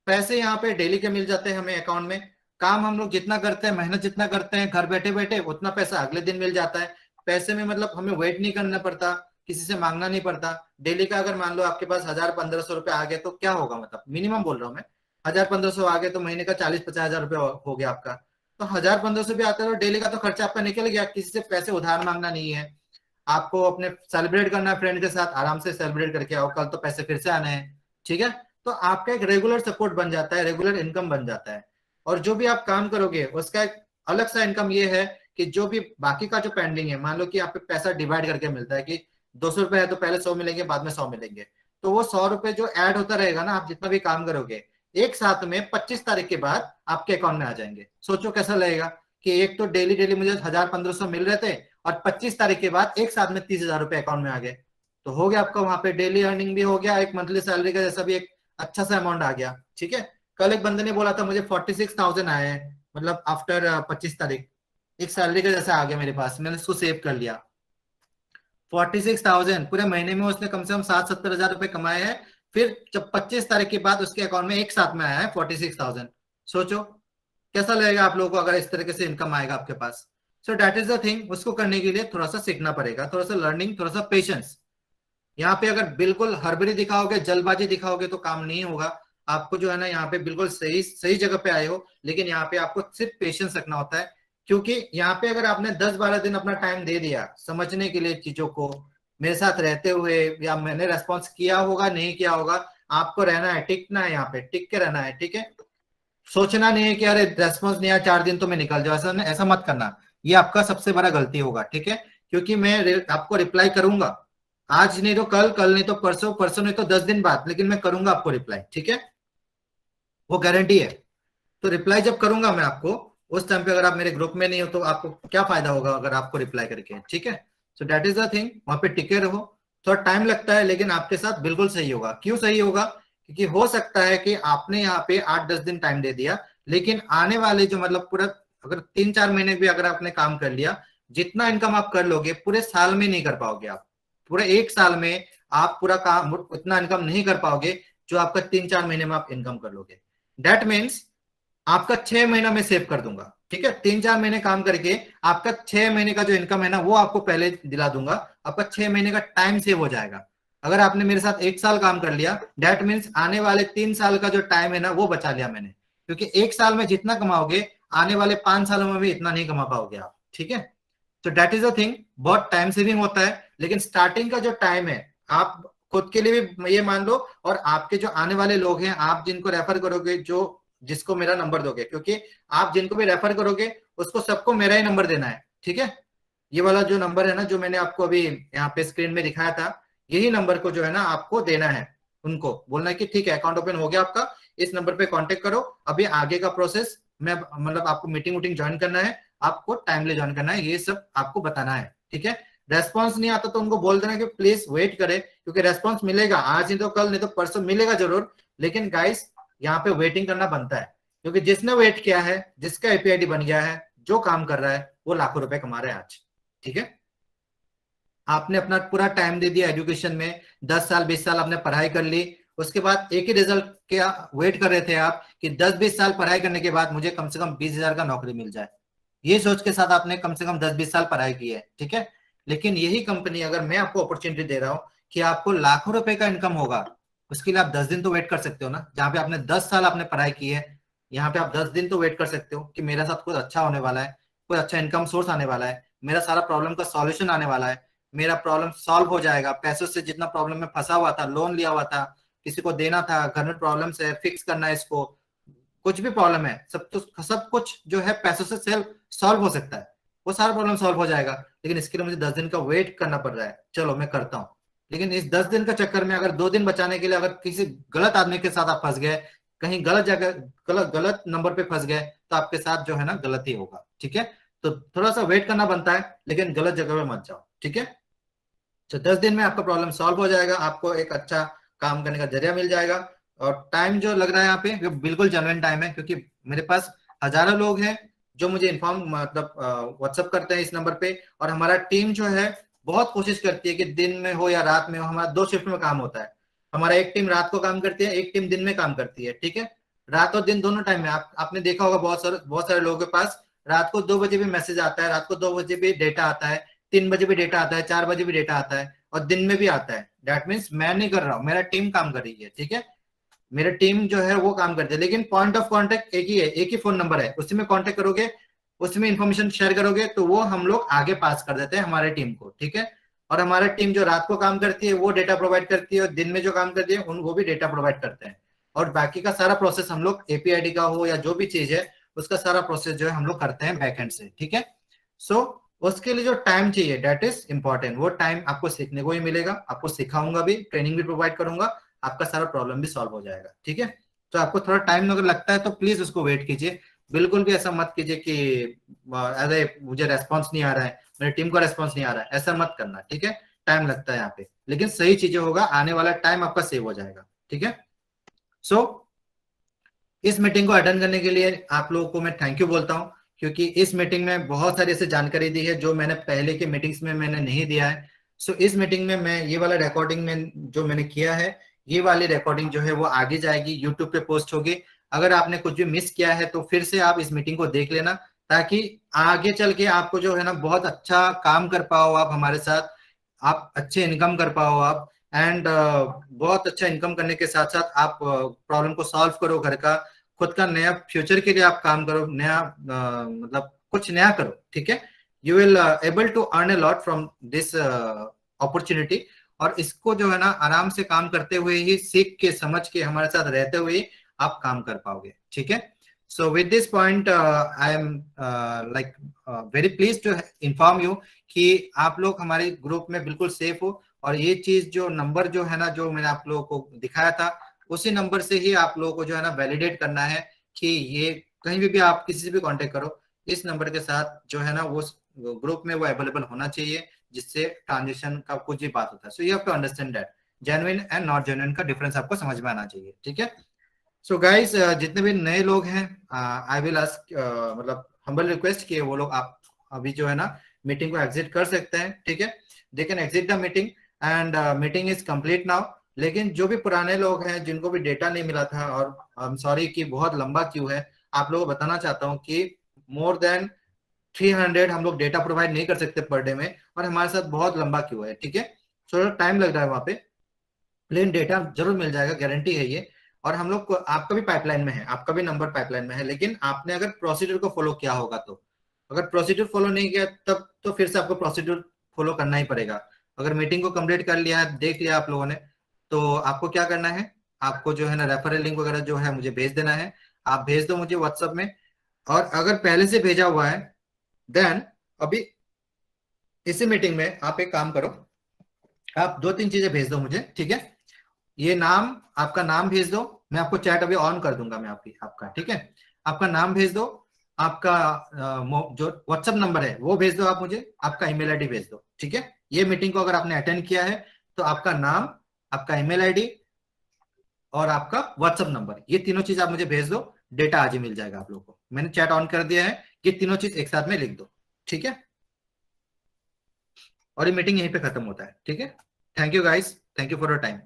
पैसे यहाँ पे डेली के मिल जाते हैं हमें अकाउंट में। काम हम लोग जितना करते हैं, मेहनत जितना करते हैं घर बैठे बैठे, उतना पैसा अगले दिन मिल जाता है। पैसे में मतलब हमें वेट नहीं करना पड़ता, किसी से मांगना नहीं पड़ता। डेली का अगर मान लो आपके पास 1000-1500 रुपए आ गए तो क्या होगा, मतलब मिनिमम बोल रहा हूँ मैं, 1000-1500 आ गए तो महीने का 40-50 हजार रुपये हो गया आपका। तो 1000-1500 भी आता है तो डेली का तो खर्चा आपका निकल गया, किसी से पैसे उधार मांगना नहीं है आपको। अपने सेलिब्रेट करना है फ्रेंड के साथ, आराम से सेलिब्रेट करके आओ, कल तो पैसे फिर से आने हैं, ठीक है। तो आपका एक रेगुलर सपोर्ट बन जाता है, रेगुलर इनकम बन जाता है। और जो भी आप काम करोगे उसका एक अलग सा इनकम ये है कि जो भी बाकी का जो पेंडिंग है, मान लो कि आप पे पैसा डिवाइड करके मिलता है कि 200 रुपए है तो पहले 100 मिलेंगे, बाद में 100 मिलेंगे, तो वो 100 रुपए जो ऐड होता रहेगा ना, आप जितना भी काम करोगे, एक साथ में 25 तारीख के बाद आपके अकाउंट में आ जाएंगे। सोचो कैसा लगेगा कि एक तो डेली डेली मुझे 1000-1500 मिल रहे थे, और 25 तारीख के बाद एक साथ में 30,000 रुपए अकाउंट में आ गए। तो हो गया आपका वहां पे डेली अर्निंग भी हो गया, एक मंथली सैलरी का जैसा भी एक अच्छा सा अमाउंट आ गया, ठीक है। कल एक बंदे ने बोला था मुझे 46,000 आए हैं, मतलब आफ्टर 25 तारीख, एक सैलरी का जैसा आ गया मेरे पास, मैंने उसको सेव कर लिया। 46,000 पूरे महीने में उसने कम से कम 60-70 हजार रुपए कमाए हैं। फिर जब 25 तारीख के बाद उसके अकाउंट में एक साथ में आया है 46,000। सोचो कैसा लगेगा आप लोगों को अगर इस तरीके से इनकम आएगा आपके पास। So that is the thing, उसको करने के लिए थोड़ा सा सीखना पड़ेगा, थोड़ा सा लर्निंग, थोड़ा सा पेशेंस। यहाँ पे अगर बिल्कुल हड़बड़ी दिखाओगे, जल्दबाजी दिखाओगे तो काम नहीं होगा। आपको जो है ना यहाँ पे बिल्कुल सही सही जगह पे आए हो, लेकिन यहाँ पे आपको सिर्फ पेशेंस रखना होता है। क्योंकि यहाँ पे अगर आपने 10-12 दिन अपना टाइम दे दिया समझने के लिए चीजों को, मेरे साथ रहते हुए, या मैंने रेस्पॉन्स किया होगा नहीं किया होगा, आपको रहना है, टिकना है, यहाँ पे टिक के रहना है, ठीक है। सोचना नहीं है कि अरे रेस्पॉन्स नहीं आया 4 दिन तो मैं निकल जाऊँ, ऐसा ऐसा मत करना, ये आपका सबसे बड़ा गलती होगा, ठीक है। क्योंकि मैं आपको रिप्लाई करूंगा, आज नहीं तो कल, कल नहीं तो परसों, परसों नहीं तो 10 दिन बाद, लेकिन मैं करूंगा आपको रिप्लाई, ठीक है, वो गारंटी है। तो रिप्लाई जब करूंगा मैं आपको, उस टाइम पे अगर आप मेरे ग्रुप में नहीं हो तो आपको क्या फायदा होगा अगर आपको रिप्लाई करके, ठीक है। So that is the thing, वहां पे टिके रहो। थोड़ा टाइम लगता है लेकिन आपके साथ बिल्कुल सही होगा। क्यों सही होगा? क्योंकि हो सकता है कि आपने यहाँ पे 8-10 दिन टाइम दे दिया, लेकिन आने वाले जो मतलब पूरा अगर 3-4 महीने भी अगर आपने काम कर लिया, जितना इनकम आप कर लोगे पूरे साल में नहीं कर पाओगे आप। पूरे एक साल में आप पूरा काम उतना इनकम नहीं कर पाओगे जो आपका 3-4 महीने में आप इनकम कर लोगे। दैट मीन्स आपका 6 महीना में सेव कर दूंगा, ठीक है। 3-4 महीने काम करके आपका 6 महीने का जो इनकम है ना वो आपको पहले दिला दूंगा, आपका 6 महीने का टाइम सेव हो जाएगा। अगर आपने मेरे साथ एक साल काम कर लिया, दैट मीन्स आने वाले 3 साल का जो टाइम है ना वो बचा लिया मैंने। क्योंकि एक साल में जितना कमाओगे आने वाले 5 सालों में भी इतना नहीं कमा पाओगे आप, ठीक है। तो दैट इज अ थिंग, बहुत टाइम सेविंग होता है, लेकिन स्टार्टिंग का जो टाइम है आप खुद के लिए भी ये मान लो, और आपके जो आने वाले लोग हैं, आप जिनको रेफर करोगे, जो जिसको मेरा नंबर दोगे, क्योंकि आप जिनको भी रेफर करोगे उसको सबको मेरा ही नंबर देना है, ठीक है। ये वाला जो नंबर है ना जो मैंने आपको अभी यहाँ पे स्क्रीन में दिखाया था, यही नंबर को जो है ना आपको देना है, उनको बोलना है कि ठीक है अकाउंट ओपन हो गया आपका, इस नंबर पे कांटेक्ट करो। अभी आगे का प्रोसेस मैं मतलब आपको मीटिंग वूटिंग ज्वाइन करना है, आपको टाइमली ज्वाइन करना है, ये सब आपको बताना है, ठीक है। रेस्पॉन्स नहीं आता तो उनको बोल देना कि प्लीज वेट करे, क्योंकि रेस्पॉन्स मिलेगा, आज नहीं तो कल, नहीं तो परसों मिलेगा जरूर, लेकिन गाइस यहाँ पे वेटिंग करना बनता है, क्योंकि जिसने वेट किया है, जिसका एपीआईडी बन गया है, जो काम कर रहा है, वो लाखों रुपए कमा रहा है आज, ठीक है। आपने अपना पूरा टाइम दे दिया एजुकेशन में, 10 साल 20 साल आपने पढ़ाई कर ली, उसके बाद एक ही रिजल्ट क्या वेट कर रहे थे आप कि 10-20 साल पढ़ाई करने के बाद मुझे कम से कम 20,000 का नौकरी मिल जाए, ये सोच के साथ आपने कम से कम 10-20 साल पढ़ाई की है, ठीक है। लेकिन यही कंपनी अगर मैं आपको अपॉर्चुनिटी दे रहा हूं कि आपको लाखों रुपए का इनकम होगा, उसके लिए आप 10 दिन तो वेट कर सकते हो ना। जहां पे आपने 10 साल आपने पढ़ाई की है, यहाँ पे आप 10 दिन तो वेट कर सकते हो कि मेरे साथ कुछ अच्छा होने वाला है, कोई अच्छा इनकम सोर्स आने वाला है, मेरा सारा प्रॉब्लम का सॉल्यूशन आने वाला है, मेरा प्रॉब्लम सॉल्व हो जाएगा, पैसों से जितना प्रॉब्लम में फंसा हुआ था, लोन लिया हुआ था, किसी को देना था, घर में प्रॉब्लम है, फिक्स करना है इसको, कुछ भी प्रॉब्लम है, सब कुछ जो है पैसों से सेल्फ सॉल्व हो सकता है, वो सारा प्रॉब्लम सॉल्व हो जाएगा। लेकिन इसके लिए मुझे 10 दिन का वेट करना पड़ रहा है, चलो मैं करता हूँ। लेकिन इस 10 दिन का चक्कर में अगर 2 दिन बचाने के लिए अगर किसी गलत आदमी के साथ आप फंस गए, कहीं गलत जगह गलत गलत नंबर पे फंस गए, तो आपके साथ जो है ना गलत ही होगा, ठीक है। तो थोड़ा सा वेट करना बनता है, लेकिन गलत जगह पे मत जाओ, ठीक है। तो 10 दिन में आपका प्रॉब्लम सॉल्व हो जाएगा, आपको एक अच्छा काम करने का जरिया मिल जाएगा। और टाइम जो लग रहा है यहाँ पे वो बिल्कुल जेन्युइन टाइम है, क्योंकि मेरे पास हजारों लोग हैं जो मुझे इन्फॉर्म मतलब व्हाट्सअप करते हैं इस नंबर पे, और हमारा टीम जो है बहुत कोशिश करती है कि दिन में हो या रात में हो, हमारा 2 शिफ्ट में काम होता है। हमारा एक टीम रात को काम करती है, एक टीम दिन में काम करती है, ठीक है। रात और दिन दोनों टाइम में आपने देखा होगा बहुत सारे लोगों के पास रात को 2 बजे भी मैसेज आता है, रात को 2 बजे भी डेटा आता है, 3 बजे भी डेटा आता है, 4 बजे भी डेटा आता है, और दिन में भी आता है। दैट मीन्स मैं नहीं कर रहा हूँ, मेरा टीम काम कर रही है, ठीक है। मेरा टीम जो है वो काम करती है, लेकिन पॉइंट ऑफ कांटेक्ट एक ही है, एक ही फोन नंबर है, उसी में कांटेक्ट करोगे, उसी में इंफॉर्मेशन शेयर करोगे, तो वो हम लोग आगे पास कर देते हैं हमारे टीम को, ठीक है। और हमारा टीम जो रात को काम करती है वो डेटा प्रोवाइड करती है, और दिन में जो काम करती है वो भी डेटा प्रोवाइड करते हैं। और बाकी का सारा प्रोसेस हम लोग एपीआईडी का हो या जो भी चीज है, उसका सारा प्रोसेस जो है हम लोग करते हैं बैकएंड से, ठीक है। सो उसके लिए जो टाइम चाहिए दैट इज इंपॉर्टेंट, वो टाइम आपको सीखने को ही मिलेगा, आपको सिखाऊंगा भी, ट्रेनिंग भी प्रोवाइड करूंगा, आपका सारा प्रॉब्लम भी सॉल्व हो जाएगा, ठीक है। तो आपको थोड़ा टाइम अगर लगता है तो प्लीज उसको वेट कीजिए, बिल्कुल भी ऐसा मत कीजिए कि अरे मुझे रेस्पॉन्स नहीं आ रहा है, मेरी टीम को रेस्पॉन्स नहीं आ रहा है, ऐसा मत करना, ठीक है। टाइम लगता है यहाँ पे, लेकिन सही चीजें होगा, आने वाला टाइम आपका सेव हो जाएगा, ठीक है। सो इस मीटिंग को अटेंड करने के लिए आप लोगों को मैं थैंक यू बोलता हूं, क्योंकि इस मीटिंग में बहुत सारी ऐसी जानकारी दी है जो मैंने पहले के मीटिंग्स में मैंने नहीं दिया है। सो इस मीटिंग में मैं ये वाला रिकॉर्डिंग में जो मैंने किया है, ये वाली रिकॉर्डिंग जो है वो आगे जाएगी, यूट्यूब पे पोस्ट होगी। अगर आपने कुछ भी मिस किया है तो फिर से आप इस मीटिंग को देख लेना, ताकि आगे चल के आपको जो है ना बहुत अच्छा काम कर पाओ आप हमारे साथ, आप अच्छे इनकम कर पाओ आप, एंड बहुत अच्छा इनकम करने के साथ साथ आप प्रॉब्लम को सॉल्व करो, घर का खुद का नया फ्यूचर के लिए आप काम करो, नया मतलब कुछ नया करो, ठीक है। You will able to earn a lot from this opportunity. और इसको जो है ना आराम से काम करते हुए ही, सीख के समझ के हमारे साथ रहते हुए आप काम कर पाओगे, ठीक है। So with this point I am like very please to inform you कि आप लोग हमारे ग्रुप में बिल्कुल सेफ हो, और ये चीज जो नंबर जो है ना जो मैंने आप लोगों को दिखाया था, उसी नंबर से ही आप लोगों को जो है ना वैलिडेट करना है कि ये कहीं भी आप किसी से भी कांटेक्ट करो, इस नंबर के साथ जो है ना वो ग्रुप में वो अवेलेबल होना चाहिए, जिससे ट्रांजेक्शन का कुछ भी बात होता है। So you have to understand that genuine and not genuine का डिफरेंस आपको समझ में आना चाहिए, ठीक है। सो गाइस जितने भी नए लोग हैं, आई विल आस्क मतलब हम्बल रिक्वेस्ट कि वो लोग आप अभी जो है ना मीटिंग को एग्जिट कर सकते हैं, ठीक है। They can exit the meeting and meeting is complete now. लेकिन जो भी पुराने लोग हैं जिनको भी डेटा नहीं मिला था, और आई एम सॉरी कि बहुत लंबा क्यू है, आप लोगों को बताना चाहता हूँ कि मोर देन 300 हम लोग डेटा प्रोवाइड नहीं कर सकते पर डे में, और हमारे साथ बहुत लंबा क्यू है, ठीक है। थोड़ा टाइम लग रहा है वहां पे, लेकिन डेटा जरूर मिल जाएगा, गारंटी है ये। और हम लोग आपका भी पाइपलाइन में है, आपका भी नंबर पाइपलाइन में है, लेकिन आपने अगर प्रोसीड्यूर को फॉलो किया होगा तो। अगर प्रोसीड्यूर फॉलो नहीं किया तब तो फिर से आपको प्रोसीड्यूर फॉलो करना ही पड़ेगा। अगर मीटिंग को कंप्लीट कर लिया है, देख लिया आप लोगों ने, तो आपको क्या करना है, आपको जो है ना रेफरल लिंक वगैरह जो है मुझे भेज देना है, आप भेज दो मुझे व्हाट्सएप में। और अगर पहले से भेजा हुआ है देन अभी इसी मीटिंग में आप एक काम करो, आप 2-3 चीजें भेज दो मुझे, ठीक है। ये नाम, आपका नाम भेज दो, मैं आपको चैट अभी ऑन कर दूंगा मैं आपका, ठीक है। आपका नाम भेज दो, आपका जो व्हाट्सएप नंबर है वो भेज दो आप मुझे, आपका ईमेल आईडी भेज दो, ठीक है। ये मीटिंग को अगर आपने अटेंड किया है तो आपका नाम, आपका ईमेल आईडी और आपका व्हाट्सएप नंबर, ये तीनों चीज आप मुझे भेज दो। डेटा आज ही मिल जाएगा आप लोगों को। मैंने चैट ऑन कर दिया है, ये तीनों चीज एक साथ में लिख दो, ठीक है। और ये मीटिंग यहीं पे खत्म होता है, ठीक है। Thank you guys, thank you for your time.